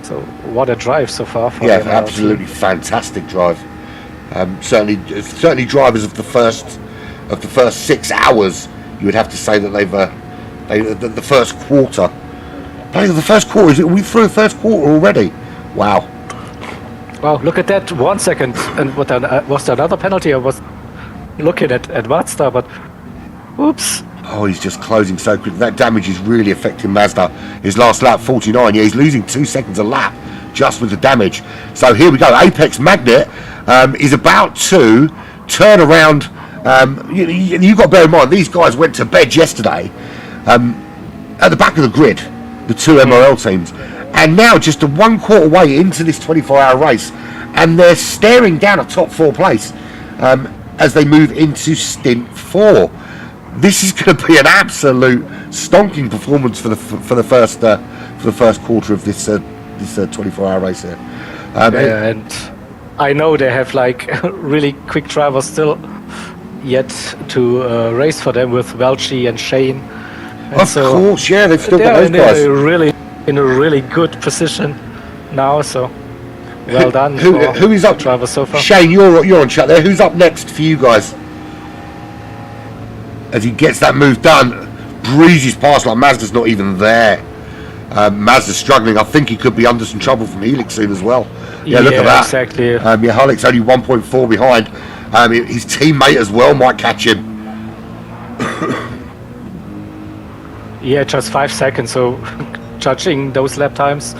So what a drive so far for the MRL absolutely team. fantastic drive. Certainly drivers of the first 6 hours, you would have to say that the first quarter. The first quarter, are we through the first quarter already? Wow. Wow, look at that, 1 second. And was there another penalty? I was looking at Mazda, but oops. Oh, he's just closing so quick. That damage is really affecting Mazda. His last lap, 49. Yeah, he's losing 2 seconds a lap just with the damage. So here we go. Apex Magnet is about to turn around. You've got to bear in mind, these guys went to bed yesterday at the back of the grid, the two MRL teams. And now just a 1 quarter way into this 24-hour race, and they're staring down a top 4 place as they move into stint 4. This is going to be an absolute stonking performance for the first quarter of this 24-hour race here. And I know they have like really quick drivers still yet to race for them with Welchie and Shane. And Of course, yeah, they've still got they're those guys. in a really good position now. So well done. Who is up? Driver so far? Shane, you're on chat there. Who's up next for you guys? As he gets that move done, breezes past like Mazda's not even there. Mazda's struggling. I think he could be under some trouble from Helix soon as well. Yeah, look at that. Exactly. Helix only 1.4 behind. His teammate as well might catch him. Yeah, just 5 seconds. So judging those lap times,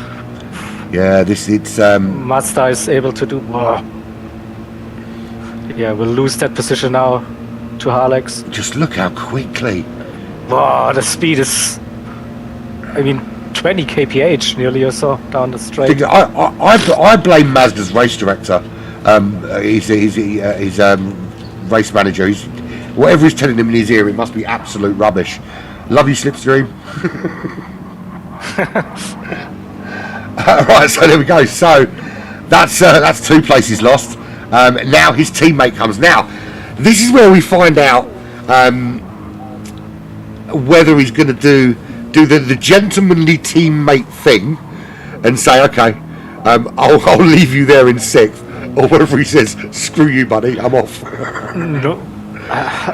Yeah, it's Mazda is able to do. Yeah, we'll lose that position now to Alex. just look how quickly. Wow, the speed is. I mean, 20 kph nearly or so down the straight. I blame Mazda's race director. His race manager. Whatever he's telling him in his ear, it must be absolute rubbish. Love you, Slipstream. Right, so there we go. So that's 2 places lost. Now his teammate comes. Now, this is where we find out whether he's going to do the gentlemanly teammate thing and say, okay, I'll leave you there in 6th, or whatever he says, screw you, buddy, I'm off.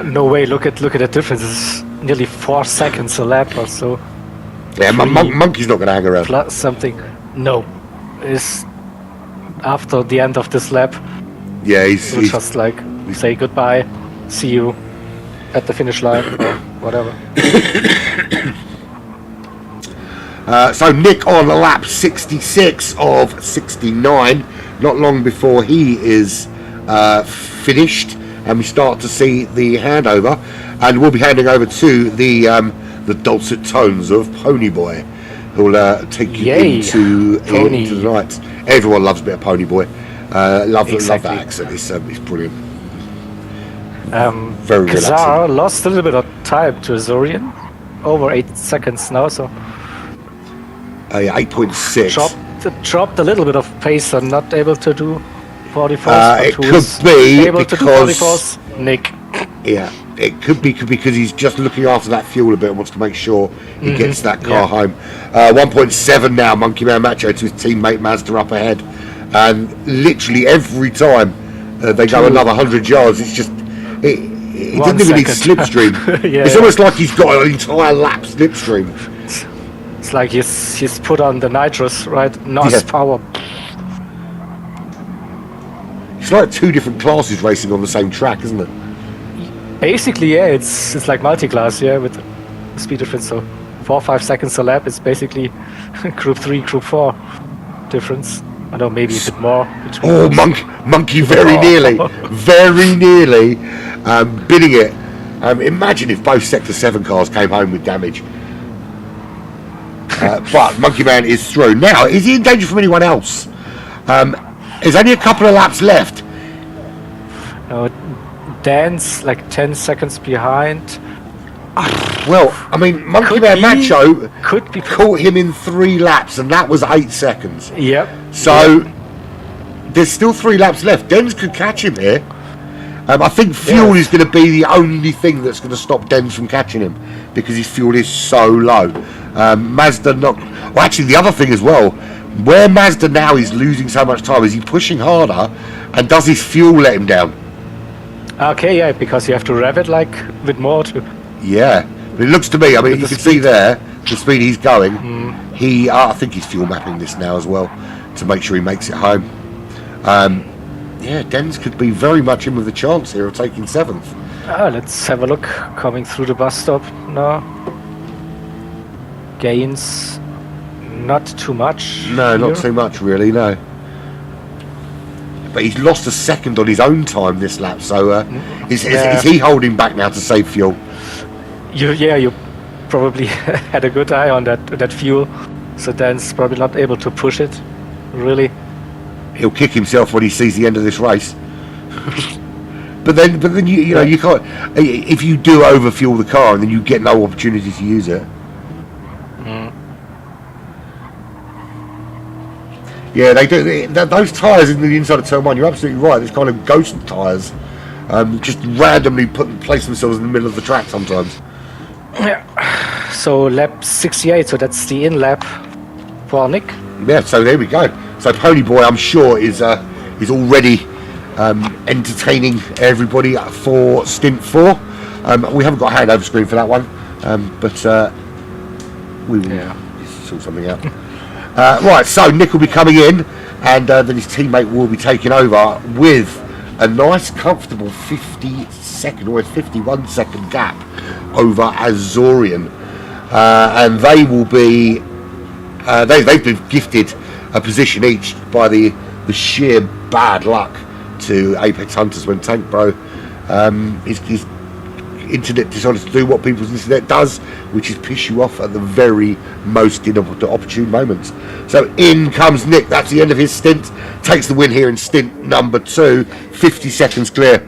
No way. Look at the difference. It's nearly 4 seconds a lap or so. Yeah, Monkey's not going to hang around. Plus something. No, is after the end of this lap. Yeah, We'll he's just like say goodbye, see you at the finish line or whatever. So Nick on lap 66 of 69, not long before he is finished, and we start to see the handover, and we'll be handing over to the dulcet tones of Ponyboy, who'll take you into the night. Everyone loves a bit of Ponyboy. Love that accent. It's brilliant. Very relaxing. Kazar lost a little bit of time to Azorian, over 8 seconds now, so 8.6. dropped a little bit of pace and not able to do 44s. It could be able to do because 44s. Nick. Yeah, it could be because he's just looking after that fuel a bit and wants to make sure he gets that car home. 1.7 now, Monkey Man Macho to his teammate Mazda up ahead, and literally every time they go another 100 yards, it's just it doesn't even need slipstream. It's almost like he's got an entire lap slipstream. It's like he's put on the nitrous, right? NOS power. It's like 2 different classes racing on the same track, isn't it? Basically, yeah, it's like multi-class, yeah, with the speed difference. So 4 or 5 seconds a lap is basically Group 3, Group 4 difference. I know, maybe a bit more. Oh, Monkey very nearly bidding it. Imagine if both Sector 7 cars came home with damage. But Monkey Man is through. Now, is he in danger from anyone else? There's only a couple of laps left. Dan's like 10 seconds behind. Well, I mean, Monkey Man Macho could be caught him in 3 laps, and that was 8 seconds. Yep. So there's still 3 laps left. Dens could catch him here. I think fuel is going to be the only thing that's going to stop Dens from catching him, because his fuel is so low. Mazda not. Well, actually, the other thing as well, where Mazda now is losing so much time, is he pushing harder, and does his fuel let him down? Okay, yeah, because you have to rev it like a bit more to. Yeah, but it looks to me. I mean, you can see there the speed he's going. I think he's fuel mapping this now as well to make sure he makes it home. Yeah, Dens could be very much in with a chance here of taking 7th. Let's have a look. Coming through the bus stop now. Gains not too much. No, not too much really, no. But he's lost a second on his own time this lap, so is he holding back now to save fuel? You probably had a good eye on that fuel, so Dan's probably not able to push it, really. He'll kick himself when he sees the end of this race. But then you know you can't. If you do overfuel the car and then you get no opportunity to use it. Yeah, they do. Those tyres in the inside of turn 1, you're absolutely right. There's kind of ghost tyres just randomly place themselves in the middle of the track sometimes. Yeah. So lap 68, so that's the in lap for Nick. Yeah, so there we go. So Ponyboy, I'm sure, is already entertaining everybody for Stint 4. We haven't got a handover screen for that one, but we will sort something out. Right, so Nick will be coming in, and then his teammate will be taking over with a nice, comfortable 50-second or 51-second gap over Azorian, and they will be they've been gifted a position each by the sheer bad luck to Apex Hunters when Tank Bro his internet decided to do what people's internet does, which is piss you off at the very most opportune moments. So in comes Nick. That's the end of his stint. Takes the win here in stint number 2. 50 seconds clear.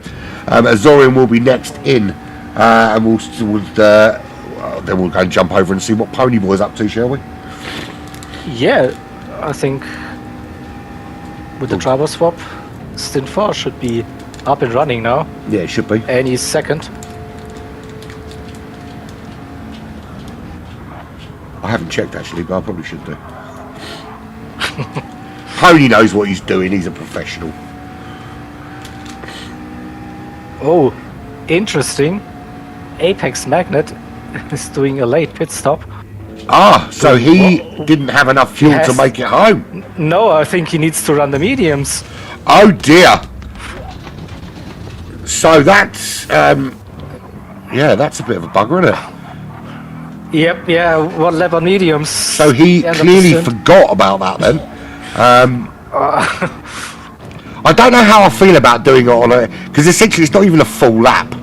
Azorian will be next in, and then we'll go and jump over and see what Ponyboy's up to, shall we? Yeah, I think with the driver swap, stint 4 should be up and running now. Yeah, it should be. And he's second. I haven't checked actually, but I probably should do. Pony knows what he's doing. He's a professional. Oh, interesting. Apex Magnet is doing a late pit stop. Ah, so he didn't have enough fuel to make it home. No, I think he needs to run the mediums. Oh dear. So that's that's a bit of a bugger, isn't it? Yep, yeah, 1 lap on mediums. So he clearly forgot about that then. I don't know how I feel about doing it on a, because essentially it's not even a full lap.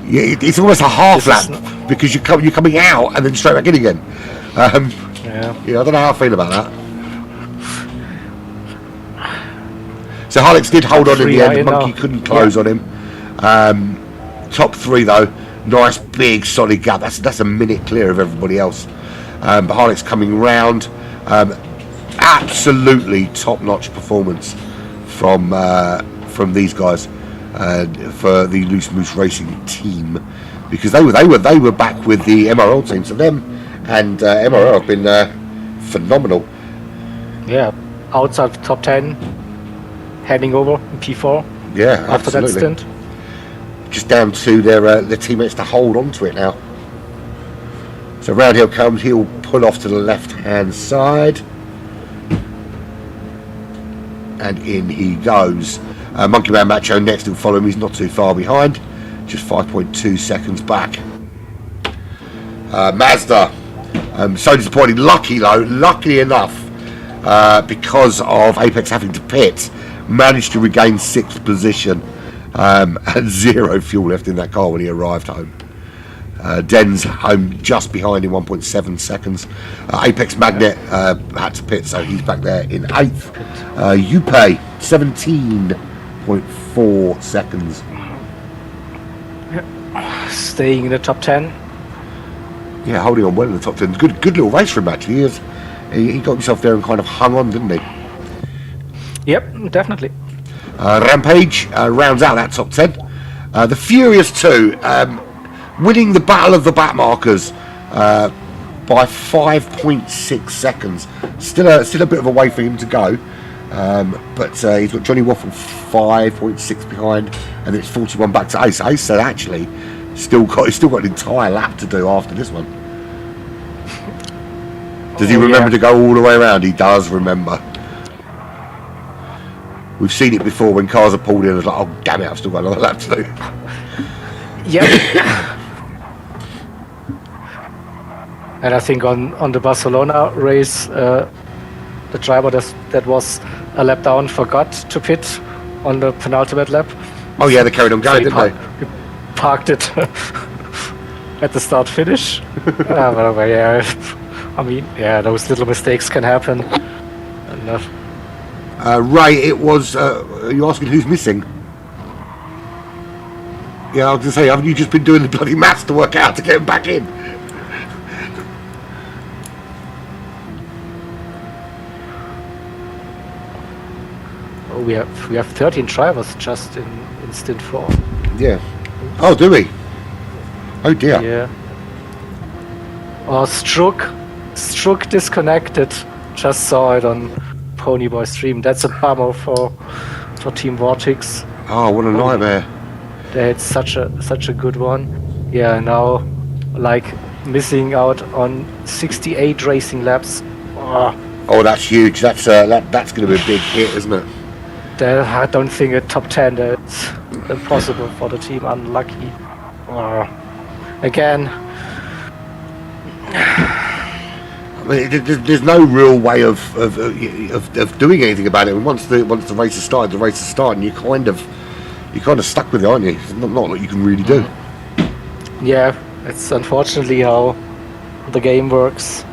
It's almost a half lap because you're coming out and then straight back in again. Yeah, I don't know how I feel about that. So Harlex did hold on in the end. Monkey couldn't close on him. Top 3 though, nice big solid gap. That's a minute clear of everybody else. But Harlex coming round. Absolutely top-notch performance from these guys for the Loose Moose Racing team, because they were back with the MRL team. So them and MRL have been phenomenal. Yeah, outside top 10, heading over in P4. Yeah, after absolutely. that stint. Just down to their teammates to hold on to it now. So round hill comes. He'll pull off to the left-hand side. And in he goes. Monkey Man Macho next will follow him. He's not too far behind, just 5.2 seconds back. Mazda, so disappointed. Luckily enough, because of Apex having to pit, managed to regain 6th position and 0 fuel left in that car when he arrived home. Den's home just behind in 1.7 seconds. Apex Magnet had to pit, so he's back there in 8th. Upe 17.4 seconds. Staying in the top 10. Yeah, holding on well in the top 10. Good little race for him actually. He got himself there and kind of hung on, didn't he? Yep, definitely. Rampage rounds out that top 10. The Furious 2 winning the Battle of the Batmarkers by 5.6 seconds. Still a bit of a way for him to go, but he's got Johnny Waffle 5.6 behind, and it's 41 back to Ace. Ace said actually he's still got an entire lap to do after this one. Does he remember to go all the way around? He does remember. We've seen it before when cars are pulled in. It's like, oh damn it, I've still got another lap to do. Yep. And I think on the Barcelona race, the driver that was a lap down forgot to pit on the penultimate lap. Oh yeah, they carried on going, didn't they? He parked it at the start finish. But yeah, I mean, yeah, those little mistakes can happen. And, Ray, it was. Are you asking who's missing? Yeah, I was going to say, haven't you just been doing the bloody maths to work out to get him back in? oh, we have 13 drivers just in stint 4. Yeah. Oh, do we? Oh dear. Yeah. Oh, Struck disconnected. Just saw it on Ponyboy stream. That's a bummer for Team Vortex. Oh, what a nightmare. They had such a good one. Yeah, now like missing out on 68 racing laps. Oh, that's huge. That's going to be a big hit, isn't it? I don't think a top 10 is impossible for the team. Unlucky. Again. I mean, there's no real way of doing anything about it. Once the race has started, the race has started, and you're kind of stuck with it, aren't you? It's not what you can really do. Yeah, it's unfortunately how the game works.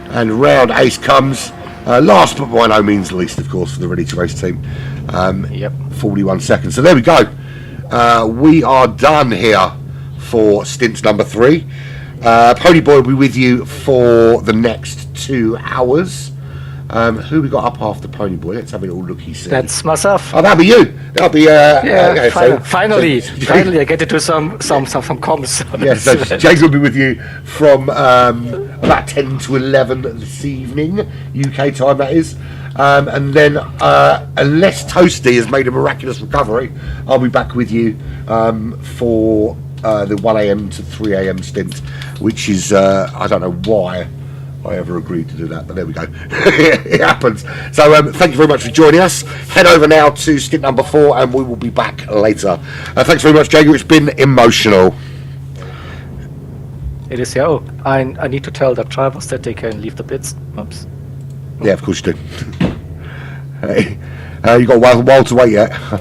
And round ace comes. Last but by no means least, of course, for the Ready to Race team. 41 seconds. So there we go. We are done here for stint number 3. Ponyboy will be with you for the next 2 hours. Who we got up after Ponyboy? Let's have a little looky see. That's myself. Oh, that'll be you. That'll be okay, finally I get to do some comms. Yeah, so James will be with you from about 10 to 11 this evening, UK time that is. And then unless Toasty has made a miraculous recovery, I'll be back with you for the 1 a.m. to 3 a.m. stint, which is I don't know why I ever agreed to do that, but there we go. It happens. So thank you very much for joining us. Head over now to stint number 4 and we will be back later. Thanks very much, Jager. It's been emotional. It is, yeah. Oh, I need to tell the drivers that they can leave the pits. Oops. Yeah, of course you do. Hey, you got a while to wait yet. I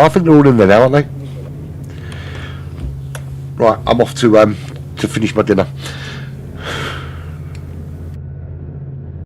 think they're all in there now, aren't they? Right, I'm off to finish my dinner.